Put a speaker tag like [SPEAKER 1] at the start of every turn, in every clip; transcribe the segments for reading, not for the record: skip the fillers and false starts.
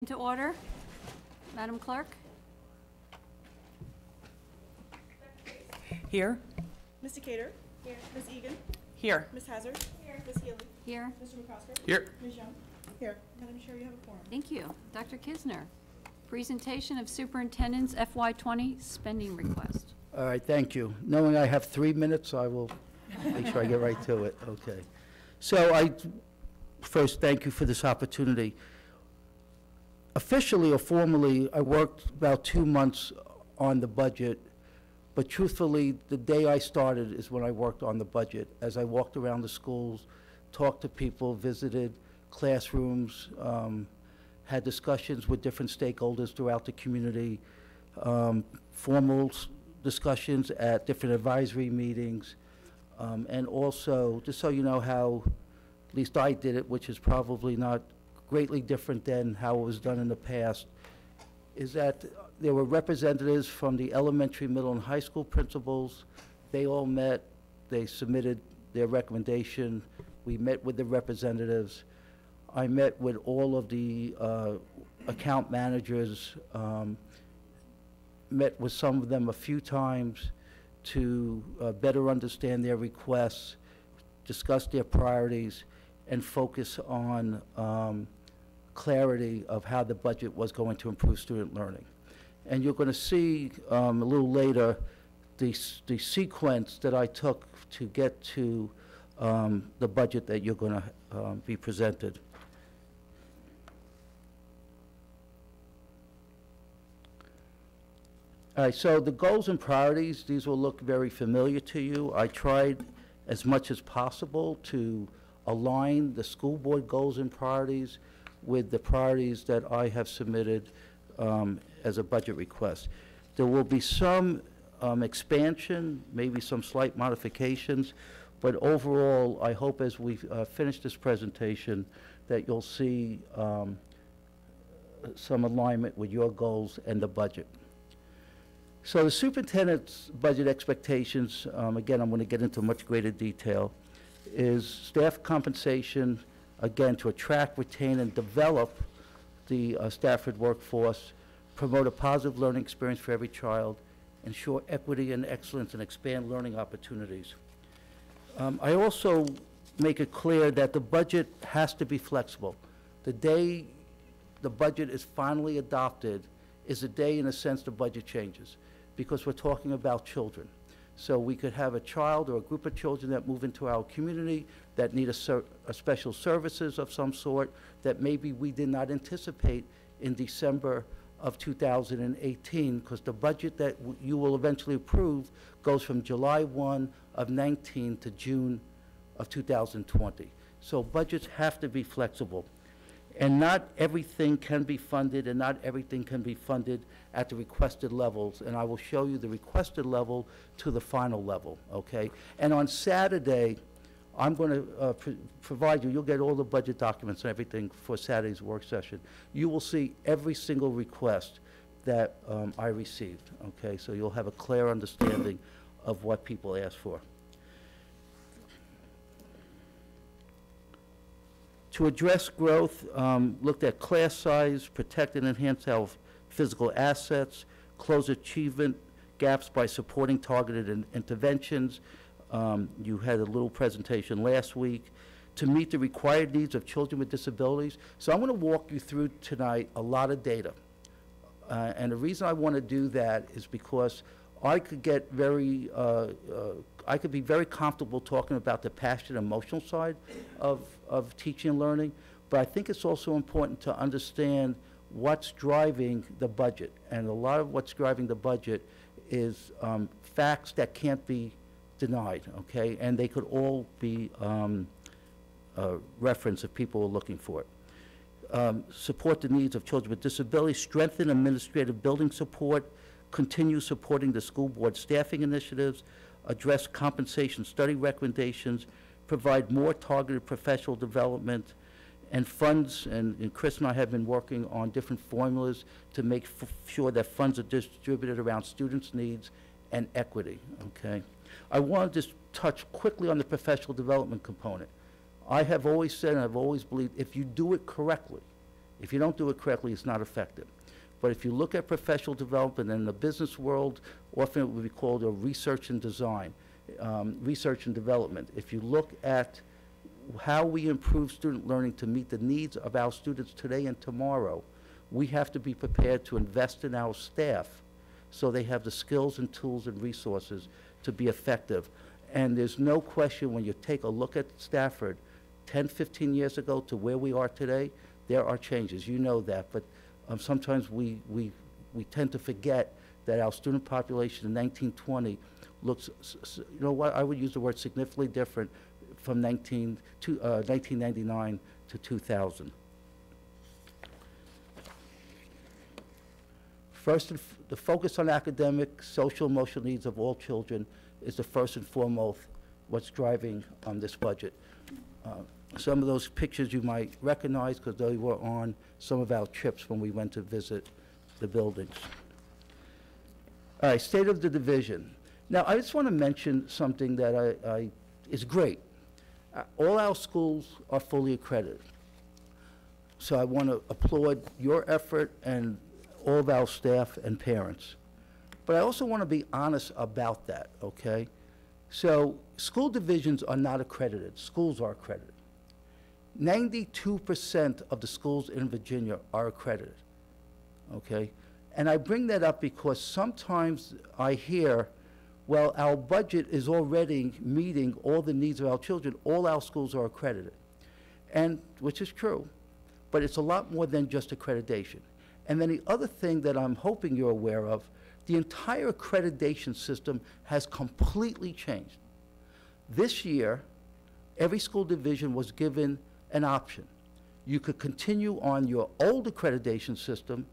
[SPEAKER 1] To order. Madam Clerk?
[SPEAKER 2] Here.
[SPEAKER 3] Mr. Cater. Here. Ms. Egan.
[SPEAKER 2] Here.
[SPEAKER 3] Ms. Hazard. Here. Ms. Healy.
[SPEAKER 1] Here.
[SPEAKER 3] Mr. McCosker.
[SPEAKER 2] Here.
[SPEAKER 3] Ms. Young. Here. Madam Chair, you have a quorum.
[SPEAKER 1] Thank you. Dr. Kisner. Presentation of Superintendent's FY20 spending request.
[SPEAKER 4] All right, thank you. Knowing I have 3 minutes, I will make sure I get right to it. Okay. So I first thank you for this opportunity. Officially or formally, I worked about 2 months on the budget, but truthfully, the day I started is when I worked on the budget. As I walked around the schools, talked to people, visited classrooms, had discussions with different stakeholders throughout the community, formal discussions at different advisory meetings, and also, just so you know how, at least I did it, which is probably not greatly different than how it was done in the past, is that there were representatives from the elementary, middle, and high school principals. They all met. They submitted their recommendation. We met with the representatives. I met with all of the account managers, met with some of them a few times to better understand their requests, discuss their priorities, and focus on clarity of how the budget was going to improve student learning. And you're going to see a little later the sequence that I took to get to the budget that you're going to be presented. All right, so the goals and priorities, these will look very familiar to you. I tried as much as possible to align the school board goals and priorities with the priorities that I have submitted as a budget request. There will be some expansion, maybe some slight modifications, but overall, I hope as we finish this presentation that you'll see some alignment with your goals and the budget. So the superintendent's budget expectations, again, I'm going to get into much greater detail, is staff compensation, again, to attract, retain, and develop the Stafford workforce, promote a positive learning experience for every child, ensure equity and excellence, and expand learning opportunities. I also make it clear that the budget has to be flexible. The day the budget is finally adopted is the day, in a sense, the budget changes, because we're talking about children. So we could have a child or a group of children that move into our community that need a special services of some sort that maybe we did not anticipate in December of 2018, because the budget that you will eventually approve goes from July 1 of 19 to June of 2020. So budgets have to be flexible. And not everything can be funded, and not everything can be funded at the requested levels. And I will show you the requested level to the final level, okay? And on Saturday, I'm going to provide you, you'll get all the budget documents and everything for Saturday's work session. You will see every single request that I received, okay? So you'll have a clear understanding of what people ask for. To address growth, looked at class size, protect and enhance our physical assets, close achievement gaps by supporting targeted interventions. You had a little presentation last week. To meet the required needs of children with disabilities. So I'm going to walk you through tonight a lot of data. And the reason I want to do that is because I could get very, I could be very comfortable talking about the passionate emotional side of teaching and learning, but I think it's also important to understand what's driving the budget. And a lot of what's driving the budget is facts that can't be denied, okay? And they could all be referenced if people are looking for it. Support the needs of children with disabilities, strengthen administrative building support, continue supporting the school board staffing initiatives, address compensation study recommendations, provide more targeted professional development, and funds, and Chris and I have been working on different formulas to make sure that funds are distributed around students' needs and equity, okay? I want to just touch quickly on the professional development component. I have always said, and I've always believed, if you do it correctly, If you don't do it correctly, it's not effective. But if you look at professional development in the business world, often it would be called a research and design, research and development. If you look at how we improve student learning to meet the needs of our students today and tomorrow, we have to be prepared to invest in our staff so they have the skills and tools and resources to be effective. And there's no question when you take a look at Stafford 10, 15 years ago to where we are today, there are changes. You know that, but sometimes we tend to forget that our student population in 1920 looks, you know what, I would use the word significantly different from 1999 to 2000. First, the focus on academic, social, emotional needs of all children is the first and foremost what's driving this budget. Some of those pictures you might recognize because they were on some of our trips when we went to visit the buildings. All right, state of the division. Now, I just want to mention something that is great. All our schools are fully accredited. So I want to applaud your effort and all of our staff and parents. But I also want to be honest about that, okay? So school divisions are not accredited. Schools are accredited. 92% of the schools in Virginia are accredited, okay? And I bring that up because sometimes I hear, well, our budget is already meeting all the needs of our children. All our schools are accredited, and which is true, but it's a lot more than just accreditation. And then the other thing that I'm hoping you're aware of, the entire accreditation system has completely changed. This year, every school division was given an option. You could continue on your old accreditation system,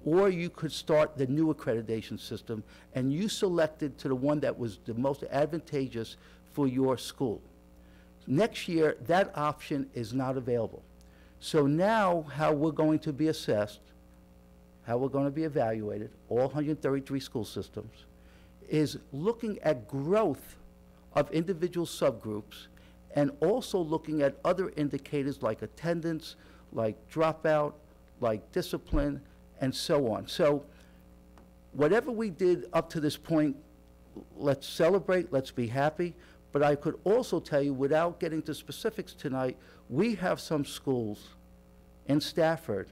[SPEAKER 4] or you could start the new accreditation system, and you selected to the one that was the most advantageous for your school. Next year, that option is not available. So now, how we're going to be assessed, how we're going to be evaluated, all 133 school systems, is looking at growth of individual subgroups and also looking at other indicators like attendance, like dropout, like discipline, and so on. So whatever we did up to this point, let's celebrate, let's be happy. But I could also tell you, without getting to specifics tonight, we have some schools in Stafford.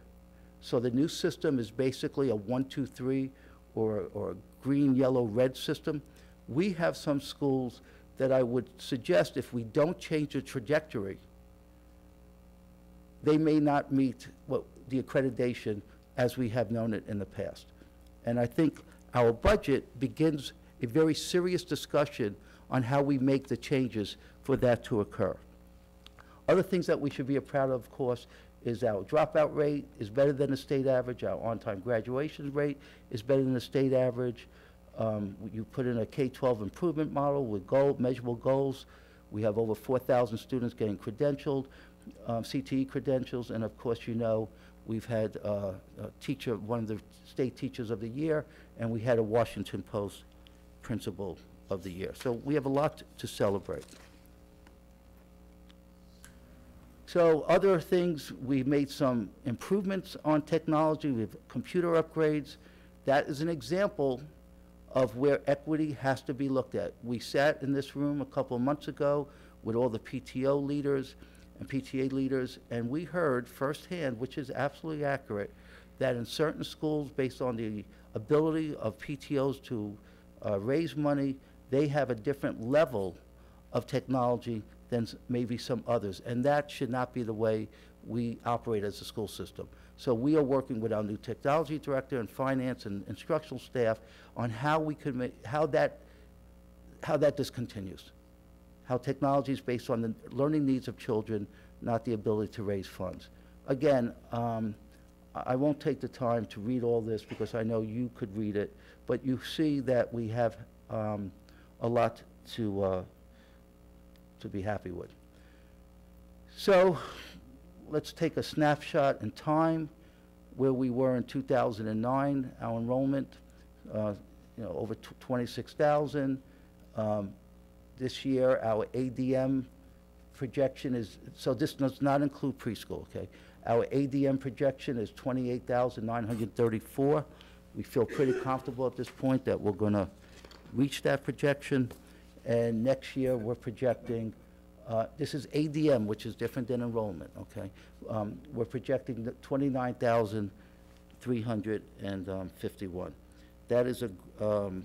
[SPEAKER 4] So the new system is basically a 1, 2, 3 or a green, yellow, red system. We have some schools that I would suggest if we don't change the trajectory, they may not meet the accreditation as we have known it in the past. And I think our budget begins a very serious discussion on how we make the changes for that to occur. Other things that we should be proud of course, is our dropout rate is better than the state average. Our on-time graduation rate is better than the state average. You put in a K-12 improvement model with measurable goals. We have over 4,000 students getting credentialed, CTE credentials, and of course, you know, we've had a teacher, one of the state teachers of the year, and we had a Washington Post principal of the year. So we have a lot to celebrate. So other things, we've made some improvements on technology. We have computer upgrades. That is an example of where equity has to be looked at. We sat in this room a couple of months ago with all the PTO leaders and PTA leaders, and we heard firsthand, which is absolutely accurate, that in certain schools, based on the ability of PTOs to raise money, they have a different level of technology than maybe some others. And that should not be the way we operate as a school system. So we are working with our new technology director and finance and instructional staff on how we could make, how that discontinues. How technology is based on the learning needs of children, not the ability to raise funds. Again, I won't take the time to read all this because I know you could read it, but you see that we have a lot to be happy with. So let's take a snapshot in time where we were in 2009. Our enrollment, over 26,000. This year, our ADM projection is, so this does not include preschool, okay? Our ADM projection is 28,934. We feel pretty comfortable at this point that we're going to reach that projection. And next year, we're projecting, this is ADM, which is different than enrollment, okay? We're projecting 29,351. That is from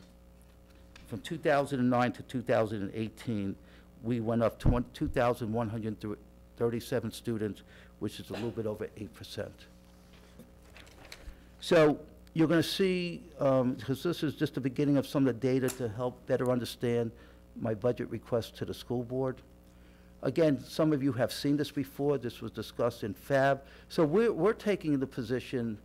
[SPEAKER 4] 2009 to 2018, we went up 2,137 students, which is a little bit over 8%. So you're going to see, because this is just the beginning of some of the data to help better understand my budget request to the school board. Again, some of you have seen this before. This was discussed in FAB. So we're taking the position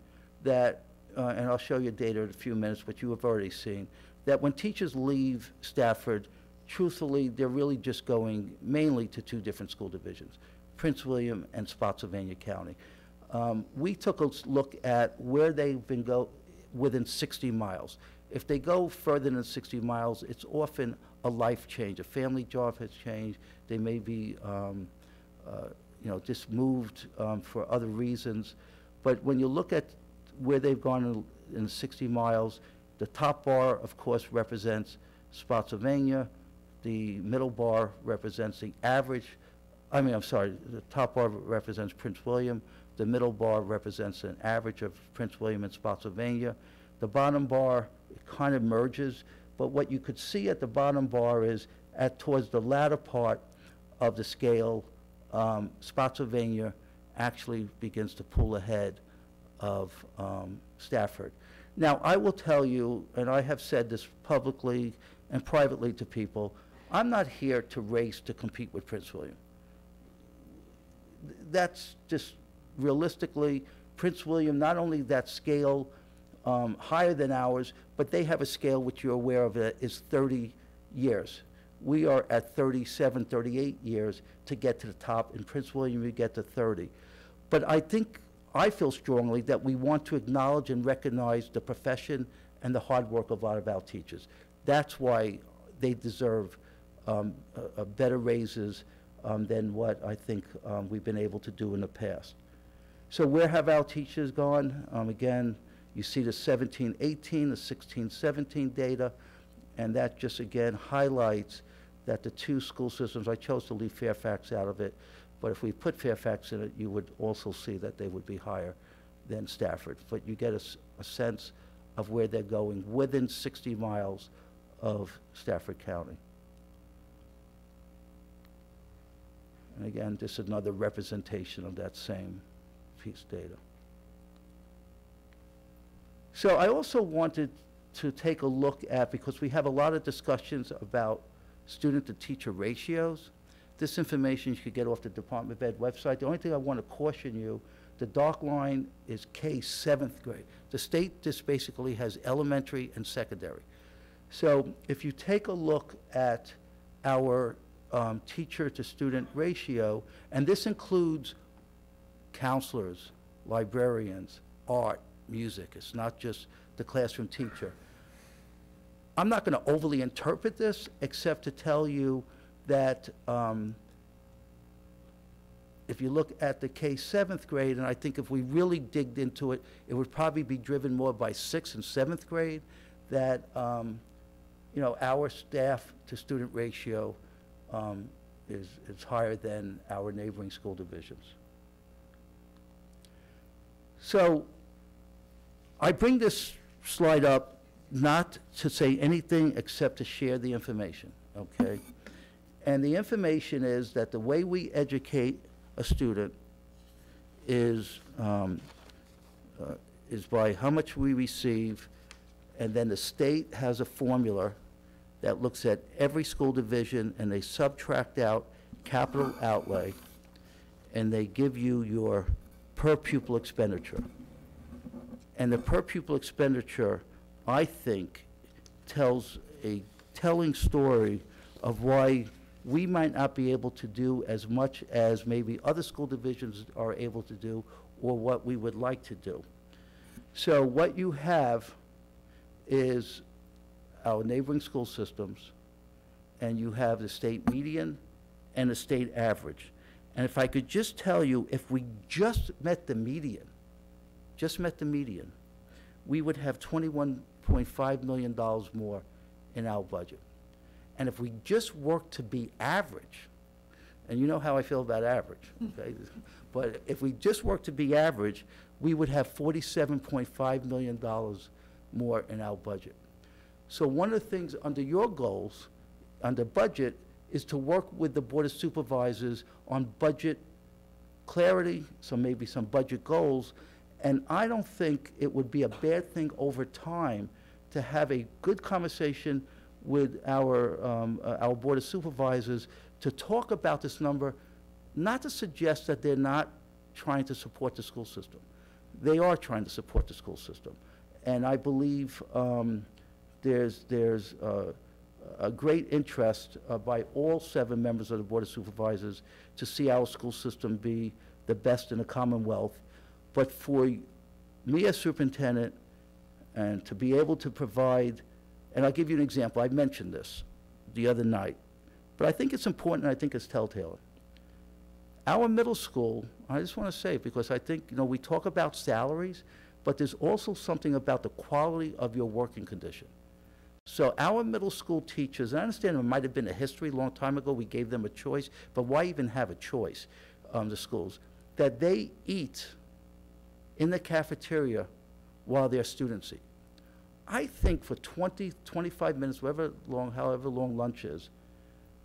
[SPEAKER 4] that, and I'll show you data in a few minutes, but you have already seen, that when teachers leave Stafford, truthfully, they're really just going mainly to two different school divisions, Prince William and Spotsylvania County. We took a look at where they've been within 60 miles. If they go further than 60 miles, it's often a life change. A family job has changed. They may be, just moved for other reasons. But when you look at where they've gone in 60 miles, the top bar, of course, represents Spotsylvania. The middle bar represents the average. The top bar represents Prince William. The middle bar represents an average of Prince William and Spotsylvania. The bottom bar, it kind of merges, but what you could see at the bottom bar is towards the latter part of the scale, Spotsylvania actually begins to pull ahead of Stafford. Now, I will tell you, and I have said this publicly and privately to people, I'm not here to race to compete with Prince William. That's just realistically, Prince William, not only that scale higher than ours, but they have a scale which you're aware of that is 30 years. We are at 37, 38 years to get to the top. In Prince William, we get to 30. But I feel strongly that we want to acknowledge and recognize the profession and the hard work of a lot of our teachers. That's why they deserve better raises than what I think we've been able to do in the past. So where have our teachers gone? Again, you see the 17-18, the 16-17 data, and that just again highlights that the two school systems, I chose to leave Fairfax out of it, but if we put Fairfax in it, you would also see that they would be higher than Stafford. But you get a sense of where they're going within 60 miles of Stafford County. And again, this is another representation of that same piece data. So I also wanted to take a look at, because we have a lot of discussions about student-to-teacher ratios. This information you could get off the Department of Ed website. The only thing I want to caution you, the dark line is K 7th grade. The state just basically has elementary and secondary. So if you take a look at our teacher-to-student ratio, and this includes counselors, librarians, art, music. It's not just the classroom teacher. I'm not going to overly interpret this except to tell you that if you look at the K 7th grade, and I think if we really digged into it, it would probably be driven more by 6th and 7th grade, that our staff-to-student ratio is higher than our neighboring school divisions. So I bring this slide up not to say anything except to share the information, okay? And the information is that the way we educate a student is by how much we receive, and then the state has a formula that looks at every school division, and they subtract out capital outlay, and they give you your per pupil expenditure. And the per pupil expenditure, I think, tells a telling story of why we might not be able to do as much as maybe other school divisions are able to do, or what we would like to do. So what you have is our neighboring school systems, and you have the state median and the state average. And if I could just tell you, if we just met the median, we would have $21.5 million more in our budget. And if we just work to be average, and you know how I feel about average, okay? But if we just work to be average, we would have $47.5 million more in our budget. So one of the things under your goals, under budget, is to work with the Board of Supervisors on budget clarity, so maybe some budget goals. And I don't think it would be a bad thing over time to have a good conversation with our Board of Supervisors to talk about this number, not to suggest that they're not trying to support the school system. They are trying to support the school system. And I believe there's a great interest by all 7 members of the Board of Supervisors to see our school system be the best in the Commonwealth. But for me as superintendent, and to be able to provide, and I'll give you an example. I mentioned this the other night, but I think it's important, and I think it's telltale. Our middle school, I just want to say it because I think, you know, we talk about salaries, but there's also something about the quality of your working condition. So our middle school teachers, and I understand there might have been a history a long time ago, we gave them a choice, but why even have a choice, the schools, that they eat in the cafeteria while their students eat. I think for 20, 25 minutes, however long lunch is,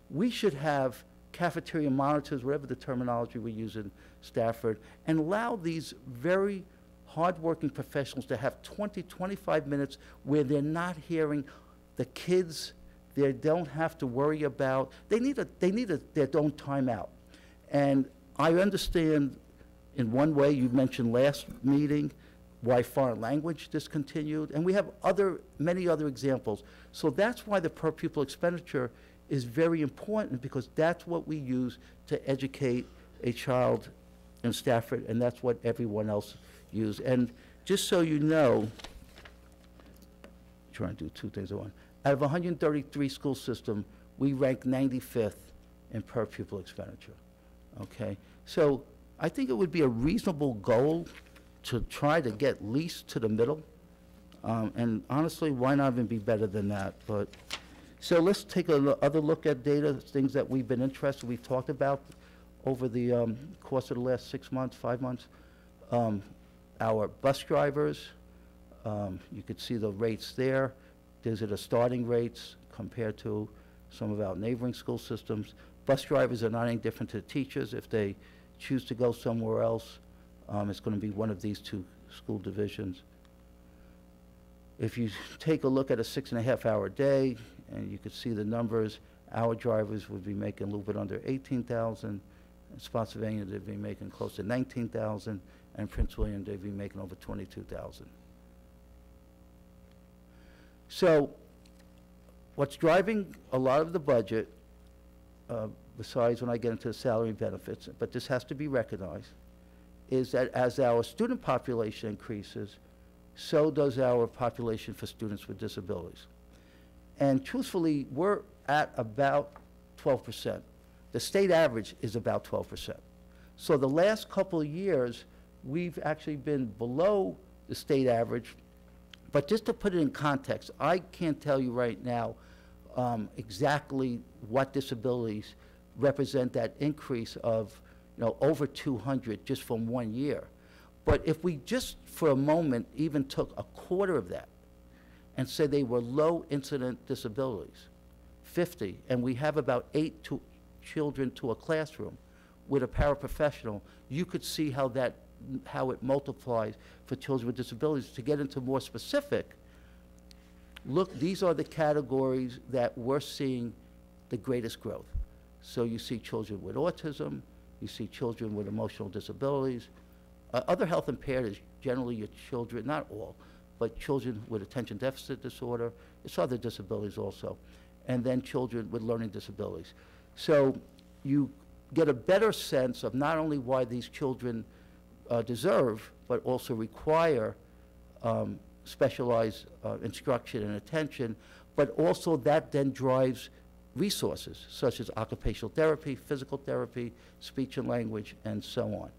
[SPEAKER 4] we should have cafeteria monitors, whatever the terminology we use in Stafford, and allow these very hardworking professionals to have 20, 25 minutes where they're not hearing the kids. They don't have to worry about, they need their own time out. And I understand in one way, you mentioned last meeting, why foreign language discontinued, and we have many other examples. So that's why the per pupil expenditure is very important, because that's what we use to educate a child in Stafford, and that's what everyone else uses. And just so you know, I'm trying to do 2 things at once. Out of 133 school system, we rank 95th in per pupil expenditure, okay? So I think it would be a reasonable goal to try to get least to the middle. And honestly, why not even be better than that? But so let's take another look at data, things that we've been interested, we've talked about over the course of the last 6 months, 5 months. Our bus drivers, you could see the rates there. These are the starting rates compared to some of our neighboring school systems. Bus drivers are not any different to the teachers. If they choose to go somewhere else, it's going to be one of these 2 school divisions. If you take a look at a 6.5-hour day, and you could see the numbers, our drivers would be making a little bit under $18,000. In Spotsylvania, they'd be making close to $19,000, and Prince William, they'd be making over $22,000. So what's driving a lot of the budget, besides when I get into the salary and benefits, but this has to be recognized, is that as our student population increases, so does our population for students with disabilities. And truthfully, we're at about 12%. The state average is about 12%. So the last couple of years, we've actually been below the state average. But just to put it in context, I can't tell you right now exactly what disabilities represent that increase of, you know, over 200 just from 1 year. But if we just for a moment even took a quarter of that and said they were low incident disabilities, 50, and we have about 8 children to a classroom with a paraprofessional, you could see how it multiplies for children with disabilities. To get into more specific, look, these are the categories that we're seeing the greatest growth. So you see children with autism, you see children with emotional disabilities. Other health impaired is generally your children, not all, but children with attention deficit disorder. It's other disabilities also. And then children with learning disabilities. So you get a better sense of not only why these children deserve, but also require specialized instruction and attention, but also that then drives resources, such as occupational therapy, physical therapy, speech and language, and so on.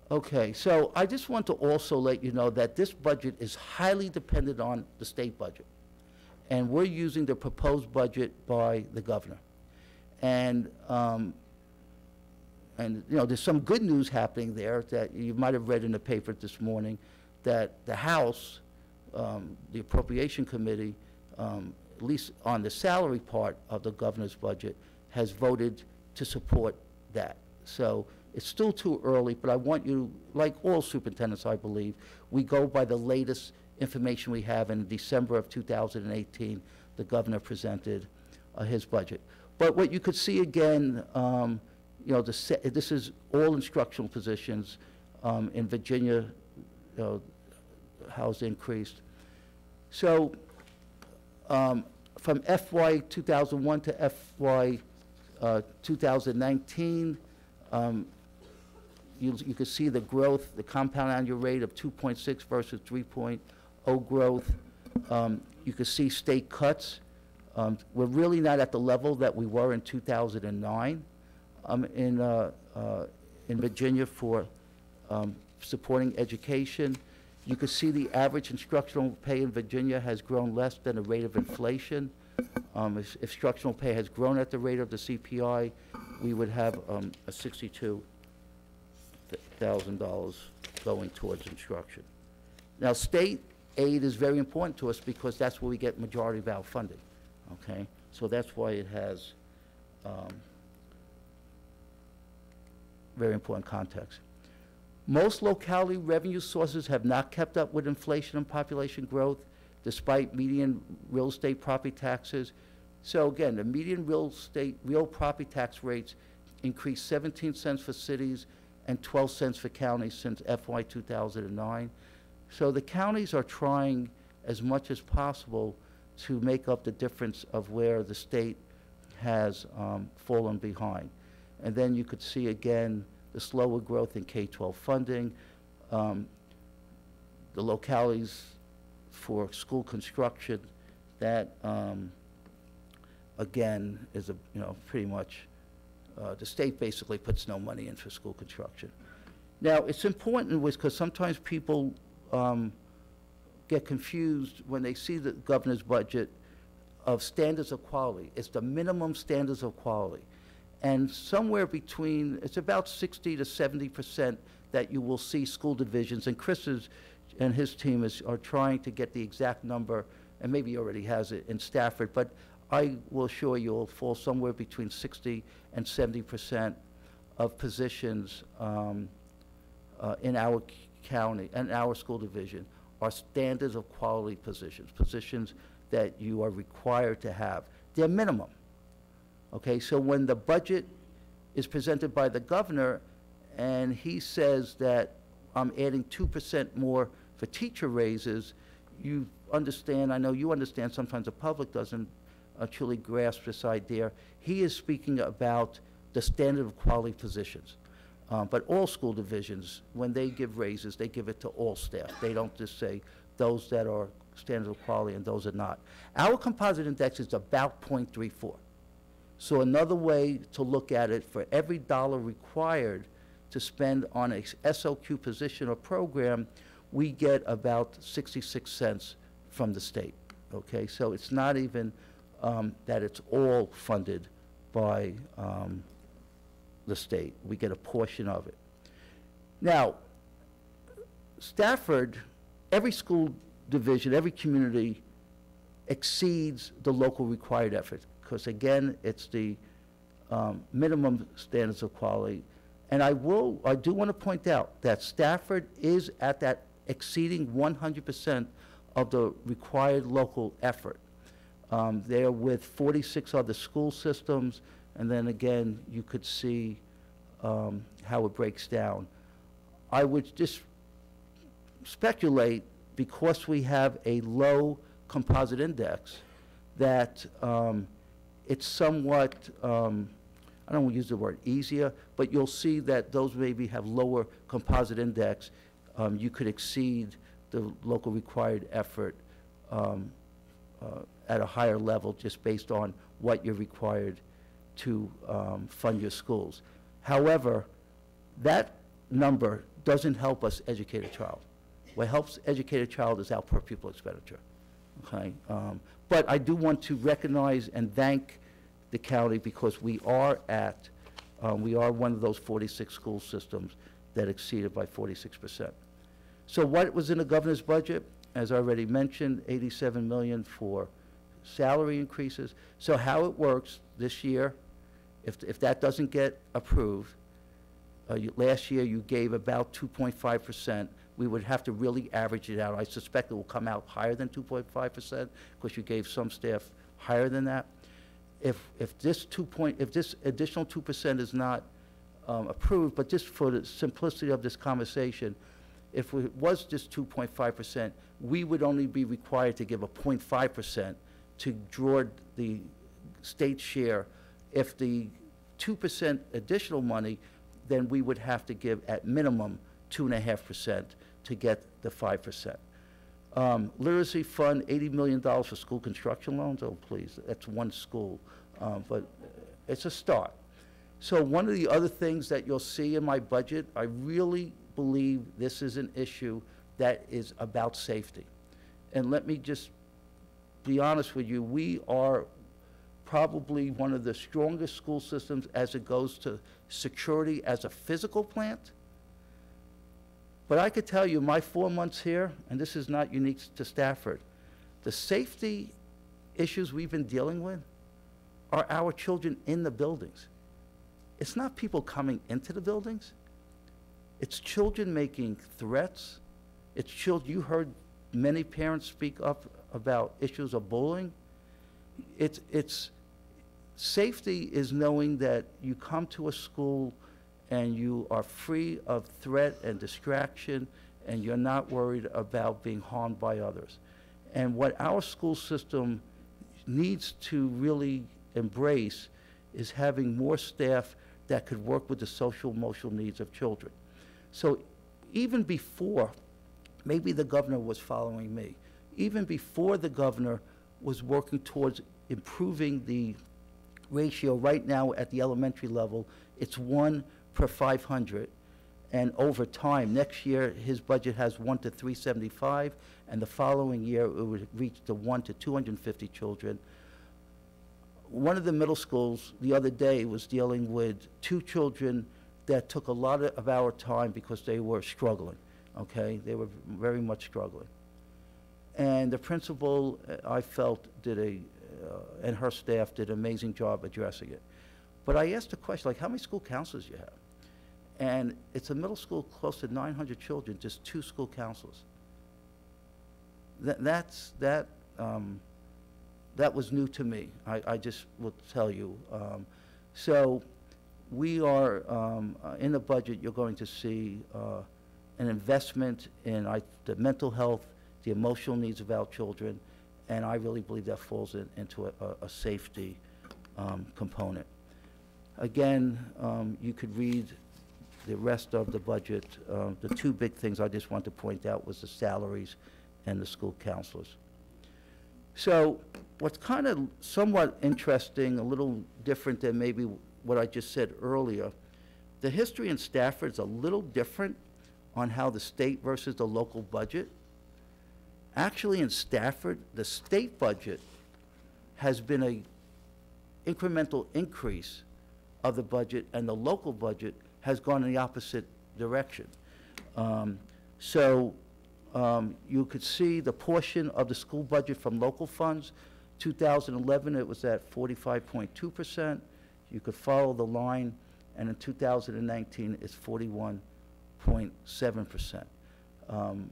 [SPEAKER 4] Okay, so I just want to also let you know that this budget is highly dependent on the state budget. And we're using the proposed budget by the governor. And you know, there's some good news happening there that you might have read in the paper this morning, that the House, the Appropriation Committee, at least on the salary part of the governor's budget, has voted to support that. So it's still too early, but I want you, like all superintendents, I believe, we go by the latest information we have. In December of 2018, the governor presented his budget. But what you could see again, you know, this is all instructional positions. In Virginia, you know, how's increased. So from FY 2001 to FY 2019, you can see the growth, the compound annual rate of 2.6 versus 3.0 growth. You can see state cuts. We're really not at the level that we were in 2009 in Virginia for supporting education. You can see the average instructional pay in Virginia has grown less than the rate of inflation. If instructional pay has grown at the rate of the CPI, we would have a $62,000 going towards instruction. Now, state aid is very important to us because that's where we get majority of our funding, okay? So that's why it has very important context. Most locality revenue sources have not kept up with inflation and population growth, despite median real estate property taxes. So again, the median real property tax rates increased 17 cents for cities and 12 cents for counties since FY 2009. So the counties are trying as much as possible to make up the difference of where the state has fallen behind. And then you could see again the slower growth in K-12 funding, the localities for school construction, that again is pretty much the state basically puts no money in for school construction. Now it's important because sometimes people get confused when they see the governor's budget of standards of quality. It's the minimum standards of quality. And somewhere between, it's about 60 to 70% that you will see school divisions, and Chris and his team are trying to get the exact number, and maybe he already has it in Stafford, but I will assure you it'll fall somewhere between 60 and 70% of positions in our county and our school division are standards of quality positions, positions that you are required to have. They're minimum. Okay, so when the budget is presented by the governor and he says that I'm adding 2% more for teacher raises, you understand, I know you understand, sometimes the public doesn't truly grasp this idea. He is speaking about the standard of quality positions. But all school divisions, when they give raises, they give it to all staff. They don't just say those that are standard of quality and those are not. Our composite index is about 0.34. So another way to look at it, for every dollar required to spend on a SOQ position or program, we get about 66 cents from the state, okay? So it's not even that it's all funded by the state. We get a portion of it. Now, Stafford, every school division, every community exceeds the local required effort, because again, it's the minimum standards of quality. And I do want to point out that Stafford is at that exceeding 100% of the required local effort. They're with 46 other school systems, and then again, you could see how it breaks down. I would just speculate, because we have a low composite index, that it's somewhat, I don't want to use the word easier, but you'll see that those maybe have lower composite index. You could exceed the local required effort at a higher level just based on what you're required to fund your schools. However, that number doesn't help us educate a child. What helps educate a child is our per pupil expenditure, okay? But I do want to recognize and thank the county because we are one of those 46 school systems that exceeded by 46%. So what was in the governor's budget? As I already mentioned, $87 million for salary increases. So how it works this year, if that doesn't get approved, last year you gave about 2.5%. We would have to really average it out. I suspect it will come out higher than 2.5% because you gave some staff higher than that. If this additional 2% is not approved, but just for the simplicity of this conversation, if it was just 2.5%, we would only be required to give a 0.5% to draw the state share. If the 2% additional money, then we would have to give at minimum 2.5% to get the 5%. Literacy fund, $80 million for school construction loans. Oh, please, that's one school, but it's a start. So one of the other things that you'll see in my budget, I really believe this is an issue that is about safety. And let me just be honest with you, we are probably one of the strongest school systems as it goes to security as a physical plant. But I could tell you, my 4 months here, and this is not unique to Stafford, the safety issues we've been dealing with are our children in the buildings. It's not people coming into the buildings. It's children making threats. It's children, you heard many parents speak up about issues of bullying. It's safety is knowing that you come to a school and you are free of threat and distraction, and you're not worried about being harmed by others. And what our school system needs to really embrace is having more staff that could work with the social emotional needs of children. So even before, maybe the governor was following me, even before the governor was working towards improving the ratio right now at the elementary level, it's 1 per 500, and over time, next year, his budget has 1 to 375, and the following year, it would reach to 1 to 250 children. One of the middle schools the other day was dealing with 2 children that took a lot of our time because they were struggling, okay? They were very much struggling. And the principal, I felt, and her staff did an amazing job addressing it. But I asked the question, like, how many school counselors do you have? And it's a middle school close to 900 children, just 2 school counselors. That was new to me. I just will tell you. So we are, in the budget, you're going to see an investment in the mental health, the emotional needs of our children, and I really believe that falls into a safety component. Again, you could read the rest of the budget. The 2 big things I just want to point out was the salaries and the school counselors. So what's kind of somewhat interesting, a little different than maybe what I just said earlier, the history in Stafford is a little different on how the state versus the local budget. Actually, in Stafford, the state budget has been an incremental increase of the budget, and the local budget has gone in the opposite direction. You could see the portion of the school budget from local funds. 2011, it was at 45.2%. You could follow the line, and in 2019, it's 41.7%. I'm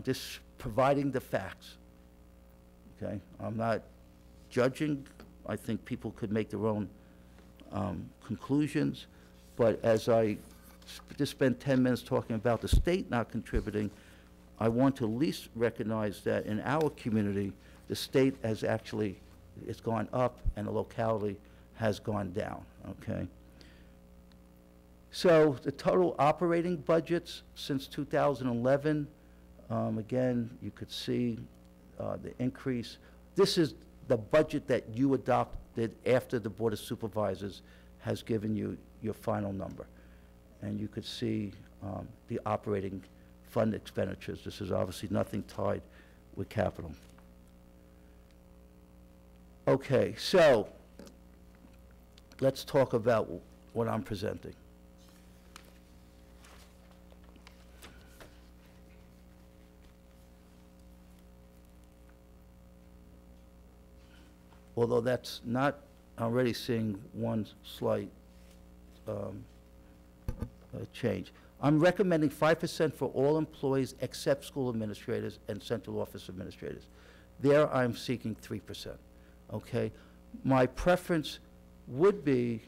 [SPEAKER 4] just providing the facts, okay? I'm not judging. I think people could make their own conclusions, but as I just spent 10 minutes talking about the state not contributing, I want to at least recognize that in our community, the state has actually, it's gone up and the locality has gone down, okay? So the total operating budgets since 2011, again, you could see the increase. This is the budget that you adopted after the Board of Supervisors has given you your final number. And you could see the operating fund expenditures. This is obviously nothing tied with capital. Okay, so let's talk about what I'm presenting. Although that's not, I'm already seeing one slight change. I'm recommending 5% for all employees except school administrators and central office administrators. There, I'm seeking 3%, okay? My preference would be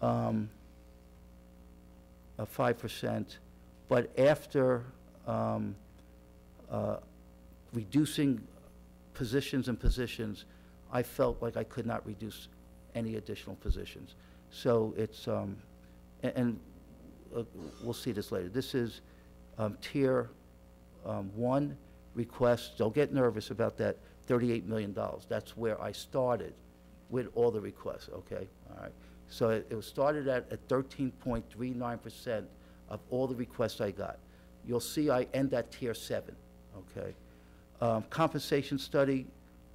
[SPEAKER 4] a 5%, but after reducing positions, I felt like I could not reduce any additional positions. So it's, we'll see this later. This is tier 1 request. Don't get nervous about that, $38 million. That's where I started with all the requests, okay? All right. So it was started at 13.39% of all the requests I got. You'll see I end at tier 7, okay? Compensation study,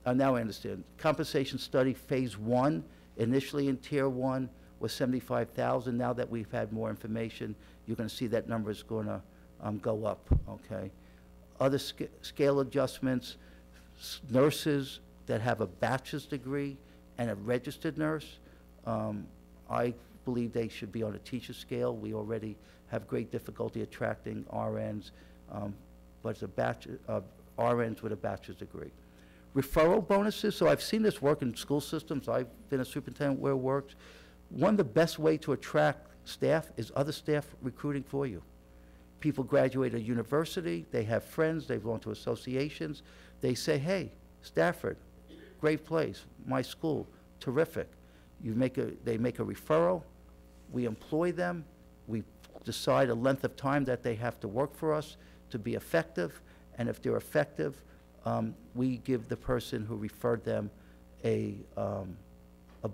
[SPEAKER 4] now I understand. Compensation study phase 1, initially in tier 1, was $75,000. Now that we've had more information, you're going to see that number is going to go up, okay? Other scale adjustments, nurses that have a bachelor's degree and a registered nurse, I believe they should be on a teacher scale. We already have great difficulty attracting RNs, but it's RNs with a bachelor's degree. Referral bonuses, so I've seen this work in school systems. I've been a superintendent where it works. One of the best way to attract staff is other staff recruiting for you. People graduate a university, they have friends, they've gone to associations. They say, hey, Stafford, great place, my school, terrific. They make a referral, we employ them, we decide a length of time that they have to work for us to be effective, and if they're effective, we give the person who referred them a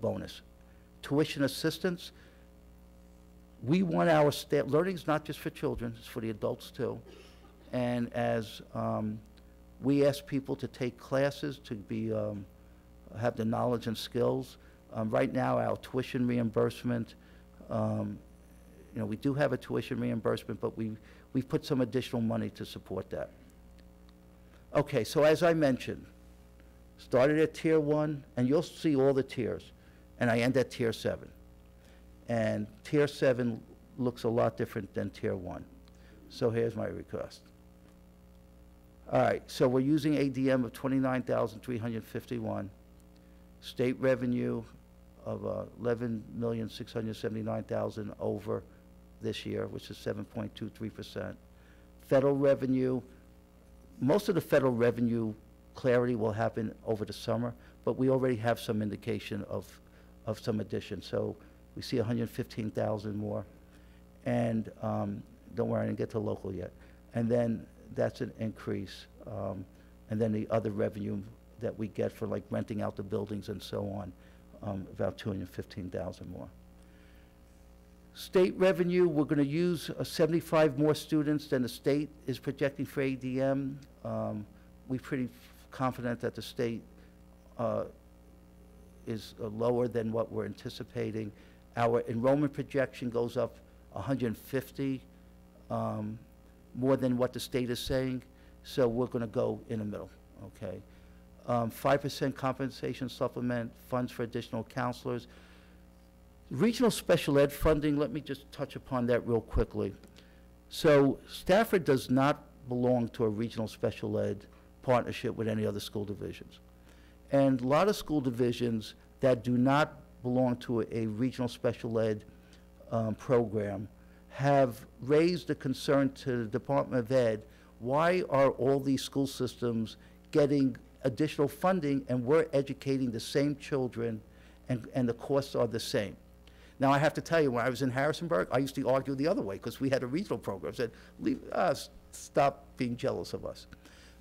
[SPEAKER 4] bonus. Tuition assistance, we want our staff, learning is not just for children, it's for the adults too. And as we ask people to take classes to be, have the knowledge and skills, right now our tuition reimbursement, we do have a tuition reimbursement, but we've put some additional money to support that. Okay, so as I mentioned, started at tier 1, and you'll see all the tiers, and I end at tier 7. And tier 7 looks a lot different than tier 1. So here's my request. All right, so we're using ADM of $29,351, state revenue of $11,679,000 over this year, which is 7.23%. Federal revenue, most of the federal revenue clarity will happen over the summer, but we already have some indication of some addition. So we see 115,000 more. And don't worry, I didn't get to local yet. And then that's an increase. And then the other revenue that we get for like renting out the buildings and so on, about 215,000 more. State revenue, we're going to use 75 more students than the state is projecting for ADM. We're pretty confident that the state is lower than what we're anticipating. Our enrollment projection goes up 150, more than what the state is saying, so we're going to go in the middle, okay? 5% compensation supplement, funds for additional counselors. Regional special ed funding, let me just touch upon that real quickly. So Stafford does not belong to a regional special ed partnership with any other school divisions. And a lot of school divisions that do not belong to a regional special ed program have raised the concern to the Department of Ed, why are all these school systems getting additional funding and we're educating the same children and the costs are the same? Now, I have to tell you, when I was in Harrisonburg, I used to argue the other way because we had a regional program. I said, stop being jealous of us.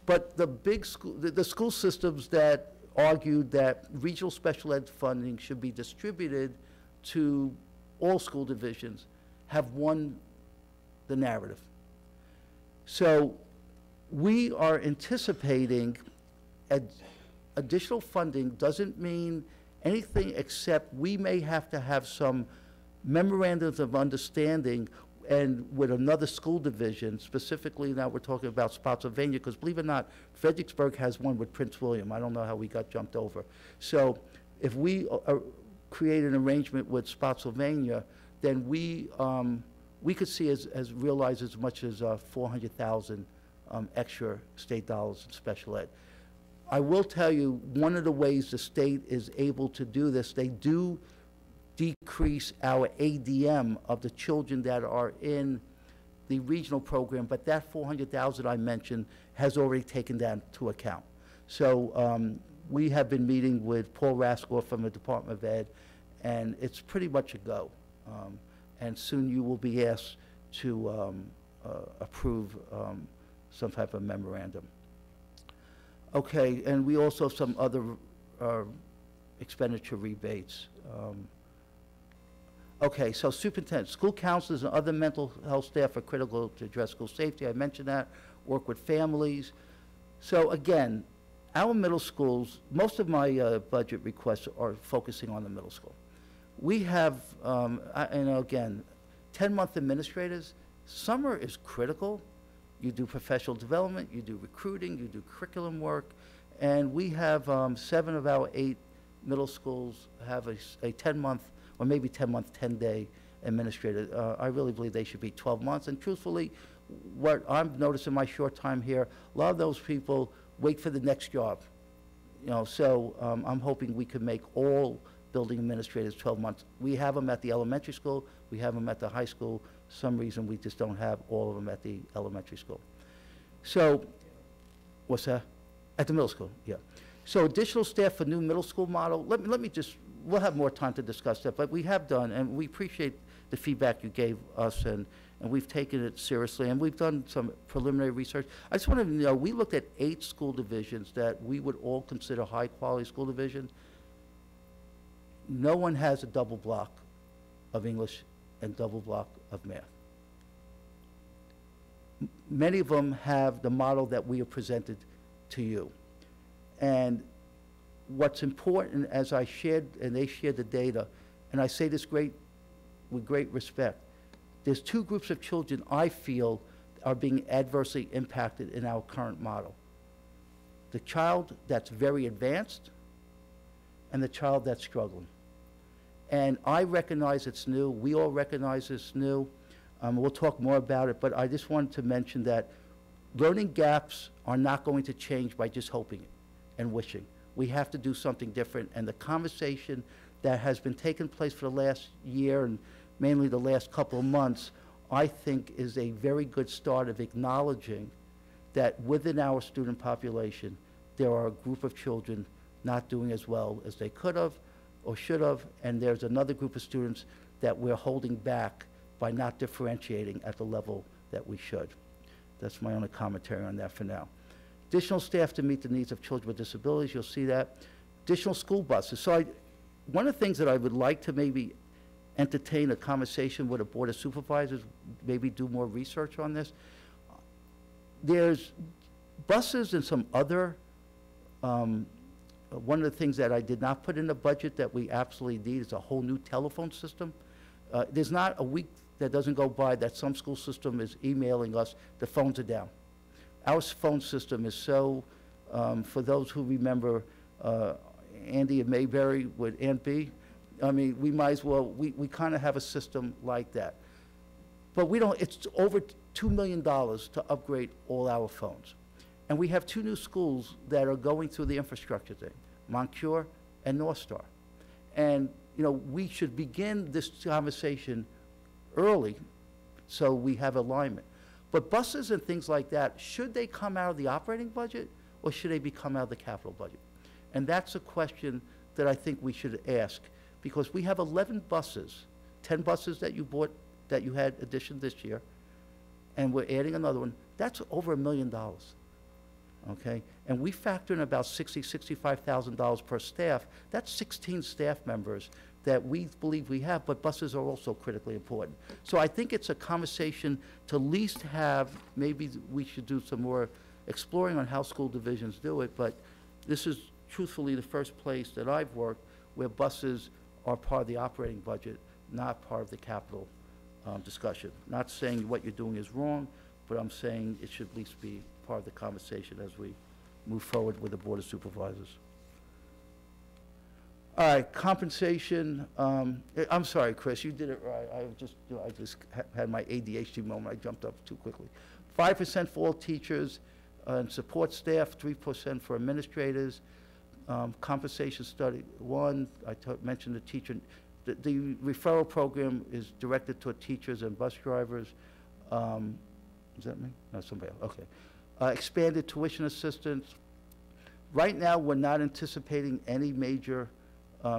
[SPEAKER 4] But the big school, the school systems that argued that regional special ed funding should be distributed to all school divisions have won the narrative. So we are anticipating additional funding doesn't mean anything except we may have to have some memorandums of understanding and with another school division, specifically now we're talking about Spotsylvania, because believe it or not, Fredericksburg has one with Prince William. I don't know how we got jumped over. So if we create an arrangement with Spotsylvania, then we could see as realize as much as 400,000 extra state dollars in special ed. I will tell you, one of the ways the state is able to do this, they do decrease our ADM of the children that are in the regional program, but that 400,000 I mentioned has already taken that into account. So we have been meeting with Paul Raskoff from the Department of Ed, and it's pretty much a go. And soon you will be asked to approve some type of memorandum. Okay, and we also have some other expenditure rebates. Okay, so superintendent, school counselors and other mental health staff are critical to address school safety. I mentioned that, work with families. So again, our middle schools, most of my budget requests are focusing on the middle school. We have, again, 10-month administrators. Summer is critical. You do professional development, you do recruiting, you do curriculum work, and we have 7 of our 8 middle schools have a 10-month or maybe 10-month, 10-day administrator. I really believe they should be 12 months. And truthfully, what I've noticed in my short time here, a lot of those people wait for the next job. You know, so I'm hoping we can make all building administrators 12 months. We have them at the elementary school, we have them at the high school. For some reason, we just don't have all of them at the elementary school. So, what's that? At the middle school, yeah. So additional staff for new middle school model, let me just, we'll have more time to discuss that, but we have done, and we appreciate the feedback you gave us, and we've taken it seriously, and we've done some preliminary research. I just want to know, we looked at 8 school divisions that we would all consider high-quality school divisions. No one has a double block of English and double block of math. Many of them have the model that we have presented to you. And what's important, as I shared, and they shared the data, and I say this with great respect, there's 2 groups of children I feel are being adversely impacted in our current model. The child that's very advanced and the child that's struggling. And I recognize it's new. We all recognize it's new. We'll talk more about it, but I just wanted to mention that learning gaps are not going to change by just hoping it and wishing. We have to do something different, and the conversation that has been taking place for the last year and mainly the last couple of months, I think is a very good start of acknowledging that within our student population, there are a group of children not doing as well as they could have or should have, and there's another group of students that we're holding back by not differentiating at the level that we should. That's my only commentary on that for now. Additional staff to meet the needs of children with disabilities, you'll see that. Additional school buses. So one of the things that I would like to maybe entertain a conversation with a board of supervisors, maybe do more research on this. There's buses and some other, one of the things that I did not put in the budget that we absolutely need is a whole new telephone system. There's not a week that doesn't go by that some school system is emailing us, the phones are down. Our phone system is so, for those who remember Andy and Mayberry with Aunt B, I mean, we might as well, we kind of have a system like that. But we don't, it's over $2 million to upgrade all our phones. And we have 2 new schools that are going through the infrastructure thing, Moncure and North Star. And, you know, we should begin this conversation early so we have alignment. But buses and things like that, should they come out of the operating budget or should they come out of the capital budget? And that's a question that I think we should ask, because we have 11 buses, 10 buses that you bought, that you had addition this year, and we're adding another one. That's over $1 million. okay? And we factor in about $65,000 per staff. That's 16 staff members that we believe we have, but buses are also critically important. So I think it's a conversation to at least have, maybe we should do some more exploring on how school divisions do it, but this is truthfully the first place that I've worked where buses are part of the operating budget, not part of the capital discussion. Not saying what you're doing is wrong, but I'm saying it should at least be part of the conversation as we move forward with the Board of Supervisors. All right, compensation, I'm sorry, Chris, you did it right. I just had my ADHD moment. I jumped up too quickly. 5% for all teachers and support staff, 3% for administrators. Compensation study, one, mentioned the teacher. The referral program is directed toward teachers and bus drivers. Is that me? No, somebody else, okay. Expanded tuition assistance. Right now, we're not anticipating any major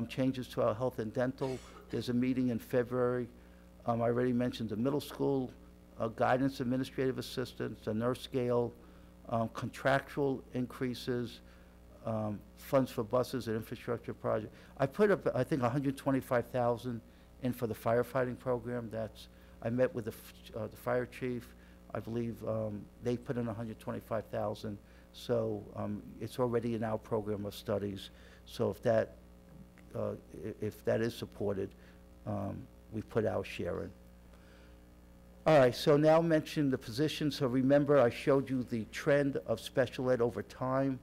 [SPEAKER 4] changes to our health and dental. There's a meeting in February. I already mentioned the middle school, guidance administrative assistants, a nurse scale, contractual increases, funds for buses and infrastructure project. I put up, I think, $125,000 in for the firefighting program. I met with the fire chief. I believe they put in $125,000. So it's already in our program of studies. So if that is supported, we put our share in. All right, so now mention the positions. So remember, I showed you the trend of special ed over time.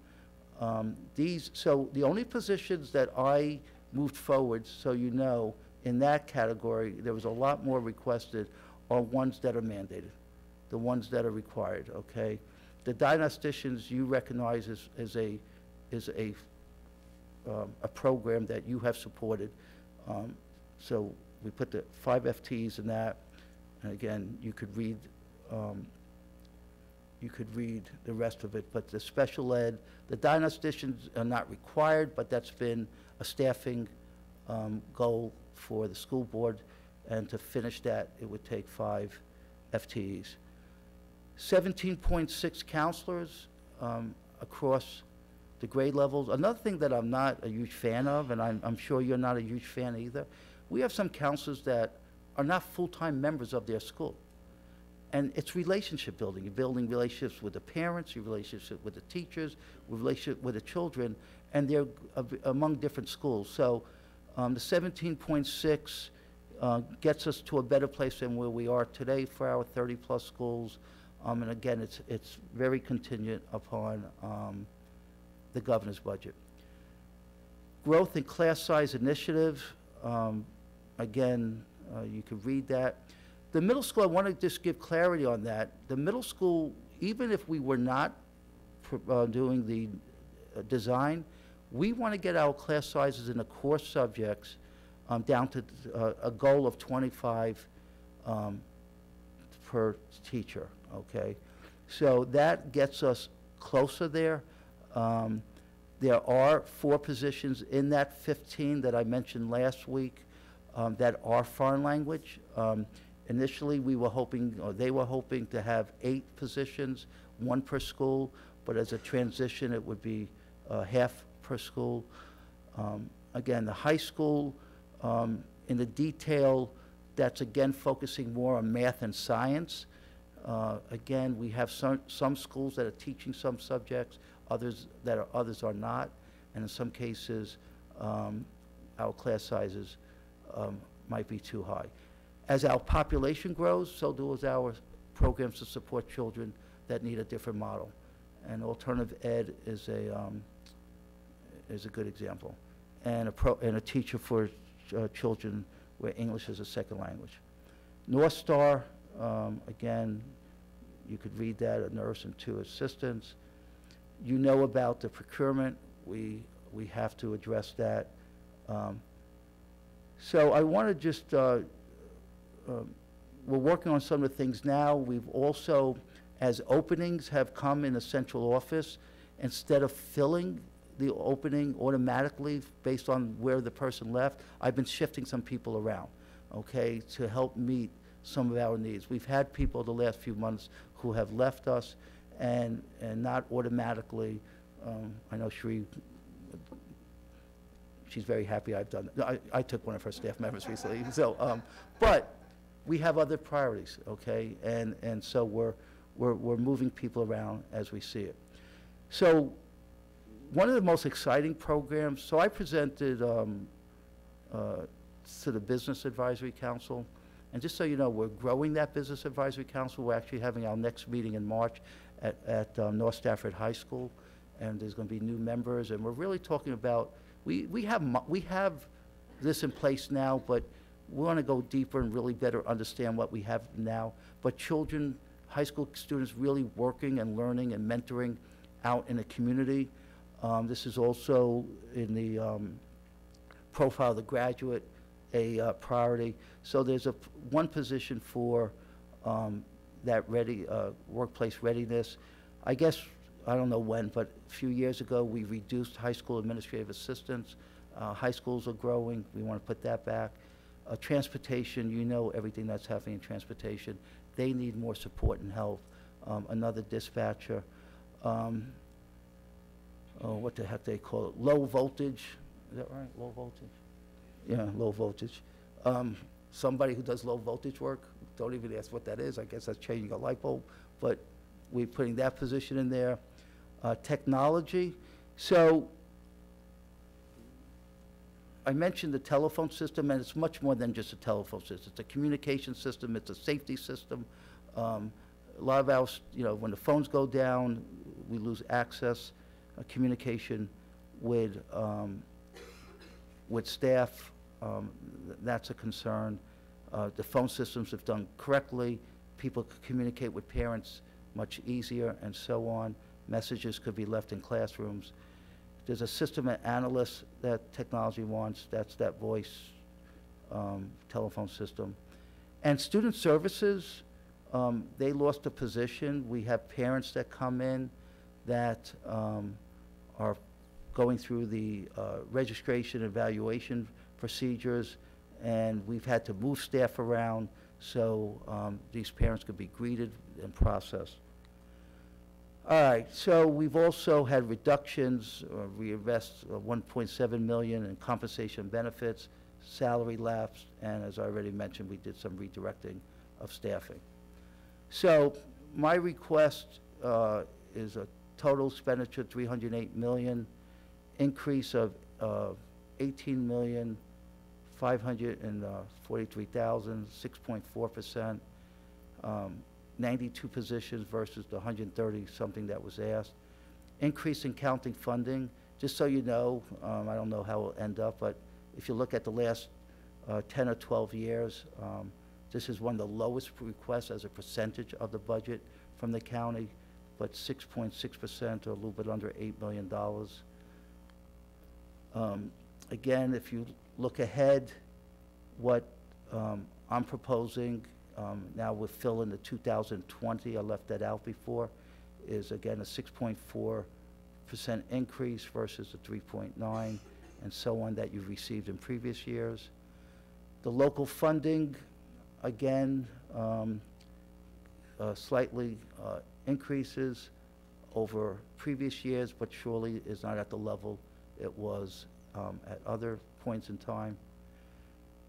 [SPEAKER 4] So the only positions that I moved forward, so you know, in that category, there was a lot more requested, are ones that are mandated, the ones that are required, okay? The diagnosticians you recognize as a program that you have supported. So we put the 5 FTEs in that. And again, you could read the rest of it, but the special ed, the diagnosticians are not required, but that's been a staffing goal for the school board, and to finish that, it would take 5 FTEs. 17.6 counselors across the grade levels. Another thing that I'm not a huge fan of, and I'm sure you're not a huge fan either, we have some counselors that are not full-time members of their school. And it's relationship building. You're building relationships with the parents, your relationship with the teachers, relationship with the children, and they're among different schools. So the 17.6 gets us to a better place than where we are today for our 30-plus schools. And again, it's very contingent upon the governor's budget. Growth in class size initiative, again, you can read that. The middle school, I want to just give clarity on that. The middle school, even if we were not doing the design, we want to get our class sizes in the core subjects down to a goal of 25 per teacher, okay? So that gets us closer there. There are 4 positions in that 15 that I mentioned last week that are foreign language. Initially, we were hoping, or they were hoping to have 8 positions, 1 per school, but as a transition, it would be half per school. Again, the high school, in the detail, that's again focusing more on math and science. Again, we have some schools that are teaching some subjects, others are not, and in some cases, our class sizes might be too high. As our population grows, so do as our programs to support children that need a different model. And alternative ed is a good example. And a teacher for children where English is a second language. North Star, again, you could read that, a nurse and 2 assistants. You know about the procurement. We have to address that. So I want to just, we're working on some of the things now. We've also, as openings have come in the central office, instead of filling the opening automatically based on where the person left, I've been shifting some people around, okay, to help meet some of our needs. We've had people the last few months who have left us, and not automatically, I know she's very happy I've done it. I took one of her staff members recently, so, but we have other priorities, okay? And so we're moving people around as we see it. So one of the most exciting programs, so I presented to the Business Advisory Council, and just so you know, we're growing that Business Advisory Council. We're actually having our next meeting in March at North Stafford High School, and there's going to be new members, and we're really talking about, we have this in place now, but we want to go deeper and really better understand what we have now. But children, high school students really working and learning and mentoring out in the community. This is also in the profile of the graduate, a priority. So there's one position for that workplace readiness. I guess, I don't know when, but a few years ago, we reduced high school administrative assistants. High schools are growing. We want to put that back. Transportation, you know everything that's happening in transportation. They need more support and help. Another dispatcher. What the heck they call it? Low voltage. Is that right? Low voltage? Yeah, low voltage. Somebody who does low voltage work, don't even ask what that is. I guess that's changing a light bulb. But we're putting that position in there. Technology. So I mentioned the telephone system, and it's much more than just a telephone system. It's a communication system. It's a safety system. A lot of our, when the phones go down, we lose access, communication with staff. That's a concern. The phone systems, if done correctly, people could communicate with parents much easier, and so on. Messages could be left in classrooms. There's a system analyst that technology wants. That's that voice telephone system. And student services, they lost a position. We have parents that come in that are going through the registration evaluation procedures, and we've had to move staff around so these parents could be greeted and processed. All right, so we've also had reductions, reinvest $1.7 million in compensation benefits, salary lapse, and as I already mentioned, we did some redirecting of staffing. So my request is a total expenditure $308 million, increase of $18,543,000, 6.4%. 92 positions versus the 130 something that was asked. Increase in counting funding, just so you know, I don't know how it'll end up, but if you look at the last 10 or 12 years, this is one of the lowest requests as a percentage of the budget from the county, but 6.6% or a little bit under $8 million. Again, if you look ahead, what I'm proposing, now we're filling the 2020, I left that out before, is again a 6.4% increase versus the 3.9 and so on that you've received in previous years. The local funding, again, slightly increases over previous years, but surely is not at the level it was at other points in time.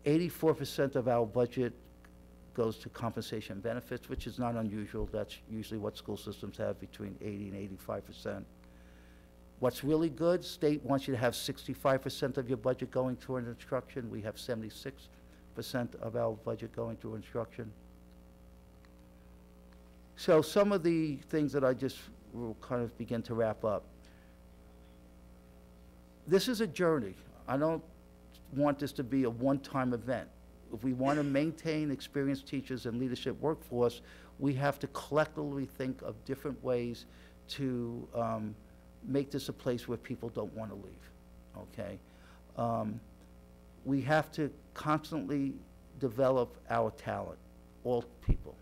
[SPEAKER 4] 84% of our budget goes to compensation benefits, which is not unusual. That's usually what school systems have, between 80 and 85%. What's really good, state wants you to have 65% of your budget going toward instruction. We have 76% of our budget going to instruction. So some of the things that I just will kind of begin to wrap up. This is a journey. I don't want this to be a one-time event. If we want to maintain experienced teachers and leadership workforce, we have to collectively think of different ways to make this a place where people don't want to leave, okay? We have to constantly develop our talent, all people.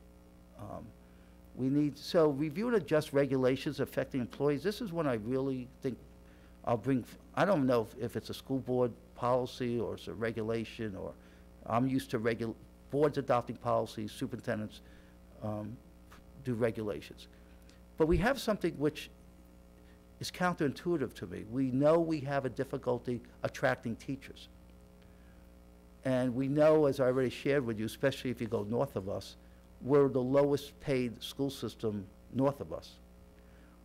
[SPEAKER 4] So review and adjust regulations affecting employees. This is one I really think I'll bring, I don't know if it's a school board policy or it's a regulation, or I'm used to boards adopting policies, superintendents do regulations. But we have something which is counterintuitive to me. We know we have a difficulty attracting teachers. And we know, as I already shared with you, especially if you go north of us, we're the lowest paid school system north of us.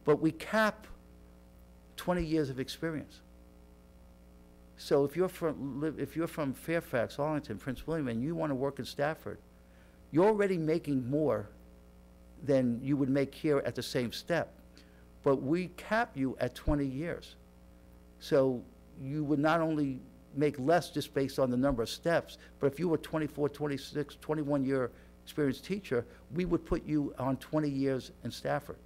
[SPEAKER 4] But we cap 20 years of experience. So if you're from Fairfax, Arlington, Prince William, and you want to work in Stafford, you're already making more than you would make here at the same step. But we cap you at 20 years. So you would not only make less just based on the number of steps, but if you were 24, 26, 21-year experienced teacher, we would put you on 20 years in Stafford.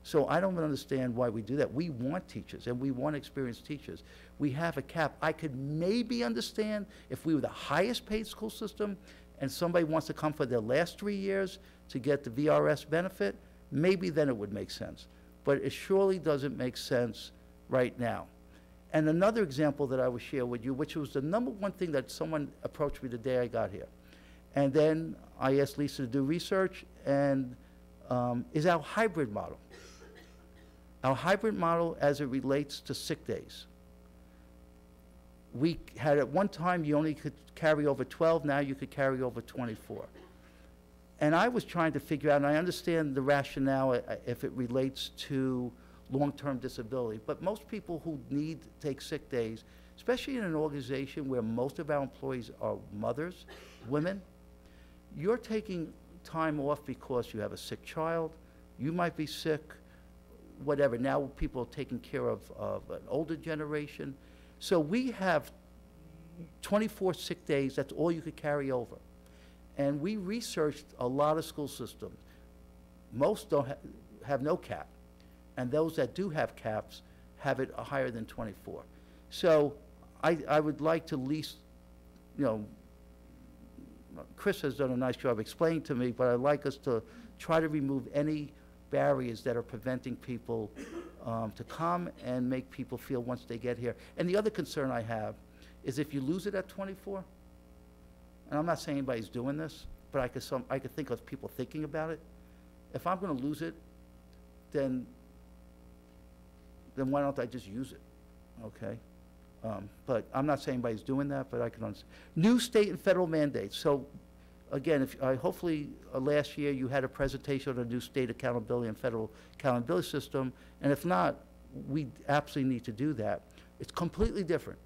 [SPEAKER 4] So I don't understand why we do that. We want teachers, and we want experienced teachers. We have a cap. I could maybe understand if we were the highest paid school system and somebody wants to come for their last 3 years to get the VRS benefit, maybe then it would make sense. But it surely doesn't make sense right now. And another example that I will share with you, which was the number one thing that someone approached me the day I got here. And then I asked Lisa to do research, and is our hybrid model. Our hybrid model as it relates to sick days. We had at one time you only could carry over 12, now you could carry over 24. And I was trying to figure out, and I understand the rationale if it relates to long-term disability, but most people who need to take sick days, especially in an organization where most of our employees are mothers, women, you're taking time off because you have a sick child, you might be sick, whatever. Now people are taking care of an older generation. So we have 24 sick days, that's all you could carry over. And we researched a lot of school systems. Most don't have no cap. And those that do have caps have it higher than 24. So I would like to at least, you know, Chris has done a nice job explaining to me, but I'd like us to try to remove any barriers that are preventing people to come and make people feel once they get here. And the other concern I have is if you lose it at 24, and I'm not saying anybody's doing this, but I could think of people thinking about it. If I'm going to lose it, then why don't I just use it, okay? But I'm not saying anybody's doing that, but I can understand. New state and federal mandates. So again, hopefully last year you had a presentation on a new state accountability and federal accountability system, and if not, we absolutely need to do that. It's completely different,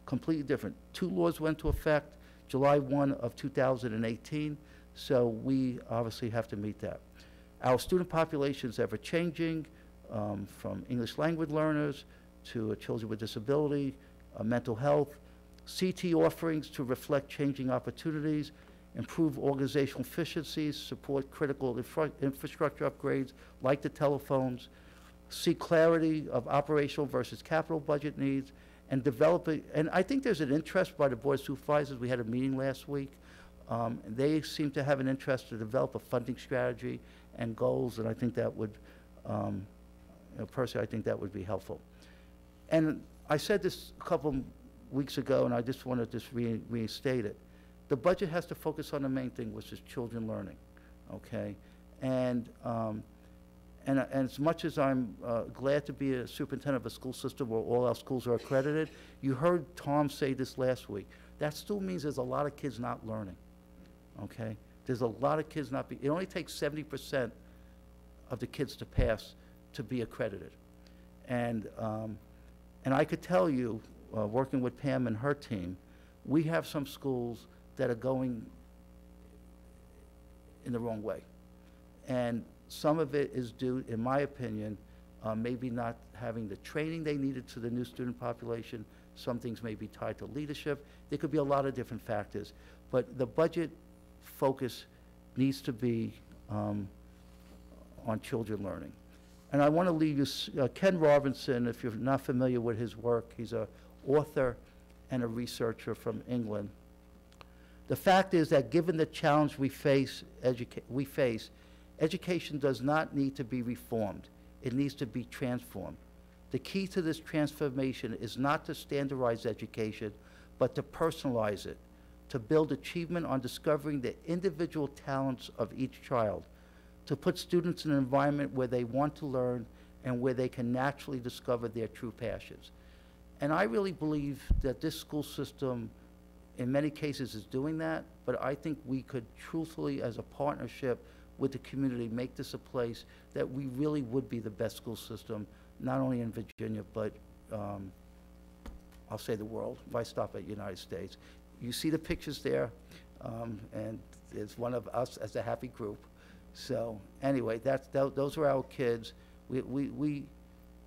[SPEAKER 4] completely different. 2 laws went into effect July 1 of 2018, so we obviously have to meet that. Our student population is ever changing, from English language learners to children with disability, mental health, CT offerings to reflect changing opportunities, improve organizational efficiencies, support critical infrastructure upgrades like the telephones, seek clarity of operational versus capital budget needs, and developing, and I think there's an interest by the Board of Supervisors. We had a meeting last week. They seem to have an interest to develop a funding strategy and goals, and I think that would, personally, I think that would be helpful. And I said this a couple weeks ago, and I just want to just restate it. The budget has to focus on the main thing, which is children learning, okay? And as much as I'm glad to be a superintendent of a school system where all our schools are accredited, you heard Tom say this last week. That still means there's a lot of kids not learning, okay? There's a lot of kids not it only takes 70% of the kids to pass to be accredited. And I could tell you, working with Pam and her team, we have some schools that are going in the wrong way. And some of it is due, in my opinion, maybe not having the training they needed to the new student population. Some things may be tied to leadership. There could be a lot of different factors. But the budget focus needs to be on children learning. And I want to leave you, Ken Robinson, if you're not familiar with his work, he's an author and a researcher from England. The fact is that given the challenge we face, education does not need to be reformed. It needs to be transformed. The key to this transformation is not to standardize education, but to personalize it, to build achievement on discovering the individual talents of each child. to put students in an environment where they want to learn and where they can naturally discover their true passions. And I really believe that this school system, in many cases, is doing that, but I think we could truthfully, as a partnership with the community, make this a place that we really would be the best school system, not only in Virginia, but I'll say the world, if I stop at United States. You see the pictures there, and it's one of us as a happy group. So anyway, those are our kids.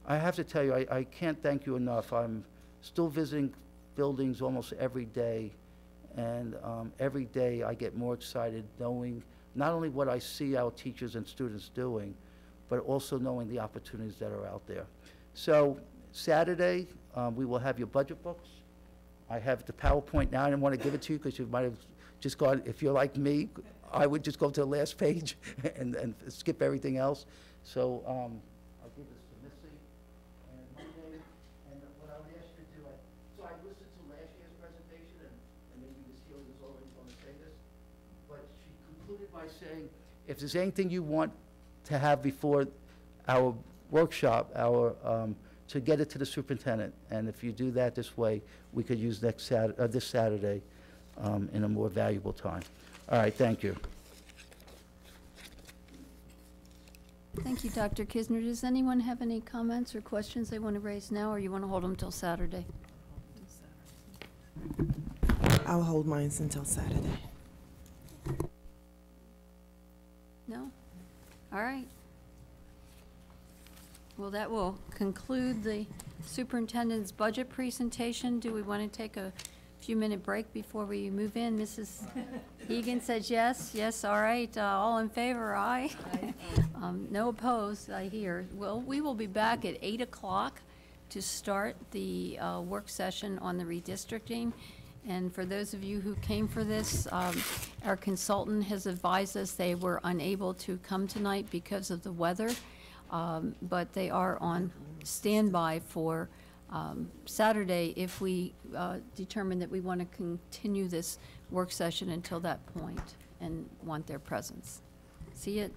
[SPEAKER 4] I have to tell you, I can't thank you enough. I'm still visiting buildings almost every day, and every day I get more excited knowing not only what I see our teachers and students doing, but also knowing the opportunities that are out there. So Saturday, we will have your budget books. I have the PowerPoint now. I didn't want to give it to you because you might have just gone, if you're like me, I would just go to the last page and skip everything else. So I'll give this to Missy. And Monday, and what I would ask you to do, so I listened to last year's presentation, and maybe Ms. Healy was already going to say this, but she concluded by saying, if there's anything you want to have before our workshop, to get it to the superintendent, and if you do that this way, we could use this Saturday in a more valuable time. All right, thank you.
[SPEAKER 1] Thank you, Dr. Kisner. Does anyone have any comments or questions they want to raise now, or you want to hold them till Saturday?
[SPEAKER 2] I'll hold mine until Saturday.
[SPEAKER 1] No? All right. Well, that will conclude the superintendent's budget presentation. Do we want to take a few-minute break before we move in? Mrs. Egan says yes. Yes, all right. All in favor, aye. No opposed, I hear. Well, we will be back at 8 o'clock to start the work session on the redistricting. And for those of you who came for this, our consultant has advised us they were unable to come tonight because of the weather, but they are on standby for Saturday if we determine that we want to continue this work session until that point and want their presence. See it?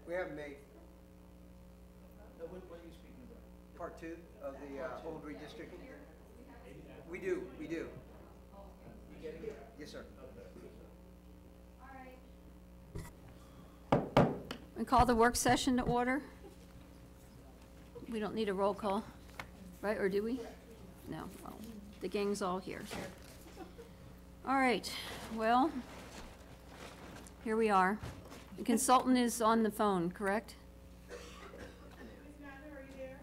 [SPEAKER 5] We have made. What are you speaking about? Part 2 of the old redistricting. We do. You getting it? Yes, sir.
[SPEAKER 1] We call the work session to order. We don't need a roll call, right, or do we? No, well, the gang's all here. All right, well, here we are. The consultant is on the phone, correct?
[SPEAKER 3] Ms. Mather, are you there?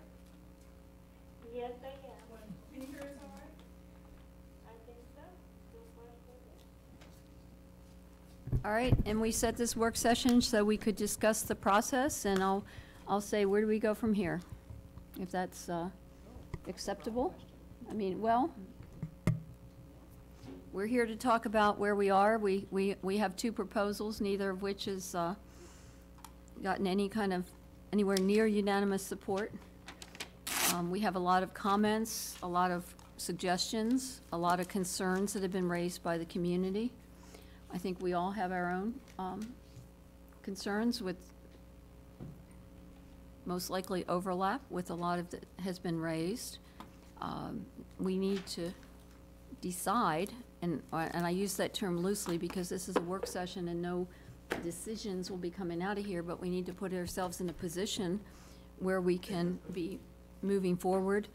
[SPEAKER 6] Yes, I am.
[SPEAKER 3] Can you hear us all right?
[SPEAKER 6] I think so.
[SPEAKER 1] All right, and we set this work session so we could discuss the process, and I'll say, where do we go from here? If that's acceptable? I mean, well, we're here to talk about where we are. We have 2 proposals, neither of which has gotten anywhere near unanimous support. We have a lot of comments, a lot of suggestions, a lot of concerns that have been raised by the community. I think we all have our own concerns with most likely overlap with a lot of that has been raised. We need to decide, and I use that term loosely because this is a work session and no decisions will be coming out of here, but we need to put ourselves in a position where we can be moving forward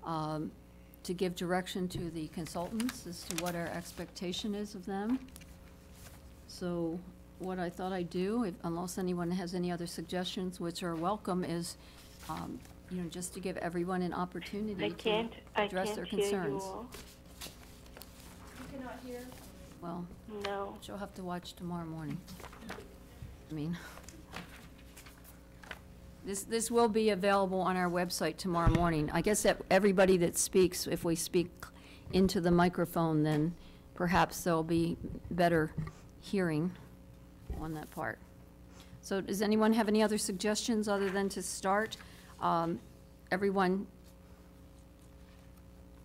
[SPEAKER 1] to give direction to the consultants as to what our expectation is of them. So what I thought I'd do, unless anyone has any other suggestions, which are welcome, is just to give everyone an opportunity to address their concerns.
[SPEAKER 3] You cannot hear?
[SPEAKER 1] Well,
[SPEAKER 6] No.
[SPEAKER 1] she'll have to watch tomorrow morning. I mean, this will be available on our website tomorrow morning. I guess that everybody that speaks, if we speak into the microphone, then perhaps they'll be better hearing on that part. So does anyone have any other suggestions other than to start? Everyone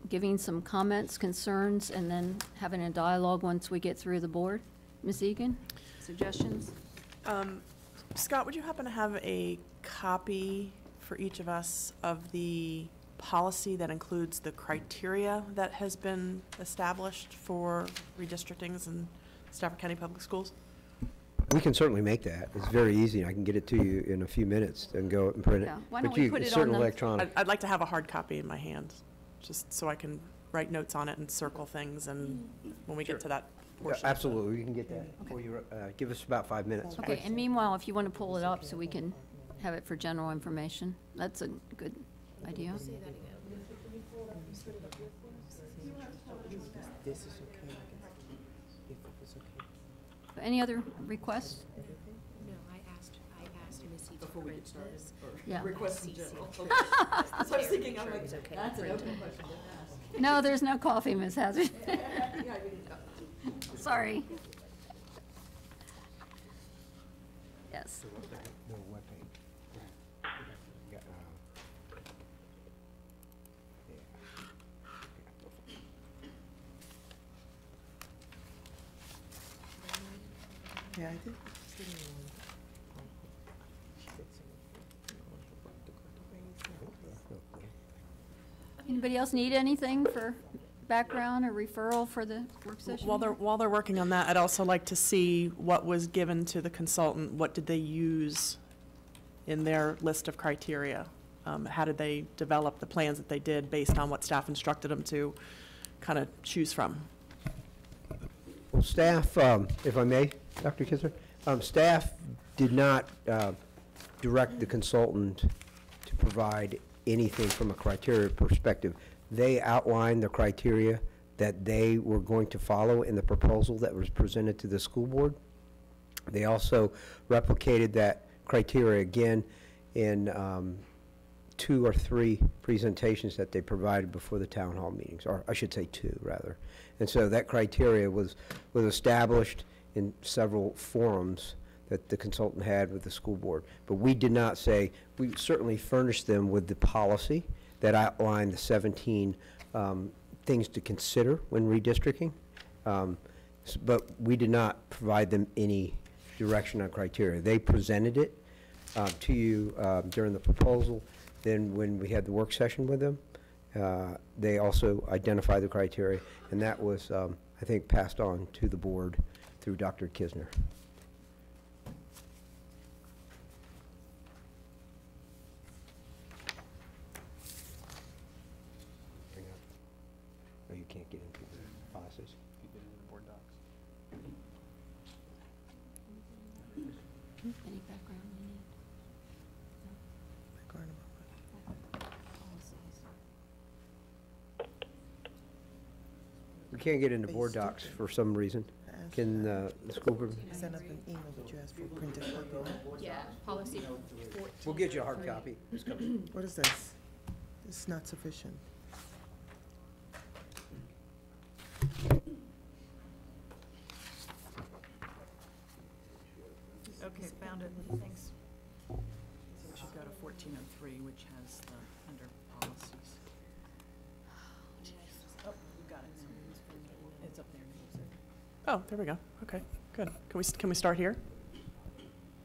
[SPEAKER 1] giving some comments, concerns, and then having a dialogue once we get through the board? Ms. Egan, suggestions?
[SPEAKER 2] Scott, would you happen to have a copy for each of us of the policy that includes the criteria that has been established for redistrictings in Stafford County Public Schools?
[SPEAKER 5] We can certainly make that. It's very easy. I can get it to you in a few minutes and go and print it.
[SPEAKER 1] Yeah. Why
[SPEAKER 5] But
[SPEAKER 1] don't we
[SPEAKER 5] you-
[SPEAKER 1] put
[SPEAKER 5] it's
[SPEAKER 1] it on
[SPEAKER 5] certainly
[SPEAKER 1] the-
[SPEAKER 5] electronic.
[SPEAKER 2] I'd like to have a hard copy in my hand, just so I can write notes on it and circle things, and when we get to that
[SPEAKER 5] Yeah,
[SPEAKER 2] portion.
[SPEAKER 5] absolutely, we can get that for you. Give us about 5 minutes.
[SPEAKER 1] Okay, and meanwhile, if you want to pull it up so we can have it for general information, that's a good idea.
[SPEAKER 2] This is okay. If it's okay.
[SPEAKER 1] Any other requests?
[SPEAKER 7] No, I asked Missy to print this.
[SPEAKER 1] Yeah.
[SPEAKER 2] Requests in
[SPEAKER 7] CC
[SPEAKER 2] general.
[SPEAKER 7] to
[SPEAKER 2] So I was thinking, I'm like,
[SPEAKER 7] okay.
[SPEAKER 2] that's an
[SPEAKER 7] print
[SPEAKER 2] open
[SPEAKER 7] it.
[SPEAKER 2] question to ask.
[SPEAKER 1] No, there's no coffee, Ms. Hazard.
[SPEAKER 2] Yeah, I mean,
[SPEAKER 1] Sorry. Yes.
[SPEAKER 5] The webpage. Yeah,
[SPEAKER 2] Yeah, I think.
[SPEAKER 1] Anybody else need anything for background or referral for the work session?
[SPEAKER 2] While they're working on that, I'd also like to see what was given to the consultant. What did they use in their list of criteria? How did they develop the plans that they did based on what staff instructed them to kind of choose from?
[SPEAKER 5] Well, staff, if I may, Dr. Kisser, staff did not direct the consultant to provide anything from a criteria perspective. They outlined the criteria that they were going to follow in the proposal that was presented to the school board. They also replicated that criteria again in 2 or 3 presentations that they provided before the town hall meetings, or I should say 2 rather. And so that criteria was established in several forums that the consultant had with the school board. But we did not say, we certainly furnished them with the policy that outlined the 17 things to consider when redistricting. But we did not provide them any direction on criteria. They presented it to you during the proposal. Then when we had the work session with them, they also identified the criteria, and that was, I think, passed on to the board through Dr. Kisner. Oh, you can't get into the policies?
[SPEAKER 1] Any background you need?
[SPEAKER 5] We can't get into board docs for some reason. Can the school board?
[SPEAKER 8] Send us an email that you asked for a printed copy, right?
[SPEAKER 7] Yeah, policy 14.
[SPEAKER 5] We'll get you a hard copy.
[SPEAKER 8] What is this? It's not sufficient.
[SPEAKER 9] Okay, found it, thanks. So we should go to 1403, which has the, under policies. Oh, we got it now. It's up there.
[SPEAKER 2] Oh, there we go. Okay, good. Can we start here?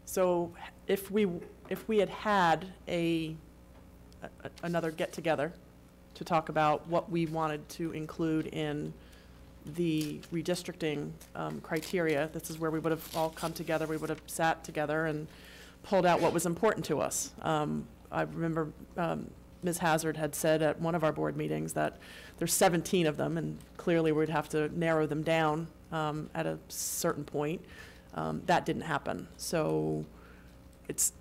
[SPEAKER 2] So if we had had another get-together to talk about what we wanted to include in the redistricting criteria, this is where we would have all come together, we would have sat together and pulled out what was important to us. I remember Ms. Hazard had said at one of our board meetings that there's 17 of them, and clearly we'd have to narrow them down at a certain point. That didn't happen. So it's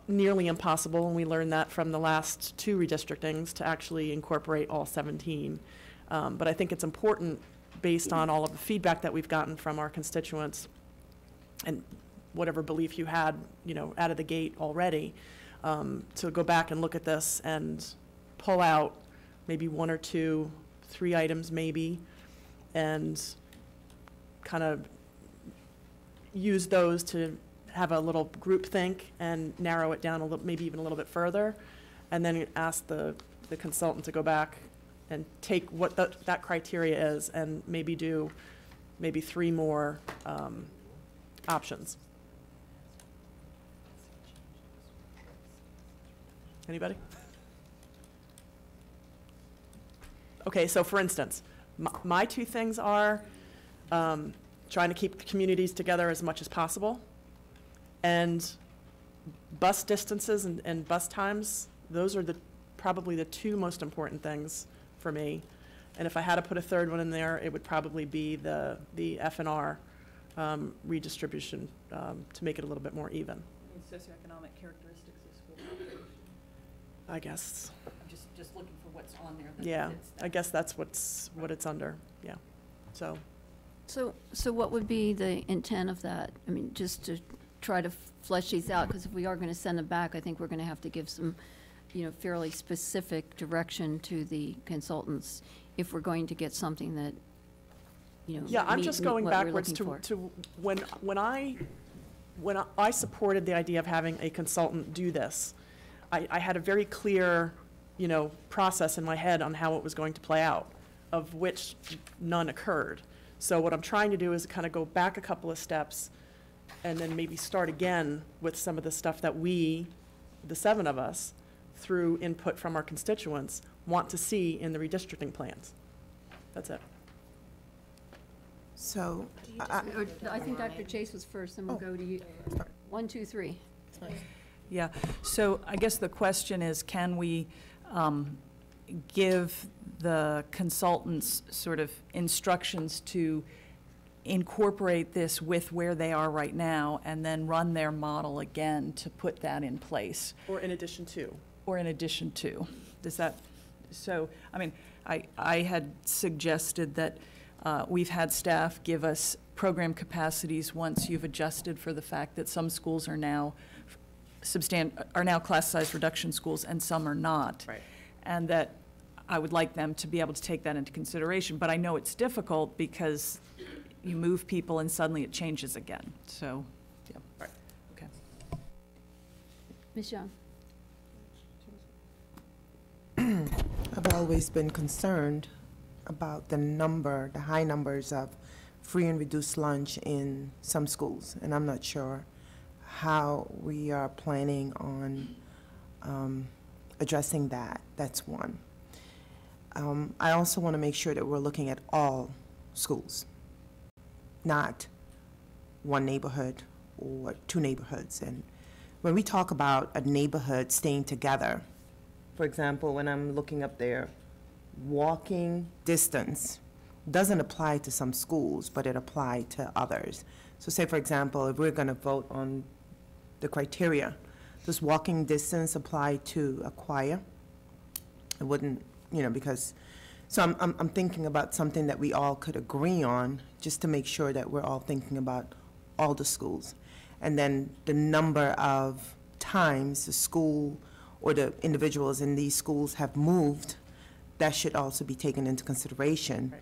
[SPEAKER 2] nearly impossible, and we learned that from the last 2 redistrictings, to actually incorporate all 17. But I think it's important, based on all of the feedback that we've gotten from our constituents and whatever belief you had, out of the gate already, to go back and look at this and pull out maybe 1 or 2, 3 items maybe, and kind of use those to have a little group think and narrow it down a little, maybe even a little bit further, and then ask the consultant to go back and take what that criteria is and maybe do maybe 3 more options. Anybody? Okay, so for instance, my 2 things are trying to keep communities together as much as possible, and bus distances and bus times. Those are probably the 2 most important things for me. And if I had to put a 3rd one in there, it would probably be the F&R redistribution to make it a little bit more even.
[SPEAKER 9] Socioeconomic characteristics of school population.
[SPEAKER 2] I guess.
[SPEAKER 9] I'm just looking for what's on there.
[SPEAKER 2] Yeah, I guess that's what it's under. Yeah. So
[SPEAKER 1] So what would be the intent of that? I mean, just to try to flesh these out, because if we are going to send them back, I think we're going to have to give some, fairly specific direction to the consultants if we're going to get something that,
[SPEAKER 2] yeah, I'm just going backwards to when I supported the idea of having a consultant do this. I had a very clear, process in my head on how it was going to play out, of which none occurred. So what I'm trying to do is kind of go back a couple of steps and then maybe start again with some of the stuff that we, the 7 of us, through input from our constituents, want to see in the redistricting plans. That's it.
[SPEAKER 8] So,
[SPEAKER 1] I think Dr. Chase was first, and we'll go to you. 1, 2, 3.
[SPEAKER 9] Yeah, so I guess the question is, can we give the consultants sort of instructions to incorporate this with where they are right now and then run their model again to put that in place?
[SPEAKER 2] Or in addition to.
[SPEAKER 9] Or in addition to. Does that, so, I mean, I had suggested that we've had staff give us program capacities once you've adjusted for the fact that some schools are now class size reduction schools and some are not.
[SPEAKER 2] Right.
[SPEAKER 9] And that I would like them to be able to take that into consideration. But I know it's difficult because you move people and suddenly it changes again. So, yeah.
[SPEAKER 2] Right.
[SPEAKER 9] Okay.
[SPEAKER 1] Ms. Young?
[SPEAKER 8] I've always been concerned about the high numbers of free and reduced lunch in some schools, and I'm not sure how we are planning on addressing that. That's one. I also want to make sure that we're looking at all schools, not one neighborhood or 2 neighborhoods. And when we talk about a neighborhood staying together, for example, when I'm looking up there, walking distance doesn't apply to some schools, but it applies to others. So say, for example, if we're going to vote on the criteria, does walking distance apply to a choir? It wouldn't, because, so I'm thinking about something that we all could agree on, just to make sure that we're all thinking about all the schools. And then the number of times the school or the individuals in these schools have moved, that should also be taken into consideration. Right.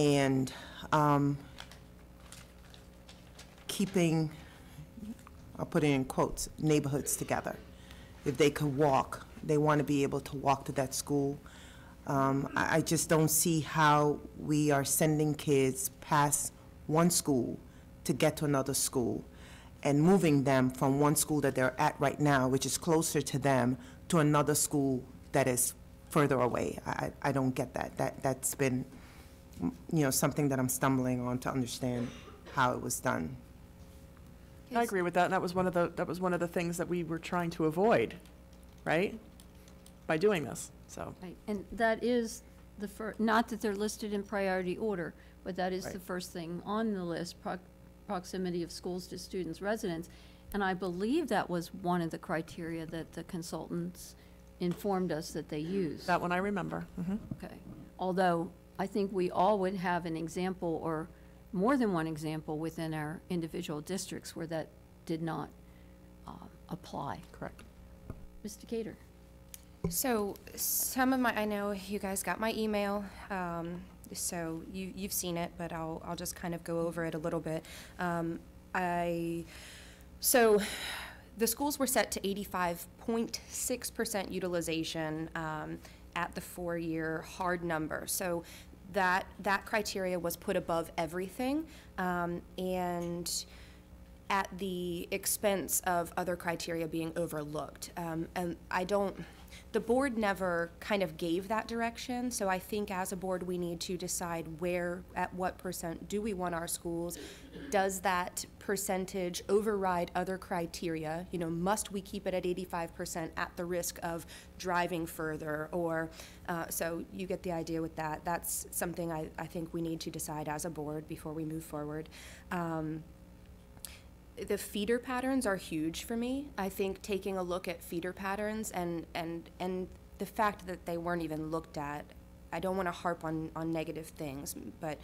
[SPEAKER 8] And keeping, I'll put it in quotes, neighborhoods together. If they could walk, they want to be able to walk to that school. I just don't see how we are sending kids past one school to get to another school and moving them from one school that they're at right now, which is closer to them, to another school that is further away. I don't get that. That's been, something that I'm stumbling on to understand how it was done.
[SPEAKER 2] I agree with that, and that was one of the things that we were trying to avoid, right? By doing this, so.
[SPEAKER 1] Right, and that is the first, not that they're listed in priority order, but that is
[SPEAKER 2] Right.
[SPEAKER 1] the first thing on the list, proximity of schools to students' residence. And I believe that was one of the criteria that the consultants informed us that they used.
[SPEAKER 2] That one I remember. Mm-hmm.
[SPEAKER 1] Okay, although I think we all would have an example or more than one example within our individual districts where that did not apply.
[SPEAKER 2] Correct.
[SPEAKER 1] Mr. Cater?
[SPEAKER 10] So I know you guys got my email, so you've seen it, but I'll just kind of go over it a little bit. So the schools were set to 85.6% utilization at the 4-year hard number. So that criteria was put above everything, and at the expense of other criteria being overlooked. And the board never kind of gave that direction, so I think as a board we need to decide at what percent do we want our schools. Does that percentage override other criteria? You know, must we keep it at 85% at the risk of driving further? Or, so you get the idea with that. That's something I think we need to decide as a board before we move forward. The feeder patterns are huge for me. I think taking a look at feeder patterns and the fact that they weren't even looked at, I don't want to harp on negative things, but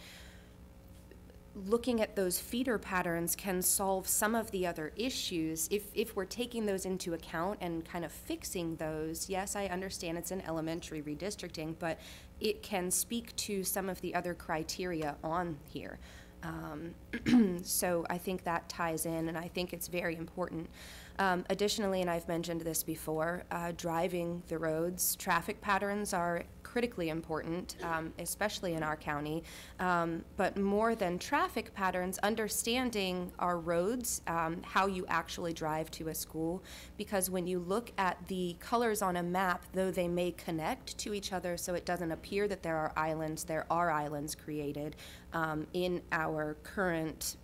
[SPEAKER 10] looking at those feeder patterns can solve some of the other issues if we're taking those into account and kind of fixing those. Yes, I understand it's an elementary redistricting, but it can speak to some of the other criteria on here. So I think that ties in, and I think it's very important. Additionally, and I've mentioned this before, driving the roads, traffic patterns are critically important, especially in our county. But more than traffic patterns, understanding our roads, how you actually drive to a school, because when you look at the colors on a map, though they may connect to each other so it doesn't appear that there are islands created in our current,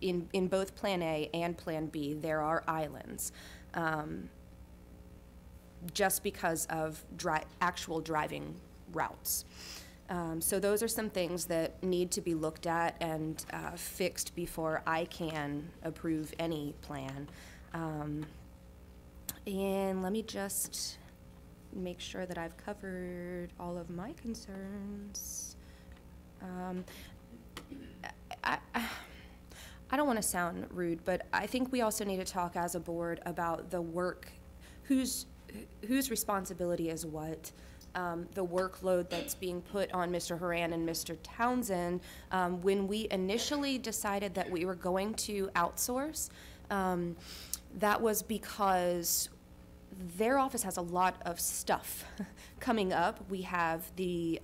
[SPEAKER 10] in both Plan A and Plan B, there are islands, just because of actual driving routes. So those are some things that need to be looked at and fixed before I can approve any plan. And let me just make sure that I've covered all of my concerns. I don't want to sound rude, but I think we also need to talk as a board about the work, whose responsibility is what, the workload that's being put on Mr. Horan and Mr. Townsend. When we initially decided that we were going to outsource, that was because their office has a lot of stuff coming up. We have the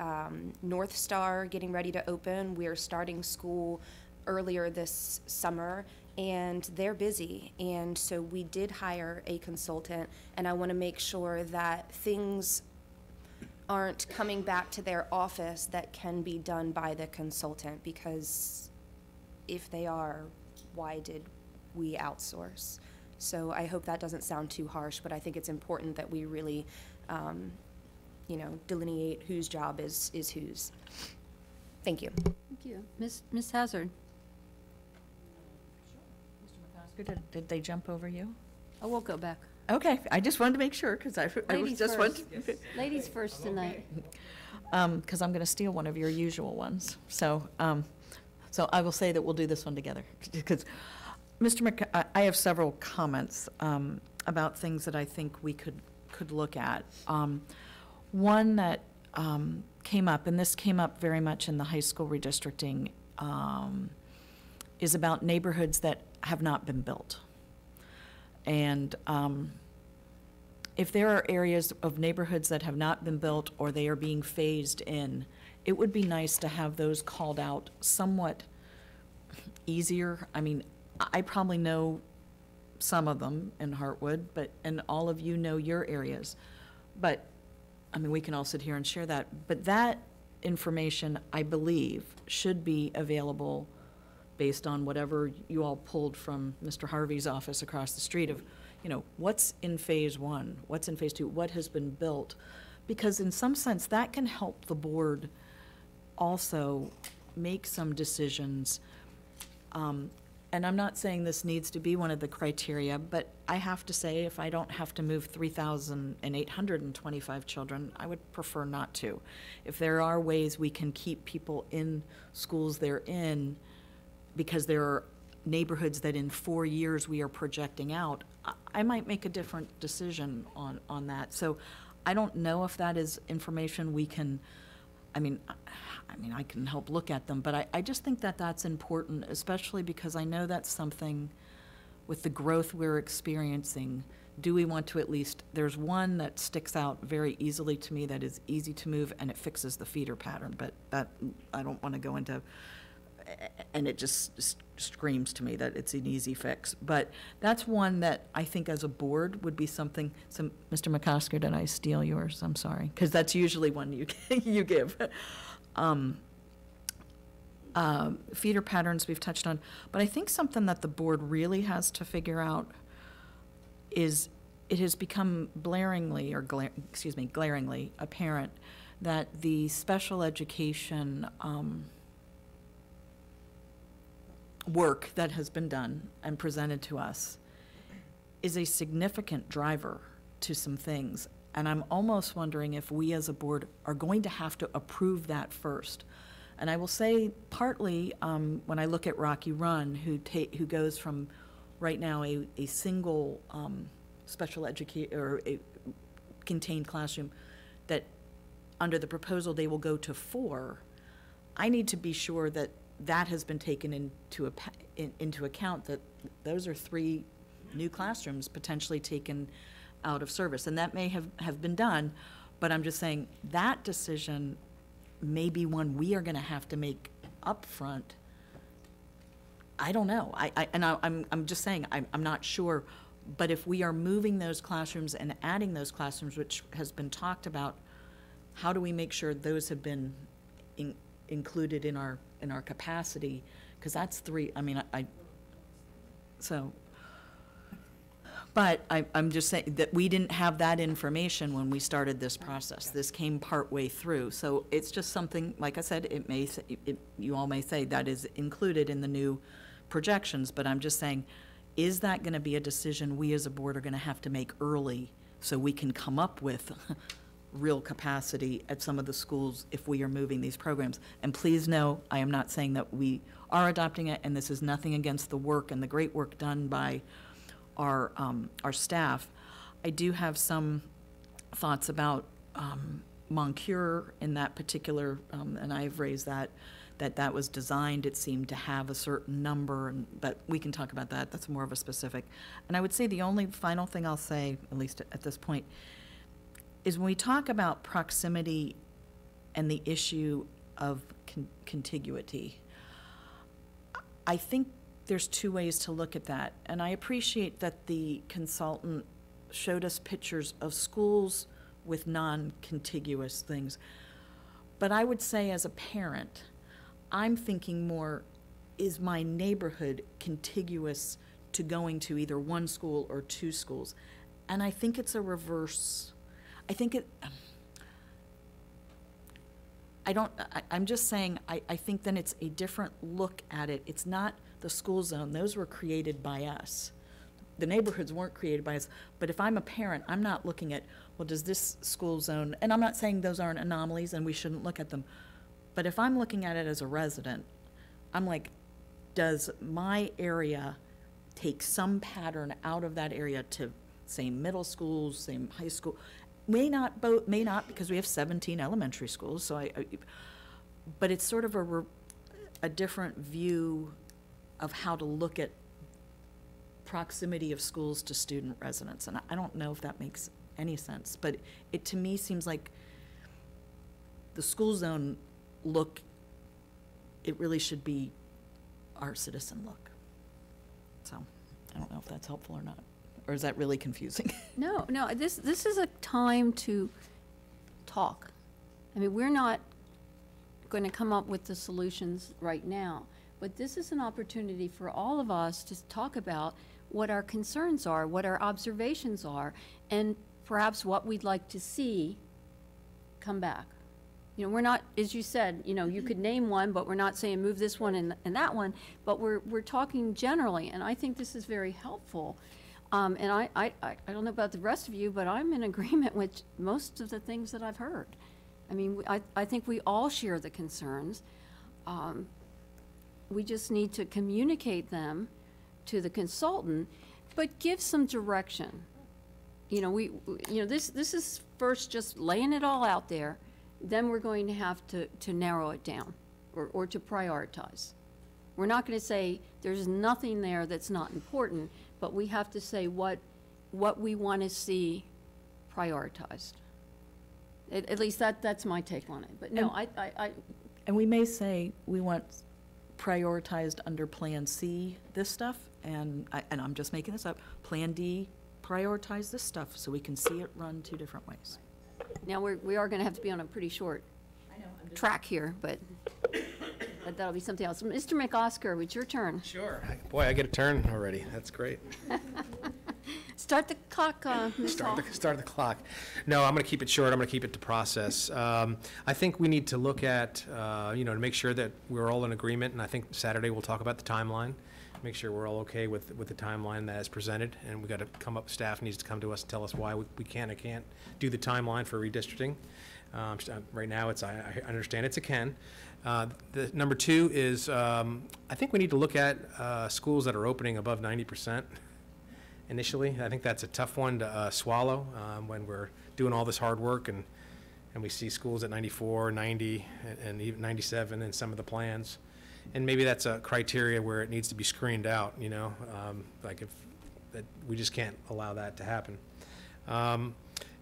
[SPEAKER 10] North Star getting ready to open. We're starting school earlier this summer, and they're busy. And so we did hire a consultant, and I want to make sure that things aren't coming back to their office that can be done by the consultant, because if they are, why did we outsource? So I hope that doesn't sound too harsh, but I think it's important that we really, delineate whose job is whose. Thank you.
[SPEAKER 1] Thank you. Ms. Hazard?
[SPEAKER 9] Did they jump over you?
[SPEAKER 1] Oh, we'll go back.
[SPEAKER 9] Okay, I just wanted to make sure, because I was
[SPEAKER 1] Ladies
[SPEAKER 9] just
[SPEAKER 1] first.
[SPEAKER 9] wanted.
[SPEAKER 1] Ladies first tonight.
[SPEAKER 9] Because I'm going to steal one of your usual ones. So I will say that we'll do this one together. Because, I have several comments about things that I think we could look at. One that came up, and this came up very much in the high school redistricting, is about neighborhoods that have not been built. And if there are areas of neighborhoods that have not been built or they are being phased in, it would be nice to have those called out somewhat easier. I mean, I probably know some of them in Hartwood, and all of you know your areas. But, I mean, we can all sit here and share that. But that information, I believe, should be available based on whatever you all pulled from Mr. Harvey's office across the street of, what's in phase 1, what's in phase 2, what has been built. Because in some sense, that can help the board also make some decisions. And I'm not saying this needs to be one of the criteria, but I have to say, if I don't have to move 3,825 children, I would prefer not to. If there are ways we can keep people in schools they're in, because there are neighborhoods that in 4 years we are projecting out, I might make a different decision on that. So I don't know if that is information we can I mean, I can help look at them, but I just think that that's important, especially because I know that's something with the growth we're experiencing. Do we want to at least, there's one that sticks out very easily to me that is easy to move and it fixes the feeder pattern, but that, I don't want to go into, and it just screams to me that it's an easy fix. But that's one that I think as a board would be something, Mr. McCosker, did I steal yours? I'm sorry, because that's usually one you, you give. Feeder patterns we've touched on, but I think something that the board really has to figure out is it has become glaringly apparent that the special education work that has been done and presented to us is a significant driver to some things. And I'm almost wondering if we as a board are going to have to approve that first. And I will say partly when I look at Rocky Run, who goes from right now a single special education or a contained classroom, that under the proposal they will go to 4. I need to be sure that that has been taken into account, that those are 3 new classrooms potentially taken out of service. And that may have been done, but I'm just saying that decision may be one we are going to have to make up front. I don't know. I'm just saying I'm not sure. But if we are moving those classrooms and adding those classrooms, which has been talked about, how do we make sure those have been included in our capacity? Because that's 3. I mean, but I'm just saying that we didn't have that information when we started this process. This came partway through. So it's just something, like I said, you all may say that is included in the new projections, but I'm just saying, is that going to be a decision we as a board are going to have to make early so we can come up with real capacity at some of the schools if we are moving these programs? And please know, I am not saying that we are adopting it, and this is nothing against the work and the great work done by our staff. I do have some thoughts about Moncure in that particular, and I've raised that was designed, it seemed to have a certain number, but we can talk about that. That's more of a specific. And I would say the only final thing I'll say, at least at this point, is when we talk about proximity and the issue of contiguity, I think there's 2 ways to look at that. And I appreciate that the consultant showed us pictures of schools with non-contiguous things. But I would say as a parent, I'm thinking more, is my neighborhood contiguous to going to either 1 school or 2 schools? And I think it's a reverse. I'm just saying, I think then it's a different look at it. It's not the school zone. Those were created by us. The neighborhoods weren't created by us. But if I'm a parent, I'm not looking at, well, does this school zone, and I'm not saying those aren't anomalies and we shouldn't look at them, but if I'm looking at it as a resident, I'm like, does my area take some pattern out of that area to same middle schools, same high school? May not because we have 17 elementary schools. So but it's sort of a different view of how to look at proximity of schools to student residents. And I don't know if that makes any sense, but it to me seems like the school zone look, it really should be our citizen look. So I don't know if that's helpful or not. Or is that really confusing?
[SPEAKER 1] No, this is a time to talk. I mean, we're not going to come up with the solutions right now, but this is an opportunity for all of us to talk about what our concerns are, what our observations are, and perhaps what we'd like to see come back. You know, we're not, as you said, you know, you could name one, but we're not saying move this one and that one, but we're talking generally, and I think this is very helpful. And I don't know about the rest of you, but I'm in agreement with most of the things that I've heard. I mean, I think we all share the concerns. We just need to communicate them to the consultant, but give some direction. You know, this is first just laying it all out there. then we're going to have to narrow it down or to prioritize. We're not going to say there's nothing there that's not important, but we have to say what we want to see prioritized. At least that's my take on it. But no,
[SPEAKER 9] And we may say we want prioritized under Plan C, this stuff, and I'm just making this up, Plan D, prioritize this stuff so we can see it run two different ways.
[SPEAKER 1] now we are going to have to be on a pretty short track here, but that'll be something else. Mr. McOsker, it's your turn.
[SPEAKER 11] Sure. Boy, I get a turn already. That's great.
[SPEAKER 1] Start the clock, Ms. Hall.
[SPEAKER 11] Start the clock. No, I'm going to keep it short. I'm going to keep it to process. I think we need to look at, to make sure that we're all in agreement, and I think Saturday we'll talk about the timeline, make sure we're all okay with the timeline that is presented, and we got to come up, staff needs to come to us and tell us why we can or can't do the timeline for redistricting. Right now, I understand it's a can. The number two is, I think we need to look at schools that are opening above 90%. Initially, I think that's a tough one to swallow when we're doing all this hard work and we see schools at 94, 90, and even 97 in some of the plans. And maybe that's a criteria where it needs to be screened out, like if that we just can't allow that to happen.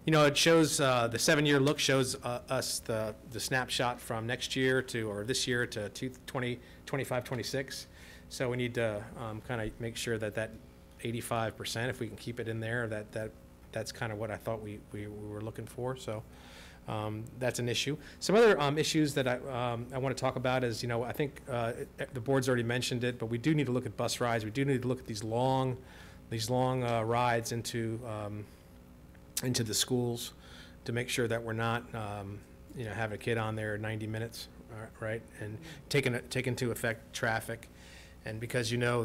[SPEAKER 11] It shows the 7-year look shows us the snapshot from next year or this year to 25, 26. So we need to kind of make sure that 85%, if we can keep it in there, that's kind of what I thought we were looking for. So that's an issue. Some other issues that I want to talk about is, I think the board's already mentioned it, but we do need to look at bus rides. We do need to look at these long rides into the schools to make sure that we're not, having a kid on there 90 minutes, right, and take into effect traffic. And because I know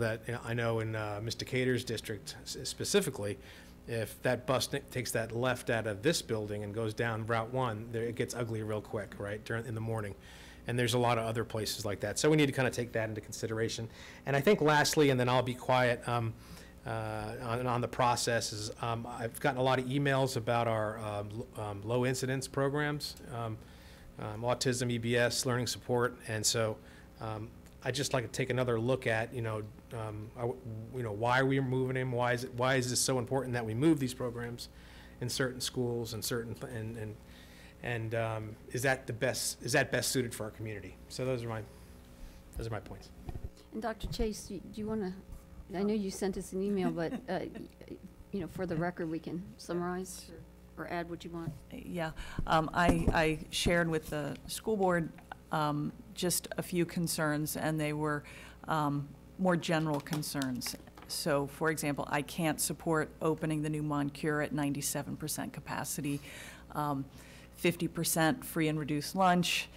[SPEAKER 11] in Mr. Cater's district specifically, if that bus takes that left out of this building and goes down Route 1, it gets ugly real quick, right, in the morning. And there's a lot of other places like that. So we need to kind of take that into consideration. And I think lastly, and then I'll be quiet, on the process is I've gotten a lot of emails about our low incidence programs, autism, EBS, learning support, and so I'd just like to take another look at why we are moving them, why is this so important that we move these programs in certain schools and and is that best suited for our community? So those are my points.
[SPEAKER 1] And Dr. Chase, do you want to? I know you sent us an email, but, for the record, we can summarize or add what you want.
[SPEAKER 9] Yeah, I shared with the school board just a few concerns, and they were more general concerns. So, for example, I can't support opening the new Moncure at 97% capacity, 50% free and reduced lunch,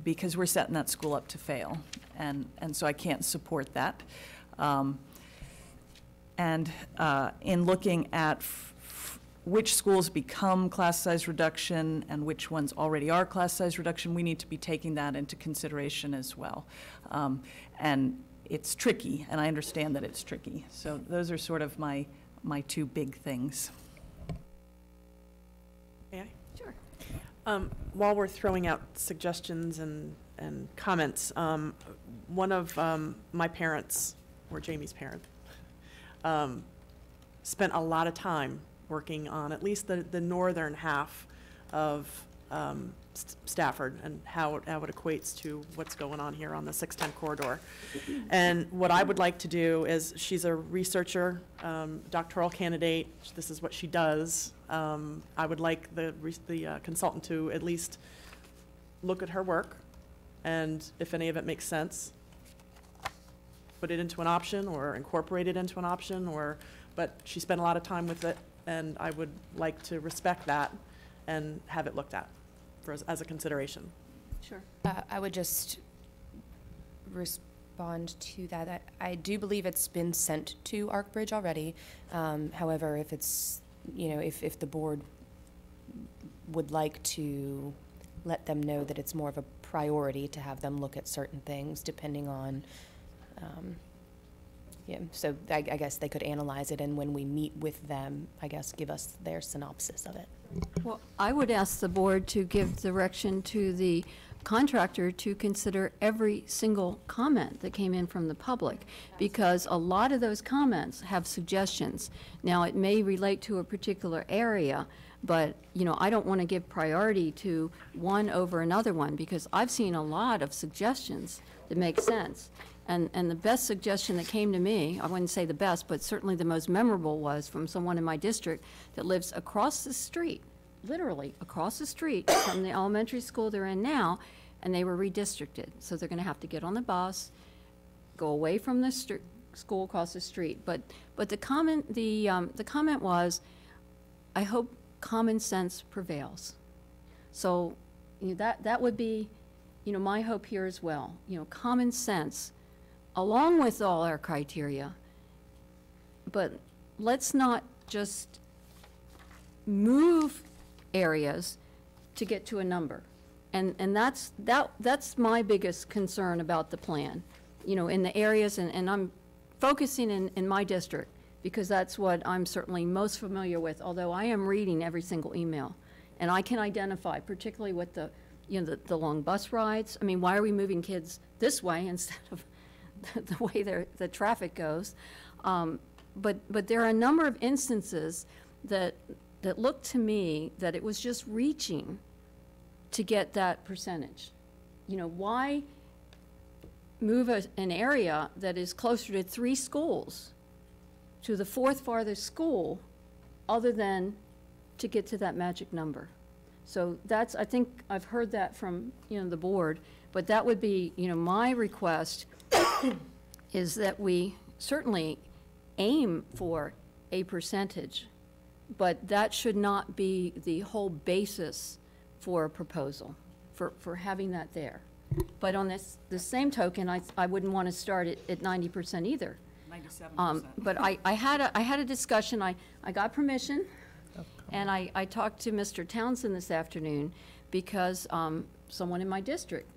[SPEAKER 9] because we're setting that school up to fail. And so I can't support that. In looking at which schools become class size reduction and which ones already are class size reduction, we need to be taking that into consideration as well. And it's tricky, and I understand that it's tricky. So those are sort of my two big things.
[SPEAKER 2] May I?
[SPEAKER 1] Sure.
[SPEAKER 2] While we're throwing out suggestions and comments, one of my parents, or Jamie's parent, spent a lot of time working on at least the northern half of Stafford and how it equates to what's going on here on the 610 corridor. And what I would like to do is, she's a researcher, doctoral candidate. This is what she does. I would like the consultant to at least look at her work, and if any of it makes sense, put it into an option or incorporate it into an option, but she spent a lot of time with it, and I would like to respect that and have it looked at as a consideration.
[SPEAKER 1] Sure.
[SPEAKER 10] I would just respond to that. I do believe it's been sent to Arkbridge already. However, if it's, if the board would like to let them know that it's more of a priority to have them look at certain things depending on Yeah, so I guess they could analyze it, and when we meet with them, I guess, give us their synopsis of it.
[SPEAKER 1] Well, I would ask the board to give direction to the contractor to consider every single comment that came in from the public, because a lot of those comments have suggestions. Now, it may relate to a particular area, but, you know, I don't want to give priority to one over another one, because I've seen a lot of suggestions that make sense. And the best suggestion that came to me, I wouldn't say the best, but certainly the most memorable, was from someone in my district that lives across the street, literally across the street from the elementary school they're in now, and they were redistricted. So they're going to have to get on the bus, go away from the school across the street. But the comment was, I hope common sense prevails. So, you know, that would be, you know, my hope here as well. You know, common sense, along with all our criteria, but let's not just move areas to get to a number. And that's my biggest concern about the plan, you know, in the areas, and I'm focusing in my district, because that's what I'm certainly most familiar with, although I am reading every single email. And I can identify, particularly with the, you know, the long bus rides. I mean, why are we moving kids this way instead of the way the traffic goes? But there are a number of instances that look to me that it was just reaching to get that percentage. You know, why move an area that is closer to 3 schools to the 4th farthest school, other than to get to that magic number? So that's, I think I've heard that from, you know, the board, but that would be, you know, my request is that we certainly aim for a percentage, but that should not be the whole basis for a proposal, for having that there. But on the same token, I wouldn't want to start it at 90% either.
[SPEAKER 9] 97%.
[SPEAKER 1] But I had a discussion, I got permission, and I talked to Mr. Townsend this afternoon, because someone in my district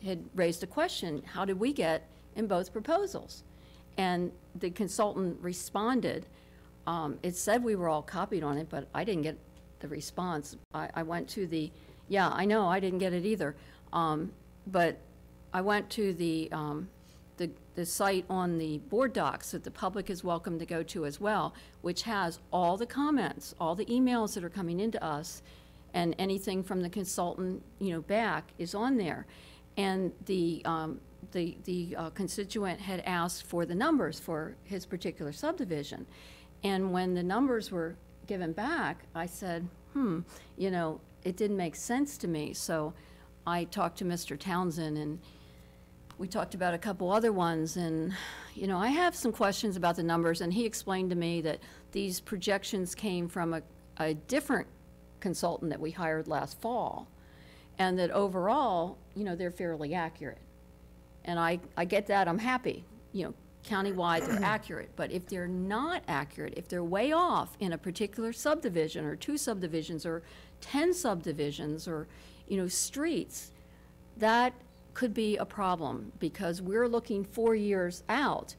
[SPEAKER 1] had raised a question: how did we get in both proposals? And the consultant responded. It said we were all copied on it, but I didn't get the response. I went to the, yeah, I know, I didn't get it either. But I went to the site on the board docs that the public is welcome to go to as well, which has all the comments, all the emails that are coming into us, and anything from the consultant, you know, back is on there. And the constituent had asked for the numbers for his particular subdivision. And when the numbers were given back, I said, you know, it didn't make sense to me. So I talked to Mr. Townsend, and we talked about a couple other ones, and, you know, I have some questions about the numbers, and he explained to me that these projections came from a different consultant that we hired last fall, and that overall, you know, they're fairly accurate. And I get that, I'm happy, you know, countywide they're accurate, but if they're not accurate, if they're way off in a particular subdivision, or 2 subdivisions, or 10 subdivisions, or, you know, streets, that could be a problem, because we're looking 4 years out.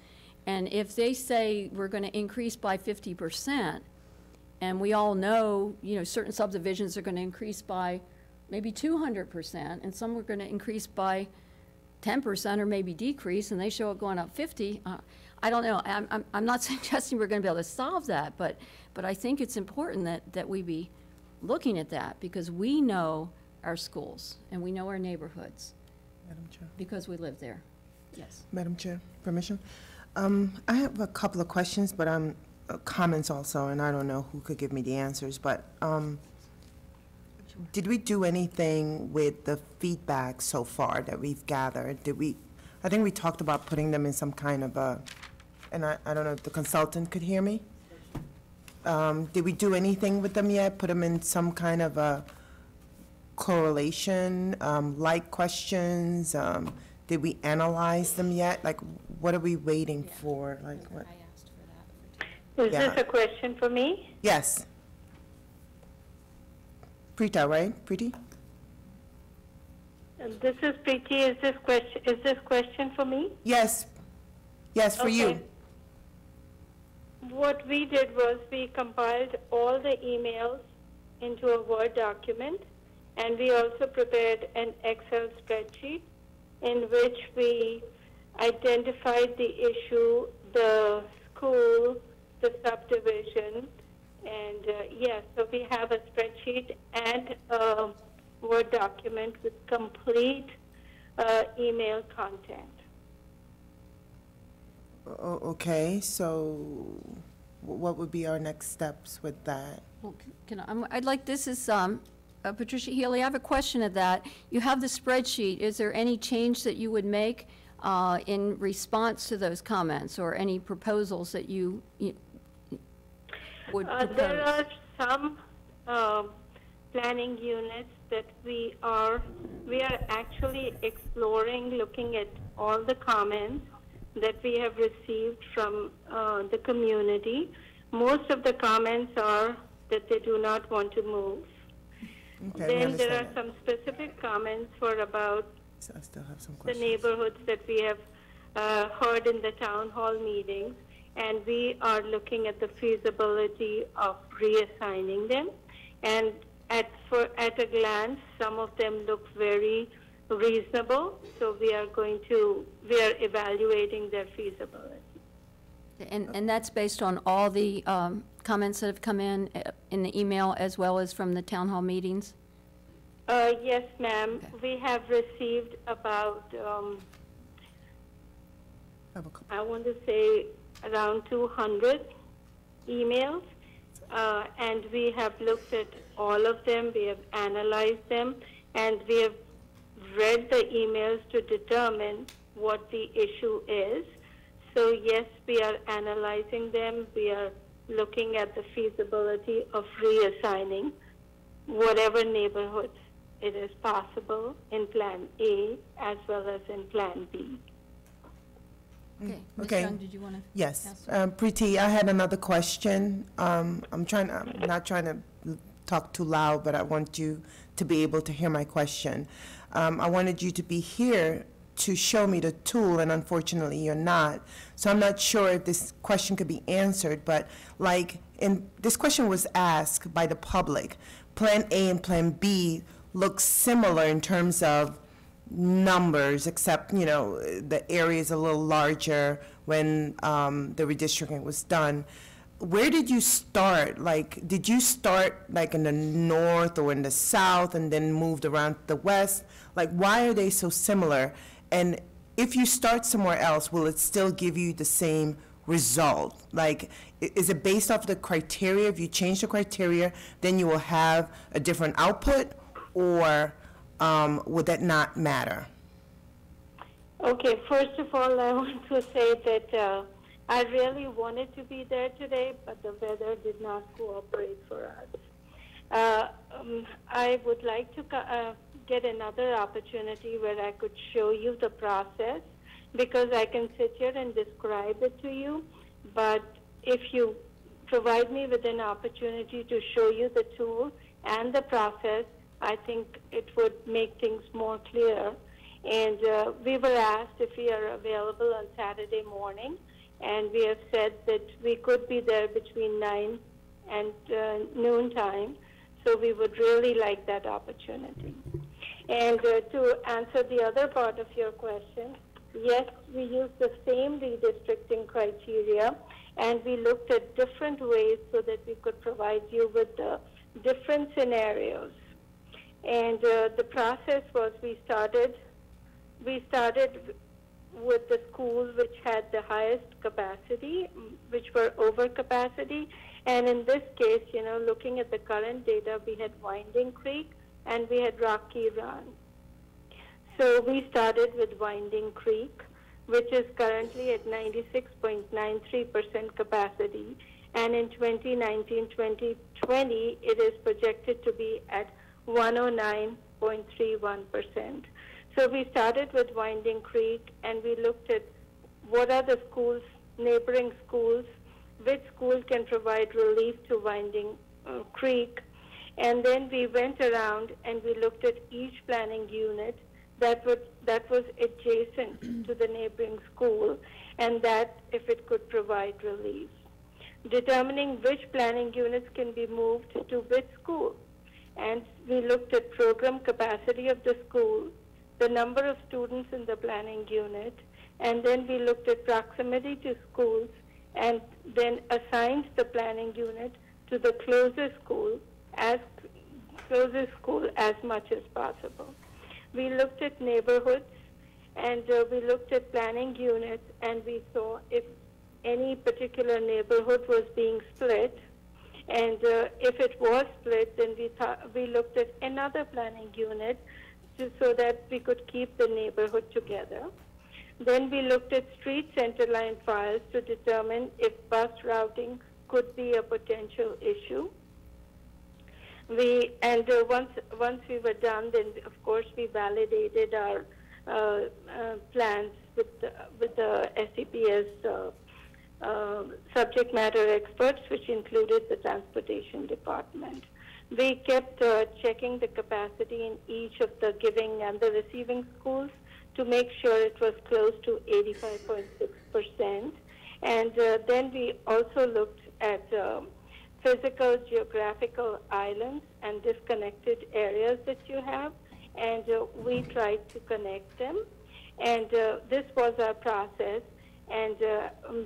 [SPEAKER 1] And if they say we're going to increase by 50%, and we all know, you know, certain subdivisions are going to increase by maybe 200%, and some are going to increase by 10% or maybe decrease, and they show it going up 50. I don't know. I'm not suggesting we're going to be able to solve that, but I think it's important that we be looking at that, because we know our schools and we know our neighborhoods.
[SPEAKER 8] Madam Chair.
[SPEAKER 1] Because we live there. Yes.
[SPEAKER 8] Madam Chair, permission? I have a couple of questions, but comments also, and I don't know who could give me the answers, but did we do anything with the feedback so far that we've gathered? I think we talked about putting them in some kind of a, and I don't know if the consultant could hear me? Did we do anything with them yet? Put them in some kind of a correlation, like questions? Did we analyze them yet? Like, what are we waiting for? Like, what?
[SPEAKER 10] I asked for that.
[SPEAKER 6] Is this a question for me?
[SPEAKER 8] Yes. Preeta, right? Preeti?
[SPEAKER 6] This is Preeti. Is this question for me?
[SPEAKER 8] Yes. Yes, for you.
[SPEAKER 6] Okay. what we did was we compiled all the emails into a Word document, and we also prepared an Excel spreadsheet in which we identified the issue, the school, the subdivision, and yes, so we have a spreadsheet and a Word document with complete email content.
[SPEAKER 8] Okay, so what would be our next steps with that?
[SPEAKER 1] Well, I'd like, this is, Patricia Healy, I have a question of that. You have the spreadsheet. Is there any change that you would make in response to those comments, or any proposals that you would propose?
[SPEAKER 6] There are some planning units that we are actually exploring, looking at all the comments that we have received from the community. Most of the comments are that they do not want to move.
[SPEAKER 8] Okay,
[SPEAKER 6] Then there are some specific comments for about
[SPEAKER 8] So I still have some
[SPEAKER 6] the
[SPEAKER 8] questions.
[SPEAKER 6] neighborhoods that we have heard in the town hall meetings, and we are looking at the feasibility of reassigning them. And at a glance, some of them look very reasonable, so we are evaluating their feasibility.
[SPEAKER 1] And that's based on all the comments that have come in the email, as well as from the town hall meetings?
[SPEAKER 6] Yes, ma'am. We have received about, I want to say around 200 emails, and we have looked at all of them, we have analyzed them, and we have read the emails to determine what the issue is. So yes, we are analyzing them. We are looking at the feasibility of reassigning whatever neighborhoods it is possible in Plan A as well as in Plan B.
[SPEAKER 1] Okay. Ms.
[SPEAKER 8] Okay.
[SPEAKER 1] Young, did you want to?
[SPEAKER 8] Yes. Preeti, I had another question. I'm not trying to talk too loud, but I want you to be able to hear my question. I wanted you to be here to show me the tool, and unfortunately you're not. So I'm not sure if this question could be answered, but this question was asked by the public. Plan A and Plan B look similar in terms of numbers, except, the area is a little larger when the redistricting was done. Where did you start? Did you start in the north or in the south and then moved around to the west? Why are they so similar? And if you start somewhere else, will it still give you the same result? Is it based off the criteria? If you change the criteria, then you will have a different output, or would that not matter?
[SPEAKER 6] Okay, first of all, I want to say that I really wanted to be there today, but the weather did not cooperate for us. I would like to get another opportunity where I could show you the process, because I can sit here and describe it to you, but if you provide me with an opportunity to show you the tool and the process, I think it would make things more clear. And we were asked if we are available on Saturday morning, and we have said that we could be there between 9 and noon time, so we would really like that opportunity. And to answer the other part of your question, yes, we used the same redistricting criteria, and we looked at different ways so that we could provide you with the different scenarios. And the process was we started with the schools which had the highest capacity, which were over capacity. And in this case, looking at the current data, we had Winding Creek and we had Rocky Run. So we started with Winding Creek, which is currently at 96.93% capacity. And in 2019-2020, it is projected to be at 109.31%. So we started with Winding Creek, and we looked at what are the schools, neighboring schools, which school can provide relief to Winding Creek. And then we went around and we looked at each planning unit that was adjacent to the neighboring school, and that if it could provide relief. determining which planning units can be moved to which school. And we looked at program capacity of the school, the number of students in the planning unit, and then we looked at proximity to schools and then assigned the planning unit to the closest school as much as possible. We looked at neighborhoods and we looked at planning units, and we saw if any particular neighborhood was being split. And if it was split, then we looked at another planning unit so that we could keep the neighborhood together. Then we looked at street centerline files to determine if bus routing could be a potential issue. Once we were done, then of course we validated our plans with the SCPS subject matter experts, which included the transportation department. We kept checking the capacity in each of the giving and the receiving schools to make sure it was close to 85.6%. And then we also looked at physical geographical islands and disconnected areas that you have, and we tried to connect them. And this was our process. And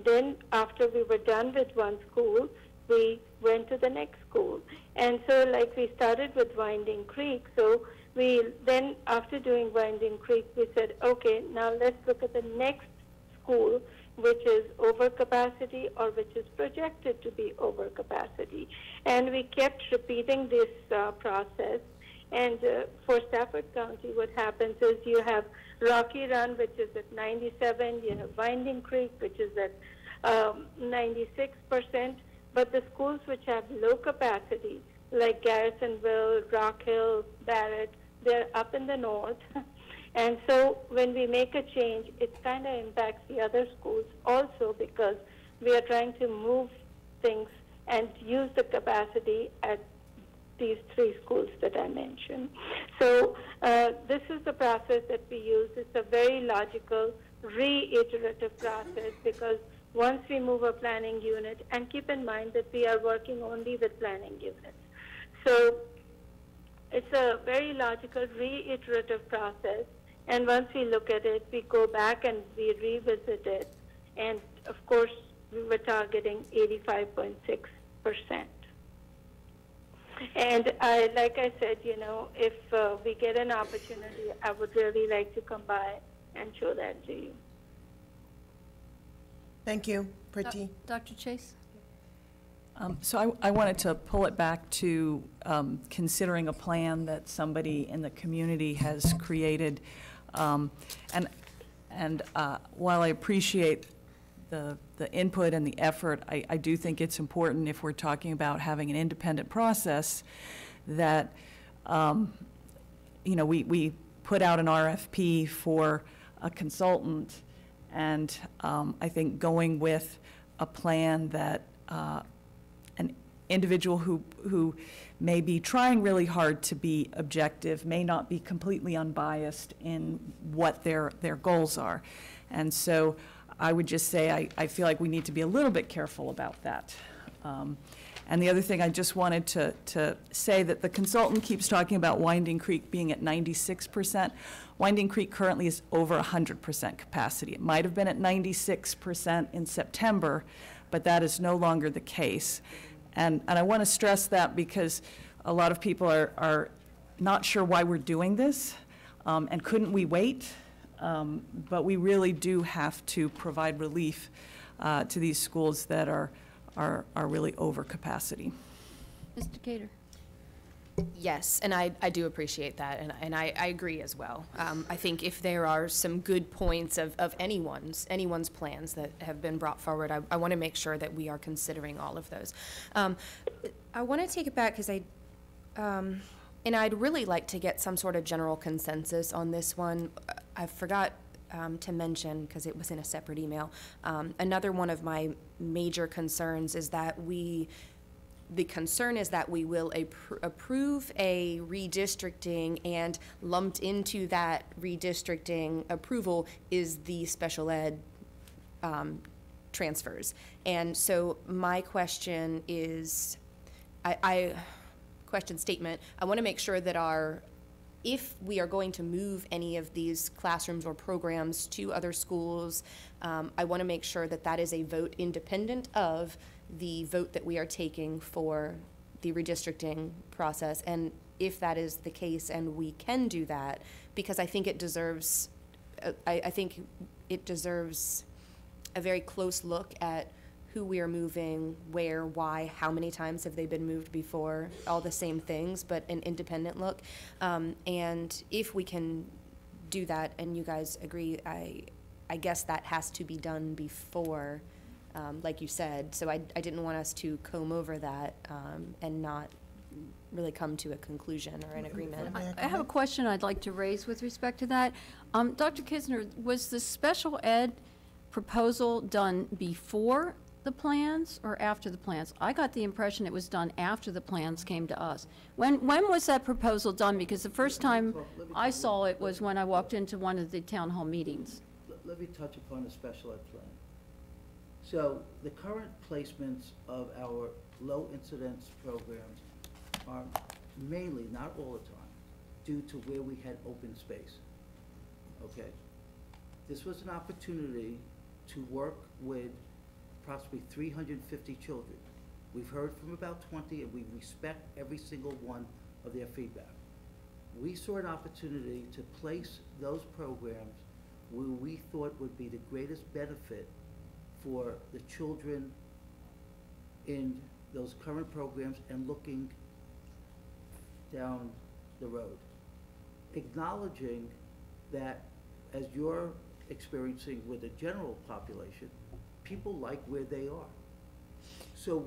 [SPEAKER 6] then after we were done with one school, we went to the next school. And so like we started with Winding Creek, so we then after doing Winding Creek, we said, okay, now let's look at the next school, which is over capacity or which is projected to be over capacity. And we kept repeating this process. And for Stafford County, what happens is you have Rocky Run, which is at 97, you have Winding Creek, which is at 96%, but the schools which have low capacity, like Garrisonville, Rock Hill, Barrett, they're up in the north. And so when we make a change, it kind of impacts the other schools also, because we are trying to move things and use the capacity at these three schools that I mentioned. So this is the process that we use. It's a very logical, reiterative process, because once we move a planning unit, and keep in mind that we are working only with planning units. So it's a very logical, reiterative process. And once we look at it, we go back and we revisit it. And of course, we were targeting 85.6%. And like I said, you know, if we get an opportunity, I would really like to come by and show that to you.
[SPEAKER 8] Thank you. Priti.
[SPEAKER 1] Dr. Chase?
[SPEAKER 9] So I wanted to pull it back to considering a plan that somebody in the community has created. And while I appreciate the input and the effort, I do think it's important, if we're talking about having an independent process, that you know, we put out an RFP for a consultant, and I think going with a plan that an individual who may be trying really hard to be objective may not be completely unbiased in what their goals are. And so I would just say I feel like we need to be a little bit careful about that. And the other thing, I just wanted to say that the consultant keeps talking about Winding Creek being at 96%. Winding Creek currently is over 100% capacity. It might have been at 96% in September, but that is no longer the case. And I want to stress that because a lot of people are not sure why we're doing this, and couldn't we wait? But we really do have to provide relief to these schools that are really over capacity.
[SPEAKER 1] Mr. Cater?
[SPEAKER 10] Yes, and I do appreciate that, and I agree as well. I think if there are some good points of anyone's plans that have been brought forward, I want to make sure that we are considering all of those. I want to take it back because and I'd really like to get some sort of general consensus on this one. I forgot to mention, because it was in a separate email, another one of my major concerns is that the concern is that we will approve a redistricting, and lumped into that redistricting approval is the special ed transfers. And so my question is, question statement, I want to make sure that if we are going to move any of these classrooms or programs to other schools, I want to make sure that that is a vote independent of the vote that we are taking for the redistricting process. And if that is the case and we can do that, because I think it deserves, I think it deserves a very close look at who we are moving, where, why, how many times have they been moved before, all the same things, but an independent look. And if we can do that, and you guys agree, I guess that has to be done before, like you said. So I didn't want us to comb over that and not really come to a conclusion or an agreement.
[SPEAKER 1] I have a question I'd like to raise with respect to that. Dr. Kisner, was the special ed proposal done before the plans or after the plans? I got the impression it was done after the plans came to us. When was that proposal done? Because the first time I saw it was when I walked into one of the town hall meetings.
[SPEAKER 4] Let me touch upon the special ed plan. So the current placements of our low incidence programs are mainly, not all the time, due to where we had open space. Okay? This was an opportunity to work with approximately 350 children. We've heard from about 20, and we respect every single one of their feedback. We saw an opportunity to place those programs where we thought would be the greatest benefit for the children in those current programs and looking down the road. Acknowledging that as you're experiencing with the general population, people like where they are. So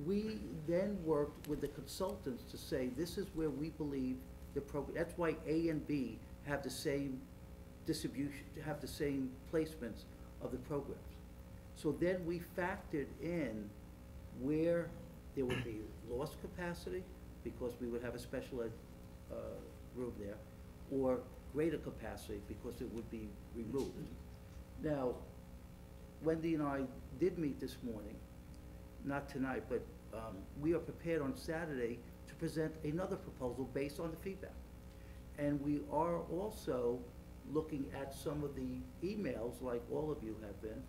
[SPEAKER 4] we then worked with the consultants to say, this is where we believe the program, that's why A and B have the same distribution, have the same placements of the programs. So then we factored in where there would be lost capacity, because we would have a special ed room there, or greater capacity because it would be removed. Now, Wendy and I did meet this morning, not tonight, but we are prepared on Saturday to present another proposal based on the feedback. And we are also looking at some of the emails, like all of you have been,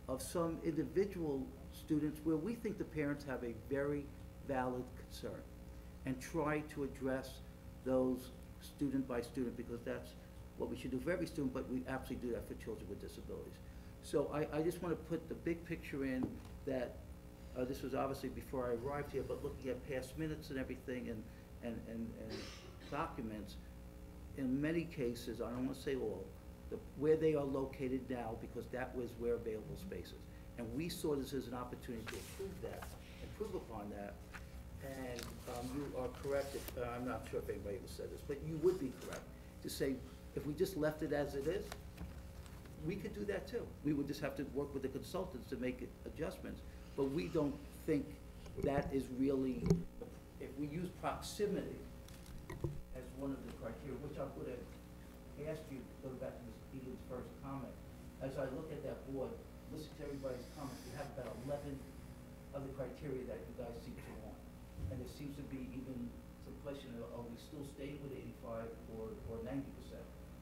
[SPEAKER 4] of some individual students where we think the parents have a very valid concern, and try to address those student by student, because that's what we should do for every student, but we absolutely do that for children with disabilities. So I just want to put the big picture in that this was obviously before I arrived here, but looking at past minutes and everything and documents, in many cases, I don't want to say all, where they are located now, because that was where available spaces. And we saw this as an opportunity to improve that, improve upon that. And you are correct, I'm not sure if anybody will say this, but you would be correct to say, if we just left it as it is, we could do that too. We would just have to work with the consultants to make adjustments, but we don't think that is really, if we use proximity as one of the criteria, which I would have asked you, go back to Ms. Egan's first comment. As I look at that board, listen to everybody's comments, we have about 11 of the criteria that you guys seem to want. And there seems to be even some question, are we still staying with 85 or 90%?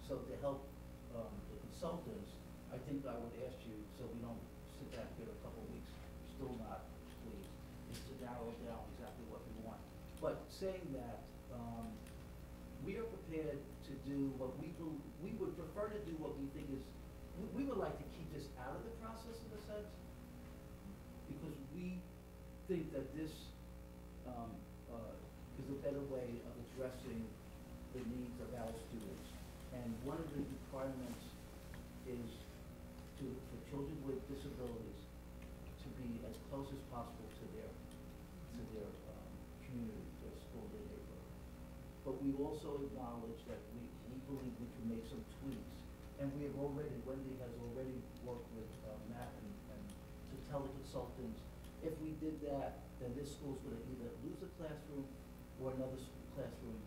[SPEAKER 4] So to help the consultants, I think I would ask you, so we don't sit back here a couple of weeks, still not pleased, is to narrow down exactly what we want. But saying that, we are prepared to do what we would prefer to do what we think is, we would like to keep this out of the process in a sense, because we think that this is a better way of addressing the needs of our students. And one of the requirements is for children with disabilities to be as close as possible to their community, their school, their neighborhood. But we also acknowledge that we believe we can make some tweaks. And we have already, Wendy has already worked with Matt and to tell the consultants, if we did that, then this school's going to either lose a classroom or another classroom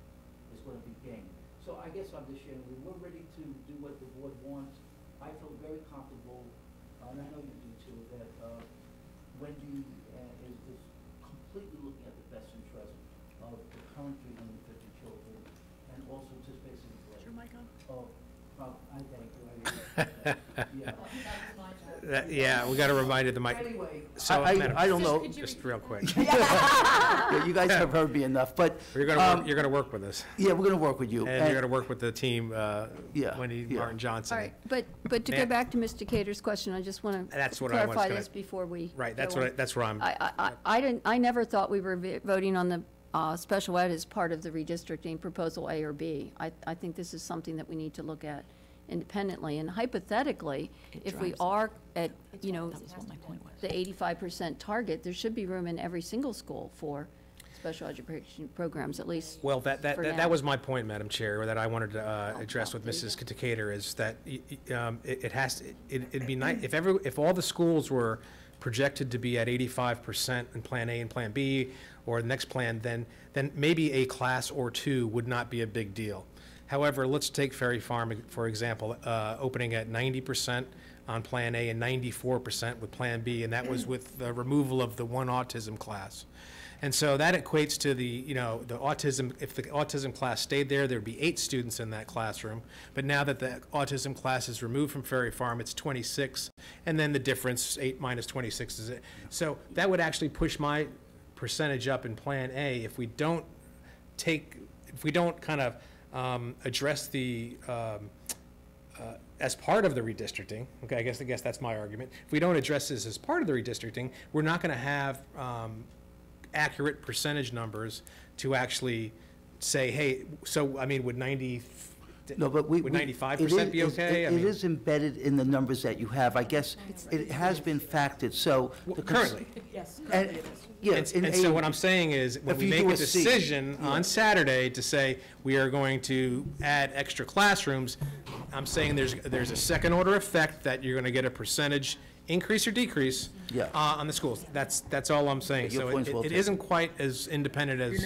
[SPEAKER 4] is going to be gained. So I guess I'm just sharing, we're ready to do what the board wants. I feel very comfortable and I know you do too, that Wendy is completely looking at the best interest of the current 350 children, and also just basically. Is your mic on? Oh, I thank you.
[SPEAKER 11] Yeah, we got to remind you the mic.
[SPEAKER 4] Anyway,
[SPEAKER 11] So, Madam,
[SPEAKER 4] I don't know.
[SPEAKER 11] just real quick.
[SPEAKER 4] Yeah, you guys have heard me enough, but.
[SPEAKER 11] You're going to work with us.
[SPEAKER 4] Yeah, we're going to work with you.
[SPEAKER 11] And you're going to work with the team, Wendy Martin Johnson.
[SPEAKER 1] All right, but to go back to Mr. Cater's question, I just want to
[SPEAKER 11] That's what I was
[SPEAKER 1] clarify
[SPEAKER 11] gonna-
[SPEAKER 1] this before we
[SPEAKER 11] Right,
[SPEAKER 1] go on.
[SPEAKER 11] that's where I'm.
[SPEAKER 1] I never thought we were voting on the special ed as part of the redistricting proposal A or B. I think this is something that we need to look at independently, and hypothetically, if we are at, you know, the 85% target, there should be room in every single school for special education programs, at least.
[SPEAKER 11] Well,
[SPEAKER 1] for now.
[SPEAKER 11] that was my point, Madam Chair, that I wanted to address with Mrs. Cater, is that it'd be nice if all the schools were projected to be at 85% in Plan A and Plan B, or the next plan, then maybe a class or two would not be a big deal. However, let's take Ferry Farm, for example, opening at 90% on Plan A and 94% with Plan B, and that was with the removal of the one autism class. And so that equates to the autism, if the autism class stayed there, there'd be 8 students in that classroom. But now that the autism class is removed from Ferry Farm, it's 26, and then the difference, 8 minus 26 is it. So that would actually push my percentage up in Plan A if we don't kind of address the, as part of the redistricting, okay, I guess that's my argument. If we don't address this as part of the redistricting, we're not going to have accurate percentage numbers to actually say, hey, so, I mean, would 95% be okay?
[SPEAKER 4] It is embedded in the numbers that you have. I guess it has been factored, so.
[SPEAKER 11] Currently.
[SPEAKER 9] Yes,
[SPEAKER 4] And, yeah,
[SPEAKER 11] And so what I'm saying is, when
[SPEAKER 4] If
[SPEAKER 11] we
[SPEAKER 4] you
[SPEAKER 11] make
[SPEAKER 4] do
[SPEAKER 11] a
[SPEAKER 4] a C,
[SPEAKER 11] decision on Saturday to say we are going to add extra classrooms, I'm saying there's a second order effect that you're going to get a percentage increase or decrease
[SPEAKER 4] Yeah.
[SPEAKER 11] on the schools. That's all I'm saying.
[SPEAKER 4] Your
[SPEAKER 11] So
[SPEAKER 4] point's well
[SPEAKER 11] it
[SPEAKER 4] taken.
[SPEAKER 11] isn't quite as independent as.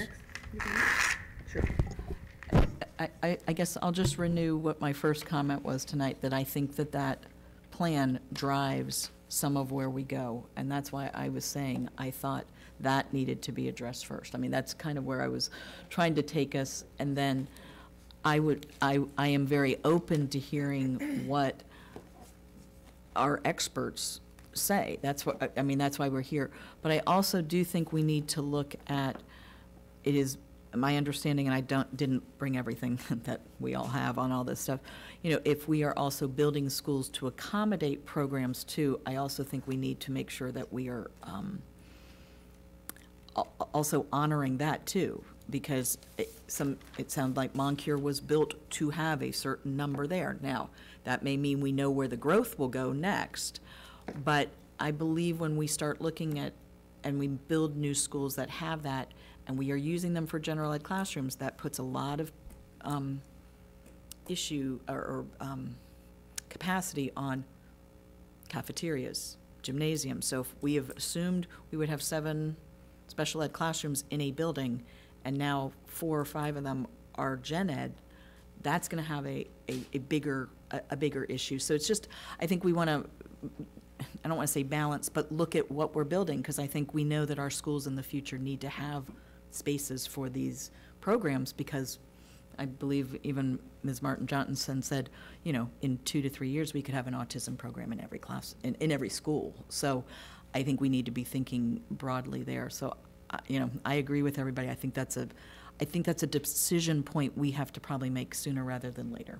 [SPEAKER 9] I guess I'll just renew what my first comment was tonight, that I think that plan drives some of where we go. And that's why I was saying I thought that needed to be addressed first. I mean, that's kind of where I was trying to take us. And then I am very open to hearing what our experts say. That's what, I mean, that's why we're here. But I also do think we need to look at, it is my understanding, and I didn't bring everything that we all have on all this stuff, you know, if we are also building schools to accommodate programs too, I also think we need to make sure that we are also honoring that too, because it sounds like Moncure was built to have a certain number there. Now, that may mean we know where the growth will go next, but I believe when we start looking at, and we build new schools that have that, and we are using them for general ed classrooms, that puts a lot of issue or capacity on cafeterias, gymnasiums. So if we have assumed we would have 7 special ed classrooms in a building, and now 4 or 5 of them are gen ed, that's going to have a bigger issue. So it's just, I think we want to, I don't want to say balance, but look at what we're building, because I think we know that our schools in the future need to have spaces for these programs, because I believe even Ms. Martin Johnson said, you know, in 2 to 3 years, we could have an autism program in every class, in every school. So I think we need to be thinking broadly there. So, you know, I agree with everybody. I think that's a decision point we have to probably make sooner rather than later.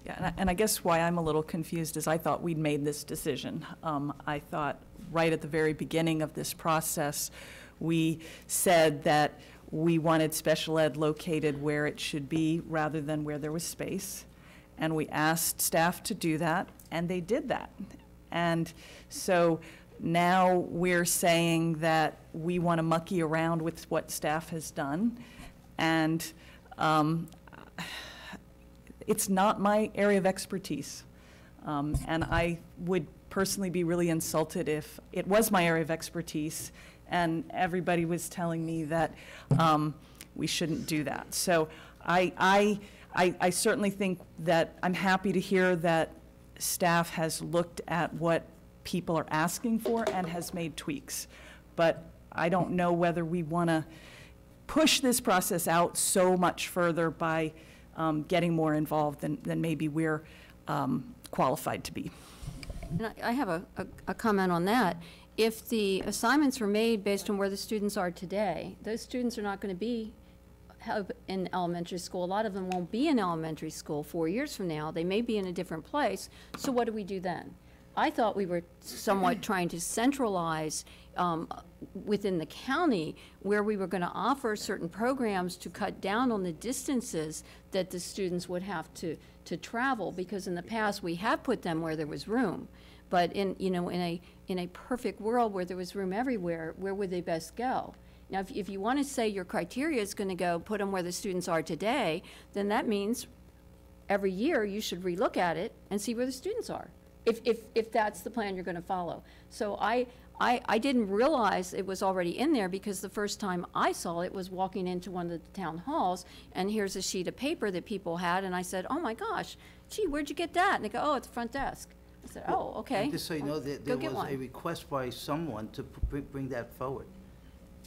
[SPEAKER 9] Yeah, and I guess why I'm a little confused is I thought we'd made this decision. I thought right at the very beginning of this process, we said that we wanted special ed located where it should be rather than where there was space. And we asked staff to do that, and they did that. And so now we're saying that we want to mucky around with what staff has done. And it's not my area of expertise. And I would personally be really insulted if it was my area of expertise and everybody was telling me that we shouldn't do that. So I certainly think that I'm happy to hear that staff has looked at what people are asking for and has made tweaks. But I don't know whether we want to push this process out so much further by getting more involved than maybe we're qualified to be.
[SPEAKER 1] And I have a comment on that. If the assignments were made based on where the students are today, those students are not going to be in elementary school. A lot of them won't be in elementary school 4 years from now. They may be in a different place. So what do we do then? I thought we were somewhat trying to centralize within the county where we were going to offer certain programs to cut down on the distances that the students would have to travel, because in the past we have put them where there was room. But in a perfect world where there was room everywhere, where would they best go? Now, if you want to say your criteria is going to go put them where the students are today, then that means every year you should relook at it and see where the students are, if that's the plan you're going to follow. So I didn't realize it was already in there, because the first time I saw it was walking into one of the town halls, and here's a sheet of paper that people had, and I said, oh my gosh, gee, where'd you get that? And they go, oh, at the front desk. I said, oh, okay.
[SPEAKER 4] And just so you know, there
[SPEAKER 1] Go get
[SPEAKER 4] was
[SPEAKER 1] one.
[SPEAKER 4] a request by someone to bring that forward.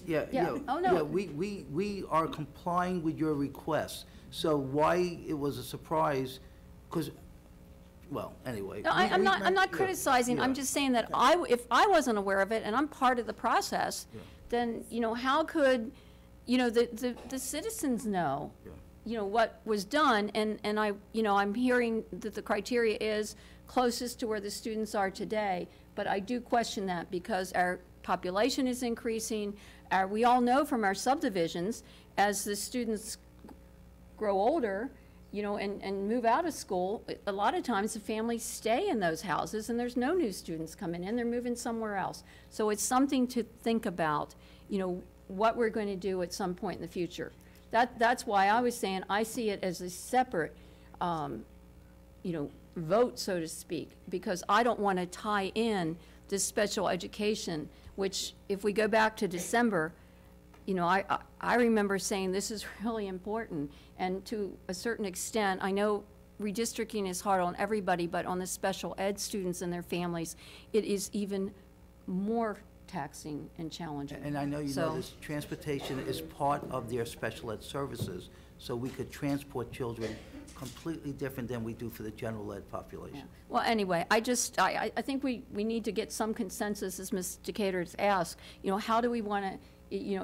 [SPEAKER 4] Yeah,
[SPEAKER 1] Yeah. Oh, no.
[SPEAKER 4] Yeah, we are complying with your request. So why it was a surprise, because, well, anyway.
[SPEAKER 1] No, I'm not criticizing. I'm just saying that if I wasn't aware of it and I'm part of the process, then, how could, the citizens know, what was done? And I'm hearing that the criteria is closest to where the students are today, but I do question that, because our population is increasing. We all know from our subdivisions, as the students grow older, and move out of school, a lot of times the families stay in those houses and there's no new students coming in, they're moving somewhere else. So it's something to think about, what we're going to do at some point in the future. That's why I was saying I see it as a separate, vote, so to speak, because I don't want to tie in this special education, which, if we go back to December, I remember saying this is really important. And to a certain extent, I know redistricting is hard on everybody, but on the special ed students and their families, it is even more taxing and challenging.
[SPEAKER 4] And I know you know this, transportation is part of their special ed services, so we could transport children completely different than we do for the general ed population.
[SPEAKER 1] Yeah. Well, anyway, I think we need to get some consensus, as Ms. Decatur has asked. How do we want to,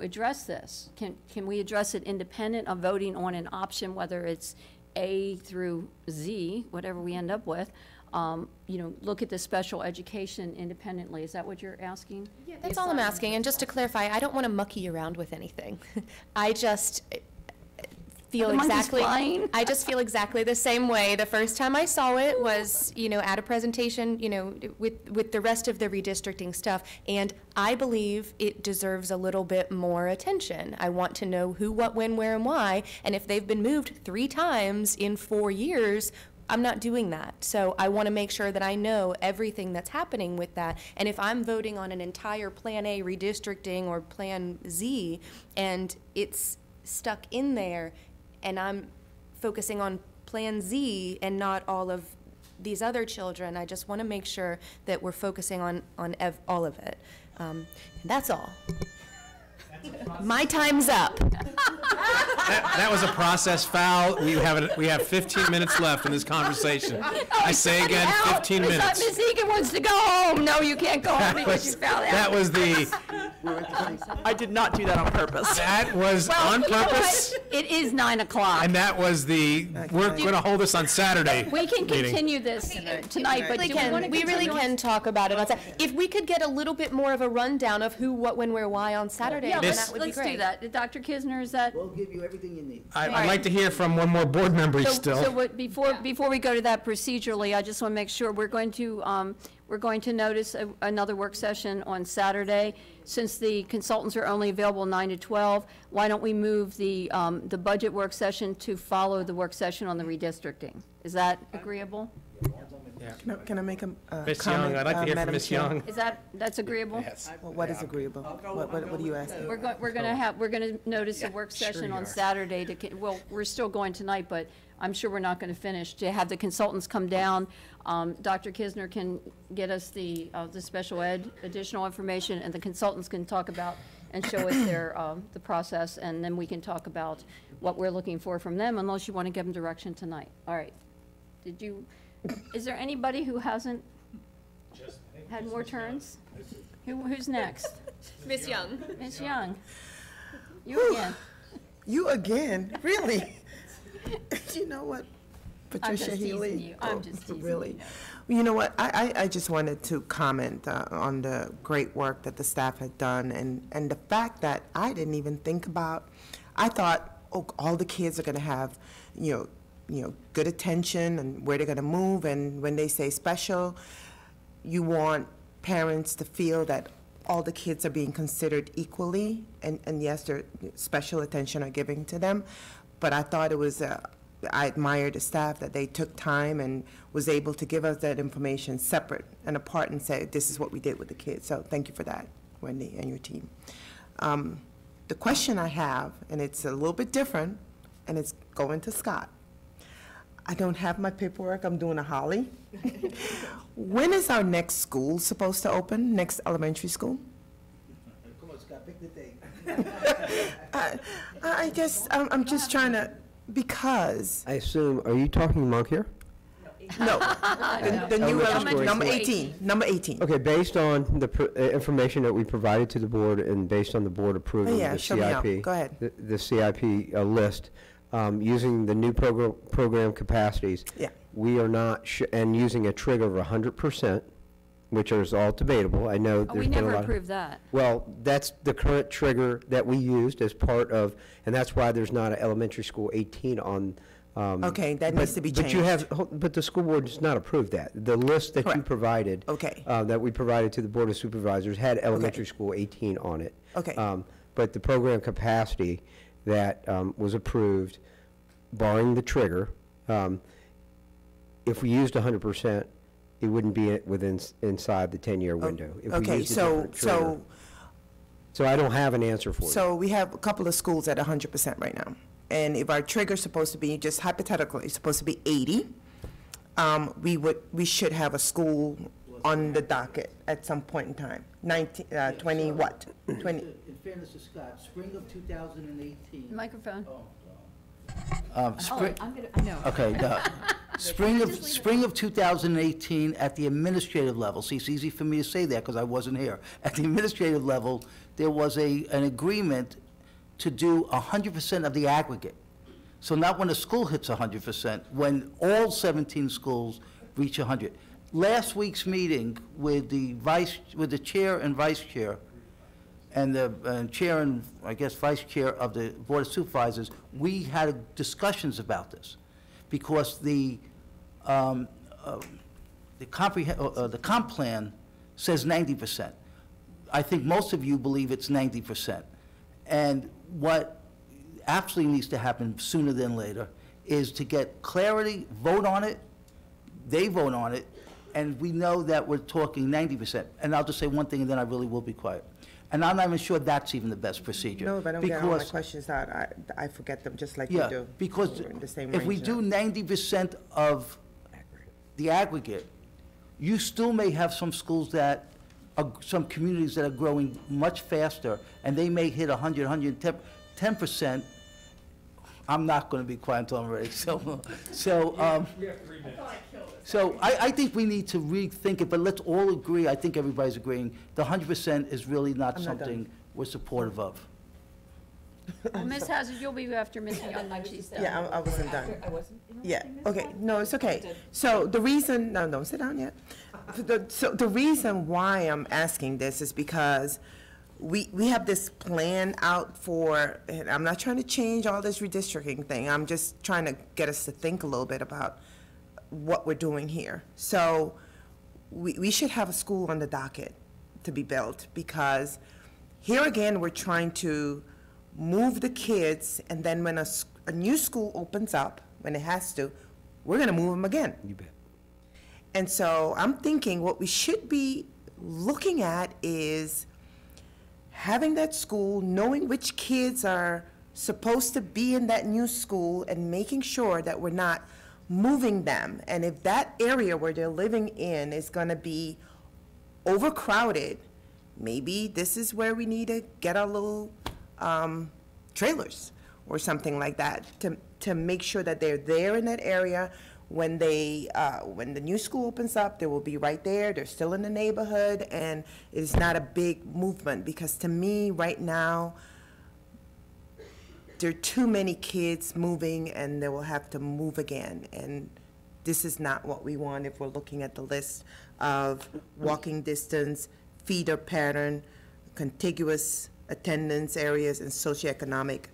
[SPEAKER 1] address this? Can we address it independent of voting on an option, whether it's A through Z, whatever we end up with? Look at the special education independently. Is that what you're asking?
[SPEAKER 10] Yeah, that's all I'm asking. And just to clarify, I don't want to mucky around with anything. I just feel I just feel exactly the same way. The first time I saw it was, at a presentation, with the rest of the redistricting stuff, and I believe it deserves a little bit more attention. I want to know who, what, when, where, and why, and if they've been moved 3 times in 4 years, I'm not doing that. So I want to make sure that I know everything that's happening with that. And if I'm voting on an entire Plan A redistricting or Plan Z, and it's stuck in there, and I'm focusing on Plan Z and not all of these other children, I just want to make sure that we're focusing on all of it. And that's all. My time's up.
[SPEAKER 11] That was a process foul. We have 15 minutes left in this conversation. I say again, 15 minutes.
[SPEAKER 1] Ms. Egan wants to go home. No, you can't go home because you fouled out.
[SPEAKER 11] That was the,
[SPEAKER 2] I did not do that on purpose.
[SPEAKER 11] that was on purpose.
[SPEAKER 1] It is 9 o'clock.
[SPEAKER 11] And that was the, we're going to hold this on Saturday.
[SPEAKER 1] We can
[SPEAKER 11] meeting.
[SPEAKER 1] continue this tonight, but do we want to
[SPEAKER 10] We really
[SPEAKER 1] continue?
[SPEAKER 10] can talk about it on Saturday. If we could get a little bit more of a rundown of who, what, when, where, why on Saturday,
[SPEAKER 1] Yeah,
[SPEAKER 10] then
[SPEAKER 11] This-
[SPEAKER 10] that would be
[SPEAKER 1] let's do
[SPEAKER 10] great.
[SPEAKER 1] that. Dr. Kisner, is that?
[SPEAKER 4] We'll give you everything you need.
[SPEAKER 11] I'd like to hear from one more board member
[SPEAKER 1] So
[SPEAKER 11] still.
[SPEAKER 1] what, before we go to that procedurally, I just want to make sure we're going to notice another work session on Saturday. Since the consultants are only available 9 to 12, why don't we move the budget work session to follow the work session on the redistricting? Is that agreeable?
[SPEAKER 11] Yeah.
[SPEAKER 8] Can I make a
[SPEAKER 11] Ms.
[SPEAKER 8] comment?
[SPEAKER 11] Young, I'd like to hear from
[SPEAKER 8] Madam
[SPEAKER 11] Ms.
[SPEAKER 8] Chair?
[SPEAKER 11] Young.
[SPEAKER 1] That's agreeable?
[SPEAKER 8] Well, what is agreeable? What are you asking?
[SPEAKER 1] We're gonna notice a work
[SPEAKER 11] sure
[SPEAKER 1] session
[SPEAKER 11] you
[SPEAKER 1] on
[SPEAKER 11] are.
[SPEAKER 1] Saturday well, we're still going tonight, but I'm sure we're not gonna finish, to have the consultants come down. Dr. Kisner can get us the special ed additional information, and the consultants can talk about and show us the process, and then we can talk about what we're looking for from them, unless you wanna give them direction tonight. All right. Is there anybody who hasn't had more turns? Who's next?
[SPEAKER 10] Miss Young.
[SPEAKER 1] Ms. Young? You again.
[SPEAKER 8] You again? Really? You know what?
[SPEAKER 1] I'm
[SPEAKER 8] Patricia
[SPEAKER 1] just teasing
[SPEAKER 8] Healy?
[SPEAKER 1] you. I'm just teasing
[SPEAKER 8] Really?
[SPEAKER 1] you.
[SPEAKER 8] You know what? I just wanted to comment on the great work that the staff had done, and the fact that I didn't even think about. I thought, oh, all the kids are going to have, good attention and where they're going to move, and when they say special, you want parents to feel that all the kids are being considered equally, and yes, their special attention are given to them. But I thought it was, I admired the staff that they took time and was able to give us that information separate and apart and say, this is what we did with the kids. So thank you for that, Wendy, and your team. The question I have, and it's a little bit different, and it's going to Scott. I don't have my paperwork. I'm doing a Holly. When is our next school supposed to open? Next elementary school?
[SPEAKER 4] Come on, Scott, pick the date.
[SPEAKER 8] I'm just trying to, because,
[SPEAKER 12] I assume, are you talking Moncur?
[SPEAKER 8] no, the new
[SPEAKER 12] Elementary
[SPEAKER 8] number
[SPEAKER 12] school.
[SPEAKER 8] 18, number 18.
[SPEAKER 12] Okay, based on the information that we provided to the board and based on the board approving
[SPEAKER 8] Yeah,
[SPEAKER 12] the
[SPEAKER 8] show me out.
[SPEAKER 12] CIP.
[SPEAKER 8] Go ahead.
[SPEAKER 12] The CIP list, using the new program capacities.
[SPEAKER 8] Yeah.
[SPEAKER 12] We are not, and using a trigger of 100%, which is all debatable. I know
[SPEAKER 1] Oh,
[SPEAKER 12] there's
[SPEAKER 1] we
[SPEAKER 12] been a
[SPEAKER 1] never
[SPEAKER 12] lot of.
[SPEAKER 1] approved that.
[SPEAKER 12] Well, that's the current trigger that we used as part of, and that's why there's not an elementary school 18 on.
[SPEAKER 8] Okay, that needs to be
[SPEAKER 12] But you
[SPEAKER 8] changed.
[SPEAKER 12] but the school board does not approve that. The list that you
[SPEAKER 8] Correct.
[SPEAKER 12] provided.
[SPEAKER 8] Okay.
[SPEAKER 12] That we provided to the Board of Supervisors had elementary school 18 on it.
[SPEAKER 8] Okay.
[SPEAKER 12] But the program capacity that was approved, barring the trigger, if we used 100%, it wouldn't be inside the 10-year window. If we
[SPEAKER 8] Okay,
[SPEAKER 12] used a
[SPEAKER 8] so,
[SPEAKER 12] different trigger. So I don't have an answer for you.
[SPEAKER 8] so we have a couple of schools at 100% right now. And if our trigger's supposed to be, just hypothetically, supposed to be 80, we should have a school on the docket at some point in time. 20 what? 20.
[SPEAKER 4] In fairness to Scott, spring of 2018.
[SPEAKER 1] Microphone.
[SPEAKER 4] Spring,
[SPEAKER 1] I'm gonna, no.
[SPEAKER 4] okay, spring of 2018, at the administrative level, see, it's easy for me to say that because I wasn't here. At the administrative level, there was an agreement to do 100% of the aggregate. So not when a school hits 100%, when all 17 schools reach 100. Last week's meeting with the chair and vice chair, and the chair and, I guess, vice chair of the Board of Supervisors, we had discussions about this, because the comp plan says 90%. I think most of you believe it's 90%. And what absolutely needs to happen sooner than later is to get clarity, vote on it, they vote on it, and we know that we're talking 90%. And I'll just say one thing, and then I really will be quiet. And I'm not even sure that's even the best procedure.
[SPEAKER 8] No, if I don't get all my
[SPEAKER 4] because-
[SPEAKER 8] questions out, I forget them just like you
[SPEAKER 4] Yeah,
[SPEAKER 8] do.
[SPEAKER 4] because
[SPEAKER 8] We're in the same
[SPEAKER 4] if we
[SPEAKER 8] range
[SPEAKER 4] do
[SPEAKER 8] now.
[SPEAKER 4] 90% of the aggregate, you still may have some schools that, some communities that are growing much faster, and they may hit 100, 110%. I'm not going to be quiet until I'm ready, so, so I think we need to rethink it, but let's all agree, I think everybody's agreeing, the 100% is really not
[SPEAKER 8] I'm not done.
[SPEAKER 4] something we're supportive of.
[SPEAKER 1] Ms. Hazard, you'll be after Ms. Young when she's done.
[SPEAKER 8] Yeah, I wasn't done. Yeah, okay, no, it's okay. So the reason, no, don't sit down yet. So the reason why I'm asking this is because we have this plan out for, and I'm not trying to change all this redistricting thing, I'm just trying to get us to think a little bit about what we're doing here. So we should have a school on the docket to be built, because here again, we're trying to move the kids, and then when a new school opens up, when it has to, we're gonna move them again.
[SPEAKER 12] You bet.
[SPEAKER 8] And so I'm thinking what we should be looking at is having that school, knowing which kids are supposed to be in that new school, and making sure that we're not moving them. And if that area where they're living in is going to be overcrowded, maybe this is where we need to get our little trailers or something like that to make sure that they're there in that area. When when the new school opens up, they will be right there. They're still in the neighborhood, and it's not a big movement, because to me, right now, there are too many kids moving, and they will have to move again. And this is not what we want if we're looking at the list of walking distance, feeder pattern, contiguous attendance areas, and socioeconomic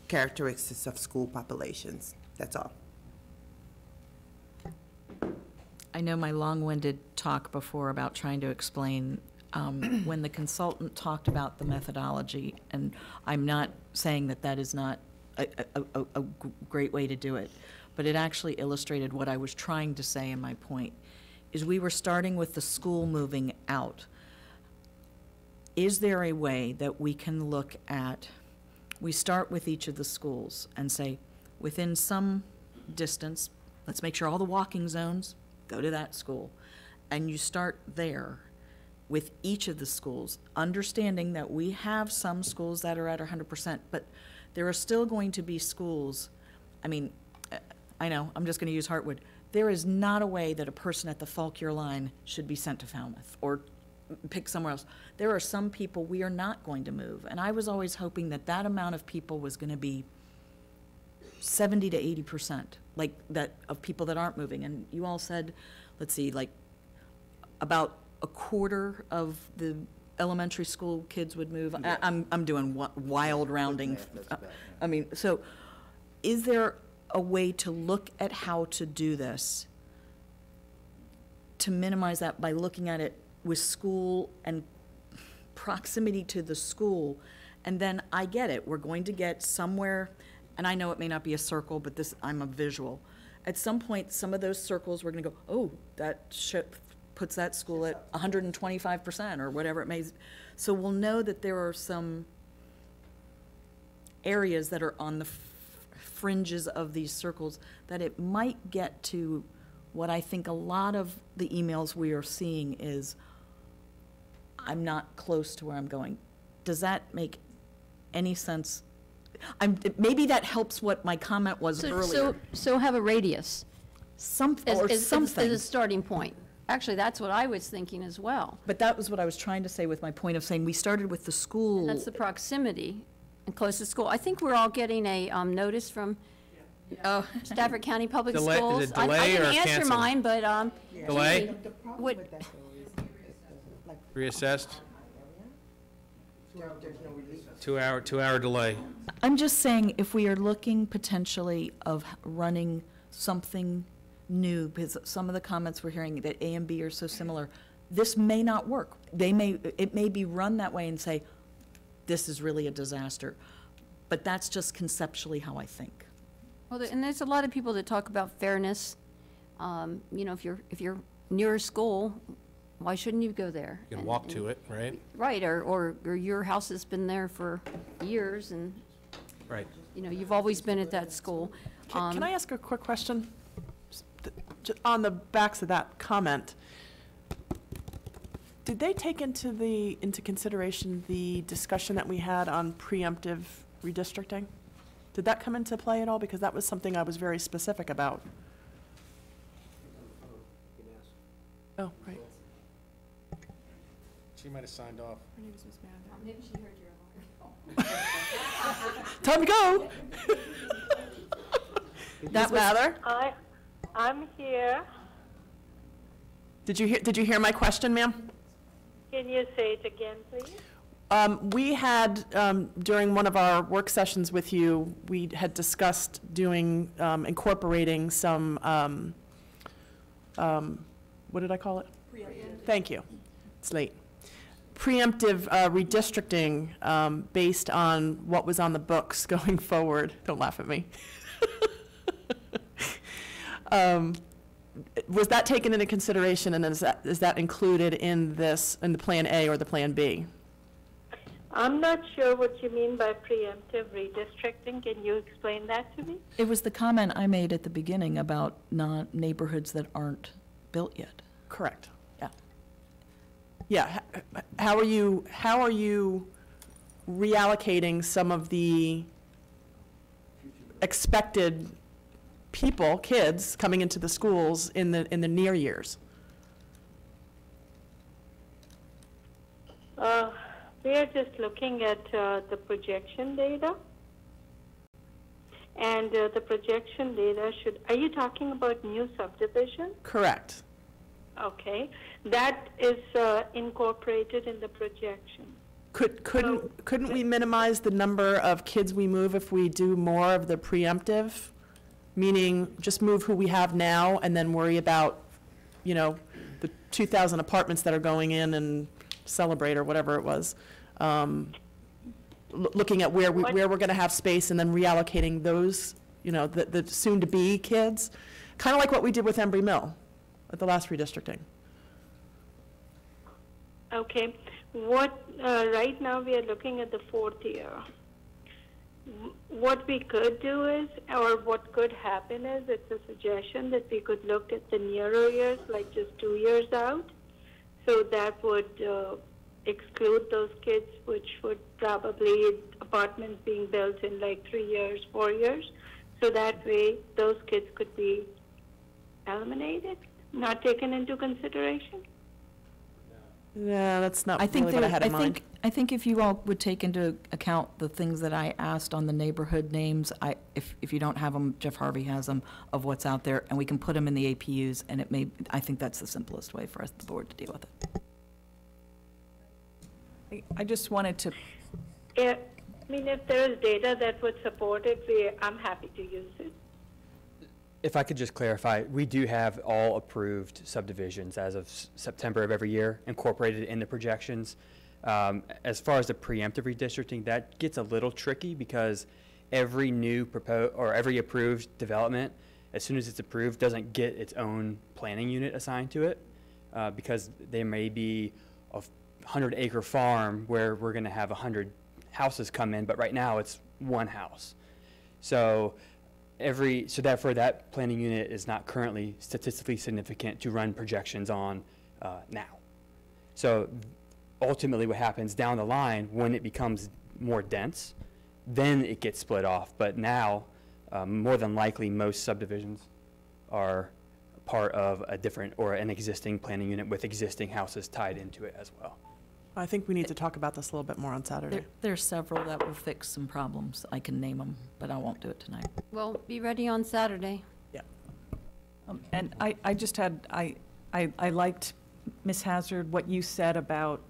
[SPEAKER 8] characteristics of school populations. That's all.
[SPEAKER 9] I know my long-winded talk before about trying to explain when the consultant talked about the methodology, and I'm not saying that that is not a great way to do it, but it actually illustrated what I was trying to say in my point, is we were starting with the school moving out. Is there a way that we can look at, we start with each of the schools and say, within some distance, let's make sure all the walking zones go to that school, and you start there with each of the schools, understanding that we have some schools that are at 100%, but there are still going to be schools, I mean, I know, I'm just going to use Hartwood. There is not a way that a person at the Fauquier line should be sent to Falmouth or pick somewhere else. There are some people we are not going to move, and I was always hoping that that amount of people was going to be 70 to 80%, like that, of people that aren't moving. And you all said, let's see, like about a quarter of the elementary school kids would move.
[SPEAKER 4] Yeah.
[SPEAKER 9] I'm doing wild rounding. I mean, so is there a way to look at how to do this to minimize that by looking at it with school and proximity to the school? And then I get it, we're going to get somewhere, and I know it may not be a circle, but this, I'm a visual. At some point, some of those circles, we're going to go, oh, that puts that school at 125% or whatever it may. So we'll know that there are some areas that are on the fringes of these circles that it might get to what I think a lot of the emails we are seeing is, I'm not close to where I'm going. Does that make any sense? Maybe that helps what my comment was earlier.
[SPEAKER 1] So have a radius.
[SPEAKER 9] Something.
[SPEAKER 1] As a starting point. Actually, that's what I was thinking as well.
[SPEAKER 9] But that was what I was trying to say with my point of saying we started with the school.
[SPEAKER 1] And that's the proximity and closest school. I think we're all getting a notice from Stafford County Public Schools.
[SPEAKER 11] Is it delay
[SPEAKER 1] I
[SPEAKER 11] or
[SPEAKER 1] didn't answer
[SPEAKER 11] cancel?
[SPEAKER 1] mine, but
[SPEAKER 11] Delay?
[SPEAKER 1] What?
[SPEAKER 11] Reassessed? 2-hour delay.
[SPEAKER 9] I'm just saying, if we are looking potentially of running something new, because some of the comments we're hearing that A and B are so similar, this may not work. It may be run that way and say, this is really a disaster. But that's just conceptually how I think.
[SPEAKER 1] Well, and there's a lot of people that talk about fairness. You know, if you're near a school, why shouldn't you go there?
[SPEAKER 11] You can walk to it, right?
[SPEAKER 1] Right, or your house has been there for years, and
[SPEAKER 11] Right.
[SPEAKER 1] you know, you've always been at that school.
[SPEAKER 2] Can I ask a quick question? On the backs of that comment, did they take into consideration the discussion that we had on preemptive redistricting? Did that come into play at all? Because that was something I was very specific about. Oh, right.
[SPEAKER 11] She might have signed off.
[SPEAKER 1] Maybe she heard your alarm.
[SPEAKER 2] Time to go. That Mather?
[SPEAKER 6] I'm here.
[SPEAKER 2] Did you hear my question, ma'am?
[SPEAKER 6] Can you say it again, please?
[SPEAKER 2] We had, during one of our work sessions with you, we had discussed doing, incorporating some, what did I call it? Preemptive. Thank you. It's late. Preemptive redistricting based on what was on the books going forward. Don't laugh at me. was that taken into consideration, and is that included in this, in the Plan A or the Plan B?
[SPEAKER 6] I'm not sure what you mean by preemptive redistricting. Can you explain that to me?
[SPEAKER 9] It was the comment I made at the beginning about neighborhoods that aren't built yet.
[SPEAKER 2] Correct.
[SPEAKER 9] Yeah.
[SPEAKER 2] Yeah, how are you reallocating some of the expected people, kids, coming into the schools in the near years?
[SPEAKER 6] We are just looking at the projection data. And the projection data are you talking about new subdivision?
[SPEAKER 2] Correct.
[SPEAKER 6] Okay. That is incorporated in the projection.
[SPEAKER 2] Couldn't we minimize the number of kids we move if we do more of the preemptive? Meaning just move who we have now and then worry about, you know, the 2,000 apartments that are going in and Celebrate or whatever it was. Looking at where we're going to have space and then reallocating those, you know, the soon-to-be kids, kind of like what we did with Embry Mill at the last redistricting.
[SPEAKER 6] Okay. Right now we are looking at the fourth year. What we could do is, or what could happen is, it's a suggestion that we could look at the nearer years, like just 2 years out. So that would exclude those kids, which would probably apartments being built in like 3 years, 4 years. So that way those kids could be eliminated, not taken into consideration.
[SPEAKER 2] Yeah, that's not
[SPEAKER 9] I think
[SPEAKER 2] really what I had in mind.
[SPEAKER 9] I think if you all would take into account the things that I asked on the neighborhood names, if you don't have them, Jeff Harvey has them, of what's out there, and we can put them in the APUs, and I think that's the simplest way for us, the board, to deal with it.
[SPEAKER 2] I just wanted to...
[SPEAKER 6] Yeah, I mean, if there is data that would support it, I'm happy to use it.
[SPEAKER 13] If I could just clarify, we do have all approved subdivisions as of September of every year incorporated in the projections. As far as the preemptive redistricting, that gets a little tricky because every new proposed or every approved development, as soon as it's approved, doesn't get its own planning unit assigned to it because there may be a 100-acre farm where we're going to have 100 houses come in, but right now it's one house. So therefore that planning unit is not currently statistically significant to run projections on now. So ultimately what happens down the line when it becomes more dense, then it gets split off. But now, more than likely, most subdivisions are part of a different or an existing planning unit with existing houses tied into it as well.
[SPEAKER 2] I think we need to talk about this a little bit more on Saturday.
[SPEAKER 9] There are several that will fix some problems. I can name them, but I won't do it tonight.
[SPEAKER 1] Well, be ready on Saturday.
[SPEAKER 2] Yeah.
[SPEAKER 9] And I just had, I liked, Ms. Hazard, what you said about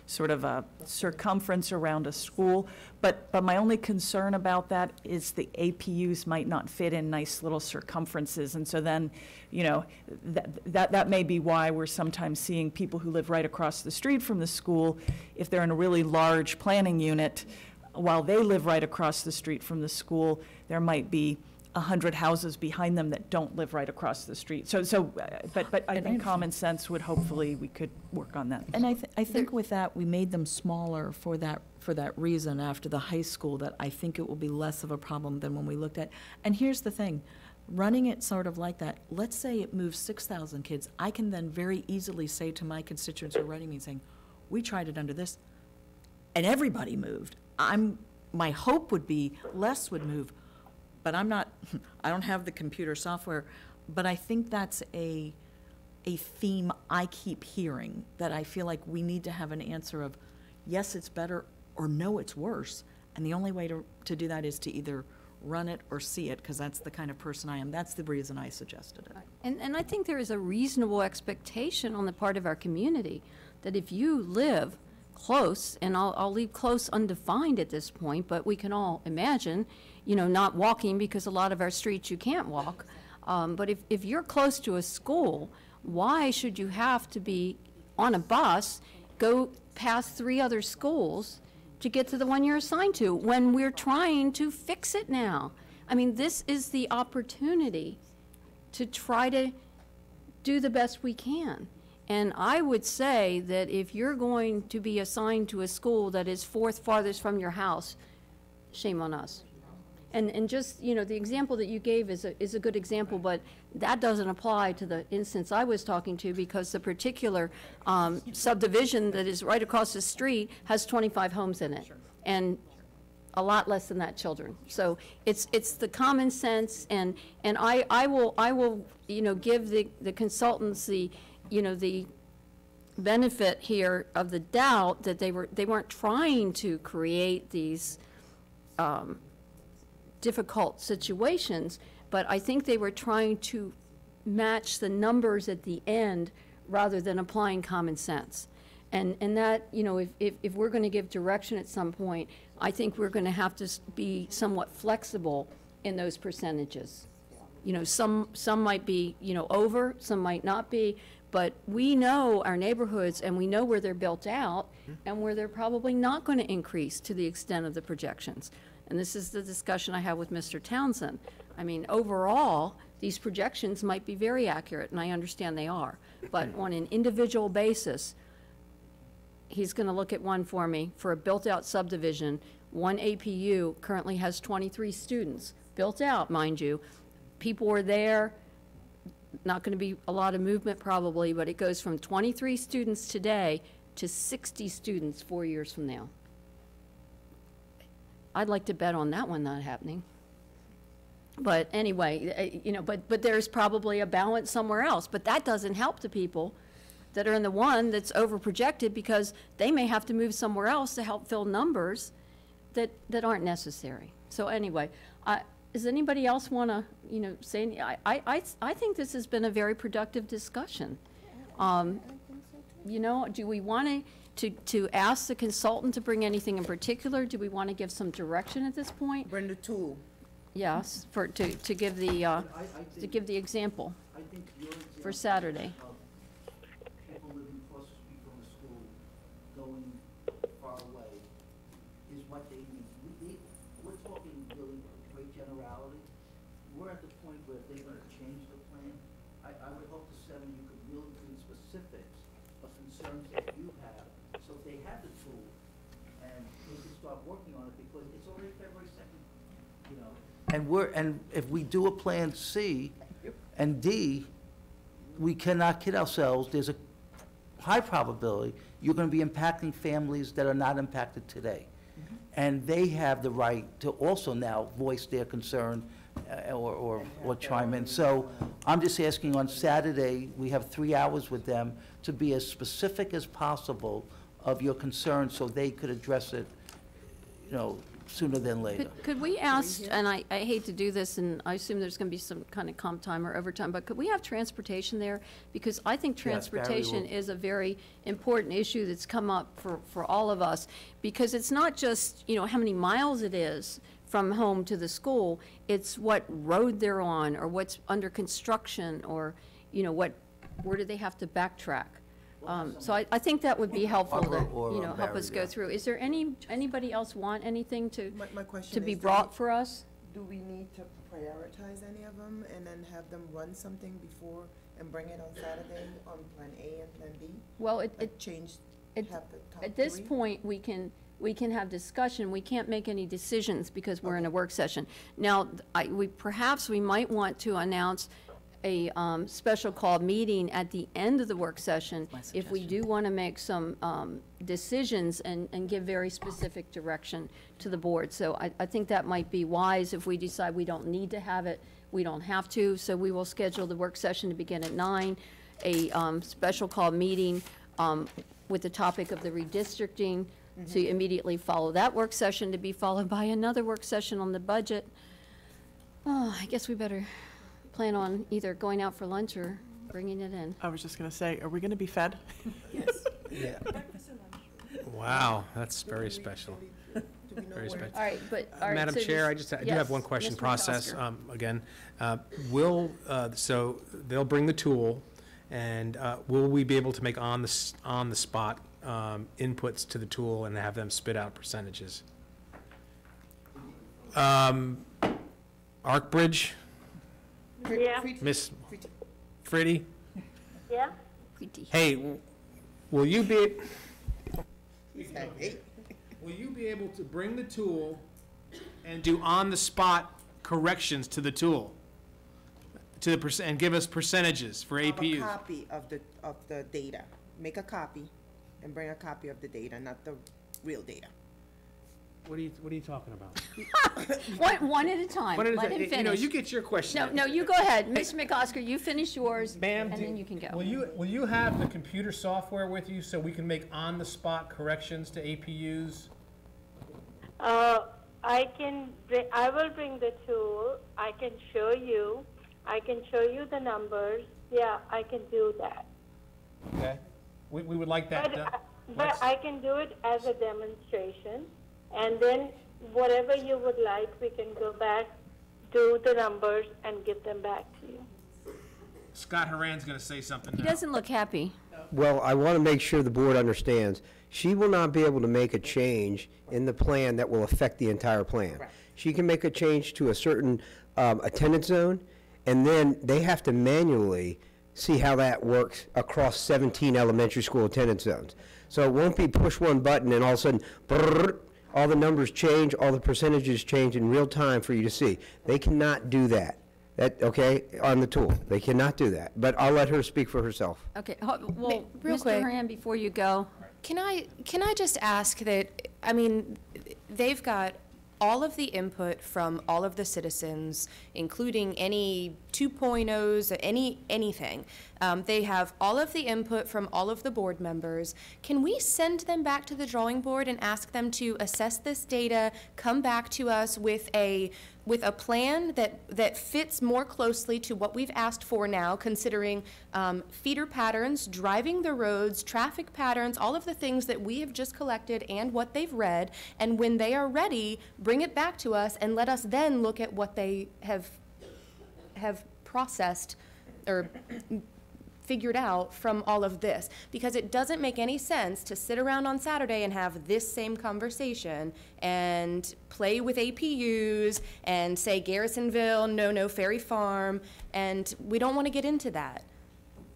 [SPEAKER 9] sort of a circumference around a school, but my only concern about that is the APUs might not fit in nice little circumferences, and so then, you know, that may be why we're sometimes seeing people who live right across the street from the school, if they're in a really large planning unit, while they live right across the street from the school, there might be 100 houses behind them that don't live right across the street. But I think common sense would hopefully, we could work on that.
[SPEAKER 7] And I think with that, we made them smaller for that reason after the high school, that I think it will be less of a problem than when we looked at. And here's the thing, running it sort of like that, let's say it moves 6,000 kids, I can then very easily say to my constituents who are writing me saying, we tried it under this, and everybody moved. My hope would be less would move. But I don't have the computer software, but I think that's a theme I keep hearing, that I feel like we need to have an answer of, yes, it's better, or no, it's worse. And the only way to do that is to either run it or see it, because that's the kind of person I am. That's the reason I suggested it.
[SPEAKER 1] And I think there is a reasonable expectation on the part of our community that if you live close, and I'll leave close undefined at this point, but we can all imagine, you know, not walking, because a lot of our streets you can't walk. But if you're close to a school, why should you have to be on a bus, go past 3 other schools to get to the one you're assigned to, when we're trying to fix it now? I mean, this is the opportunity to try to do the best we can. And I would say that if you're going to be assigned to a school that is fourth farthest from your house, shame on us. And just, you know, the example that you gave is a good example, but that doesn't apply to the instance I was talking to, because the particular subdivision that is right across the street has 25 homes in it, and a lot less than that children. So it's the common sense, and I will, you know, give the consultants the, you know, the benefit here of the doubt that they weren't trying to create these difficult situations, but I think they were trying to match the numbers at the end rather than applying common sense. And that, you know, if we're going to give direction at some point, I think we're going to have to be somewhat flexible in those percentages. You know, some might be, you know, over, some might not be, but we know our neighborhoods, and we know where they're built out and where they're probably not going to increase to the extent of the projections. And this is the discussion I had with Mr. Townsend. I mean, overall, these projections might be very accurate, and I understand they are. But on an individual basis, he's going to look at one for me. For a built-out subdivision, one APU currently has 23 students. Built out, mind you. People are there. Not going to be a lot of movement probably, but it goes from 23 students today to 60 students 4 years from now. I'd like to bet on that one not happening. But anyway, you know, but there's probably a balance somewhere else. But that doesn't help the people that are in the one that's over-projected, because they may have to move somewhere else to help fill numbers that aren't necessary. So anyway, does anybody else want to, you know, say any? I think this has been a very productive discussion. You know, do we want to ask the consultant to bring anything in particular? Do we want to give some direction at this point?
[SPEAKER 8] Bring the tool.
[SPEAKER 1] Yes, to give the example
[SPEAKER 4] I think your example
[SPEAKER 1] for Saturday.
[SPEAKER 4] of people living across the street from the school going far away is what they need. We're talking really great generality. We're at the point where if they're going to change the plan, I would hope the seven, you could really do specifics of concerns that you have, so if they have the tool and they can start working on it, because it's already February 2nd, you know. And if we do a Plan C and D, we cannot kid ourselves. There's a high probability you're going to be impacting families that are not impacted today. And they have the right to also now voice their concern or chime in. So I'm just asking, on Saturday, we have 3 hours with them to be as specific as possible of your concerns, so they could address it, you know, sooner than later.
[SPEAKER 1] Could we ask, and I hate to do this, and I assume there's going to be some kind of comp time or overtime, but could we have transportation there? Because I think transportation is a very important issue that's come up for all of us, because it's not just, you know, how many miles it is from home to the school, it's what road they're on, or what's under construction, or, you know, where do they have to backtrack? So I think that would be helpful to, you know, help us go through. Is there anybody else want anything to
[SPEAKER 8] My question
[SPEAKER 1] to be
[SPEAKER 8] is,
[SPEAKER 1] brought for us?
[SPEAKER 8] do we need to prioritize any of them and then have them run something before and bring it on Saturday on Plan A and Plan B?
[SPEAKER 1] Well,
[SPEAKER 8] Have the top
[SPEAKER 1] at this
[SPEAKER 8] three?
[SPEAKER 1] point, we can have discussion. We can't make any decisions because we're in a work session. Now, perhaps we might want to announce a special call meeting at the end of the work session if we do want to make some decisions and give very specific direction to the board. So I think that might be wise. If we decide we don't need to have it, we don't have to. So we will schedule the work session to begin at 9, a special call meeting with the topic of the redistricting to immediately follow that work session, to be followed by another work session on the budget. Oh, I guess we better plan on either going out for lunch or bringing it in.
[SPEAKER 2] I was just going to say, are we going to be fed?
[SPEAKER 8] Yes.
[SPEAKER 12] Yeah.
[SPEAKER 11] Wow, that's very special. Very special.
[SPEAKER 1] All right, but, all right.
[SPEAKER 11] Madam
[SPEAKER 1] so
[SPEAKER 11] Chair, I
[SPEAKER 1] this-
[SPEAKER 11] do have one
[SPEAKER 1] yes,
[SPEAKER 11] question
[SPEAKER 1] Mr.
[SPEAKER 11] process,
[SPEAKER 1] McCosker.
[SPEAKER 11] again. So they'll bring the tool, and will we be able to make on the spot inputs to the tool and have them spit out percentages? ArcBridge?
[SPEAKER 6] Yeah.
[SPEAKER 11] Miss Fritty?
[SPEAKER 6] Yeah?
[SPEAKER 11] Hey, will you be,
[SPEAKER 5] Hey.
[SPEAKER 11] will you be able to bring the tool and do on-the-spot corrections to the tool? To the and give us percentages for
[SPEAKER 8] Have a
[SPEAKER 11] APUs?
[SPEAKER 8] copy of the data. Make a copy and bring a copy of the data, not the real data.
[SPEAKER 11] What are you talking about?
[SPEAKER 1] One at a time.
[SPEAKER 11] What is
[SPEAKER 1] Let
[SPEAKER 11] it?
[SPEAKER 1] him
[SPEAKER 11] You know,
[SPEAKER 1] finish.
[SPEAKER 11] you get your question.
[SPEAKER 1] No, no, you go ahead. Mr. McOsker, you finish yours,
[SPEAKER 11] Ma'am,
[SPEAKER 1] and then you can go.
[SPEAKER 11] Will you have the computer software with you so we can make on-the-spot corrections to APUs?
[SPEAKER 6] I will bring the tool. I can show you. I can show you the numbers. Yeah, I can do that.
[SPEAKER 11] Okay. We would like that done.
[SPEAKER 6] But I can do it as a demonstration, and then whatever you would like, we can go back, do the numbers, and give them back to you.
[SPEAKER 11] Scott Haran's going to say something
[SPEAKER 1] He
[SPEAKER 11] now.
[SPEAKER 1] doesn't look happy.
[SPEAKER 12] Well, I want to make sure the board understands, she will not be able to make a change in the plan that will affect the entire plan. She can make a change to a certain attendance zone, and then they have to manually see how that works across 17 elementary school attendance zones. So it won't be push one button and all of a sudden, brrr, all the numbers change, all the percentages change in real time for you to see. They cannot do that. Okay, on the tool. They cannot do that. But I'll let her speak for herself.
[SPEAKER 1] Okay, well,
[SPEAKER 10] Real
[SPEAKER 1] Mr.
[SPEAKER 10] quick.
[SPEAKER 1] Haran, before you go,
[SPEAKER 10] Can I just ask that, I mean, they've got all of the input from all of the citizens, including any 2.0s, anything. They have all of the input from all of the board members. Can we send them back to the drawing board and ask them to assess this data, come back to us with a plan that fits more closely to what we've asked for now, considering feeder patterns, driving the roads, traffic patterns, all of the things that we have just collected and what they've read, and when they are ready, bring it back to us and let us then look at what they have processed or figured out from all of this, because it doesn't make any sense to sit around on Saturday and have this same conversation and play with APUs and say Garrisonville, no, Ferry Farm, and we don't want to get into that.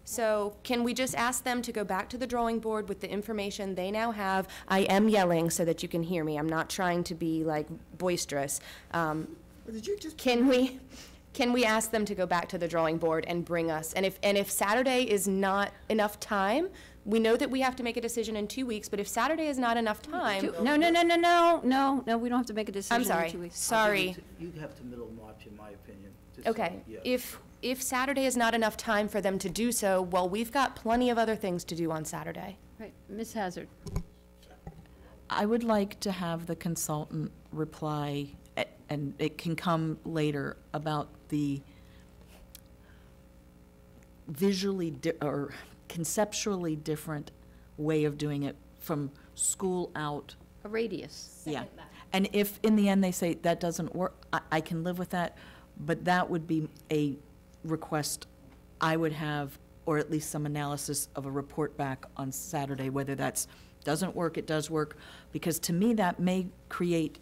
[SPEAKER 10] So can we just ask them to go back to the drawing board with the information they now have? I am yelling so that you can hear me. I'm not trying to be like boisterous. Can we ask them to go back to the drawing board and bring us, and if Saturday is not enough time, we know that we have to make a decision in 2 weeks, but if Saturday is not enough time.
[SPEAKER 1] no, we don't have to make a decision
[SPEAKER 10] I'm sorry,
[SPEAKER 1] in 2 weeks.
[SPEAKER 10] sorry.
[SPEAKER 4] You have to middle March, in my opinion.
[SPEAKER 10] Okay,
[SPEAKER 4] Yeah.
[SPEAKER 10] if Saturday is not enough time for them to do so, well, we've got plenty of other things to do on Saturday.
[SPEAKER 1] Right, Ms. Hazard.
[SPEAKER 7] I would like to have the consultant reply, and it can come later, about the visually or conceptually different way of doing it from school out.
[SPEAKER 1] A radius.
[SPEAKER 7] Yeah. And if in the end they say that doesn't work, I can live with that, but that would be a request I would have, or at least some analysis of a report back on Saturday, whether that's doesn't work, it does work, because to me that may create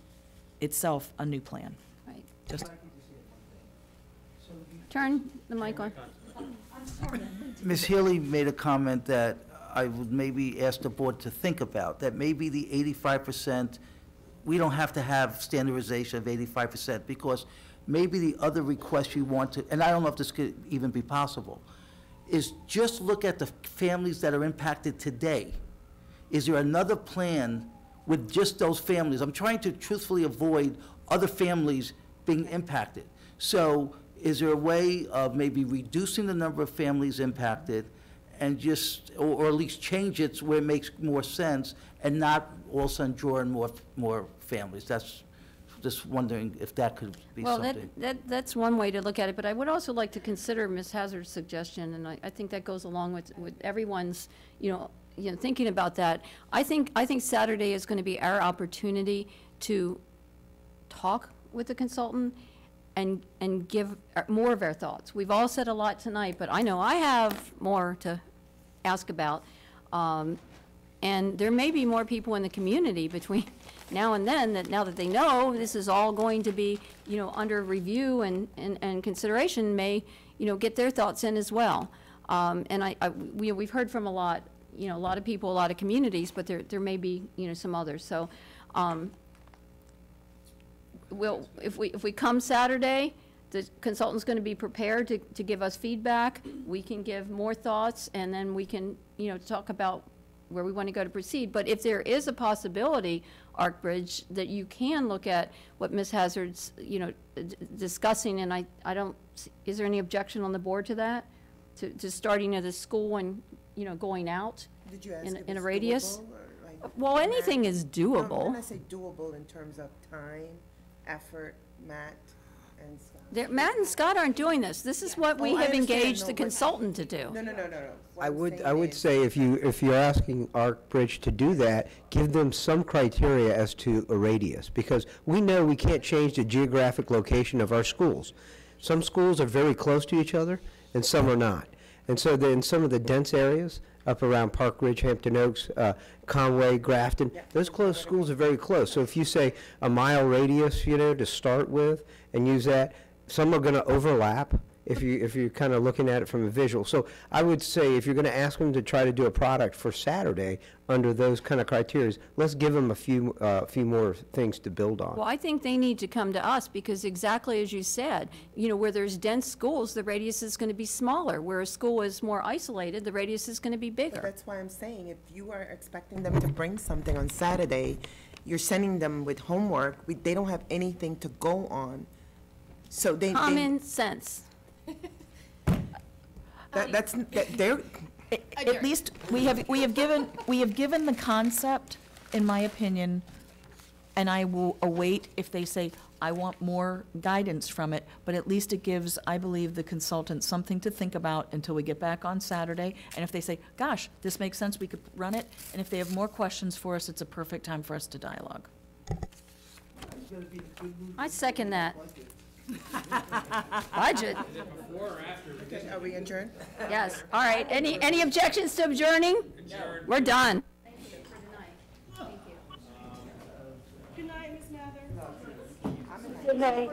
[SPEAKER 7] itself a new plan.
[SPEAKER 1] Right.
[SPEAKER 7] Just
[SPEAKER 1] Turn the mic on.
[SPEAKER 4] Ms. Healy made a comment that I would maybe ask the board to think about, that maybe the 85%, we don't have to have standardization of 85%, because maybe the other request you want to, and I don't know if this could even be possible, is just look at the families that are impacted today. Is there another plan with just those families? I'm trying to truthfully avoid other families being impacted. So is there a way of maybe reducing the number of families impacted and just, or at least change it where it makes more sense and not all of a sudden draw in more families? That's just wondering if that could be something.
[SPEAKER 1] Well, that's one way to look at it, but I would also like to consider Ms. Hazard's suggestion, and I think that goes along with everyone's, thinking about that. I think Saturday is going to be our opportunity to talk with the consultant and give more of our thoughts. We've all said a lot tonight, but I know I have more to ask about. And there may be more people in the community between now and then, that now that they know this is all going to be, you know, under review and consideration, may, you know, get their thoughts in as well. And we've heard from a lot, you know, a lot of people, a lot of communities, but there may be, you know, some others. So, if we come Saturday, the consultant's going to be prepared to give us feedback. We can give more thoughts, and then we can, you know, talk about where we want to go to proceed. But if there is a possibility, Arkbridge, that you can look at what Ms. Hazard's, you know, discussing, and I don't, is there any objection on the board to that? To starting at a school and, you know, going out
[SPEAKER 8] Did you ask if
[SPEAKER 1] in a
[SPEAKER 8] it's
[SPEAKER 1] radius?
[SPEAKER 8] doable, or like
[SPEAKER 1] Well, anything
[SPEAKER 8] Matt?
[SPEAKER 1] is
[SPEAKER 8] No,
[SPEAKER 1] doable.
[SPEAKER 8] when I say doable in terms of time, effort, Matt and Scott.
[SPEAKER 1] Matt and Scott aren't doing this. This is what we
[SPEAKER 8] Oh, I
[SPEAKER 1] have
[SPEAKER 8] understand.
[SPEAKER 1] engaged
[SPEAKER 8] No,
[SPEAKER 1] the
[SPEAKER 8] but-
[SPEAKER 1] consultant to do.
[SPEAKER 8] No. What
[SPEAKER 12] I
[SPEAKER 8] I'm
[SPEAKER 12] would,
[SPEAKER 8] saying
[SPEAKER 12] I would
[SPEAKER 8] is-
[SPEAKER 12] say if you're asking Arkbridge to do that, give them some criteria as to a radius, because we know we can't change the geographic location of our schools. Some schools are very close to each other, and some are not. And so in some of the dense areas, up around Park Ridge, Hampton Oaks, Conway, Grafton, those close schools are very close. So if you say a mile radius, you know, to start with, and use that, some are gonna overlap if you're kind of looking at it from a visual. So I would say if you're gonna ask them to try to do a product for Saturday under those kind of criteria, let's give them a few more things to build on.
[SPEAKER 1] Well, I think they need to come to us, because exactly as you said, you know, where there's dense schools, the radius is going to be smaller. Where a school is more isolated, the radius is going to be
[SPEAKER 8] But
[SPEAKER 1] bigger.
[SPEAKER 8] that's why I'm saying, if you are expecting them to bring something on Saturday, you're sending them with homework, they don't have anything to go on. So they.
[SPEAKER 1] Common sense.
[SPEAKER 8] They're,
[SPEAKER 7] At least, we have given the concept, in my opinion, and I will await if they say, I want more guidance from it, but at least it gives, I believe, the consultant something to think about until we get back on Saturday. And if they say, gosh, this makes sense, we could run it, and if they have more questions for us, it's a perfect time for us to dialogue.
[SPEAKER 1] I second that. Budget,
[SPEAKER 8] okay, are we adjourned?
[SPEAKER 1] yes. All right. Any objections to adjourning? We're done.
[SPEAKER 3] Good night, Ms. Mather.
[SPEAKER 6] Good night.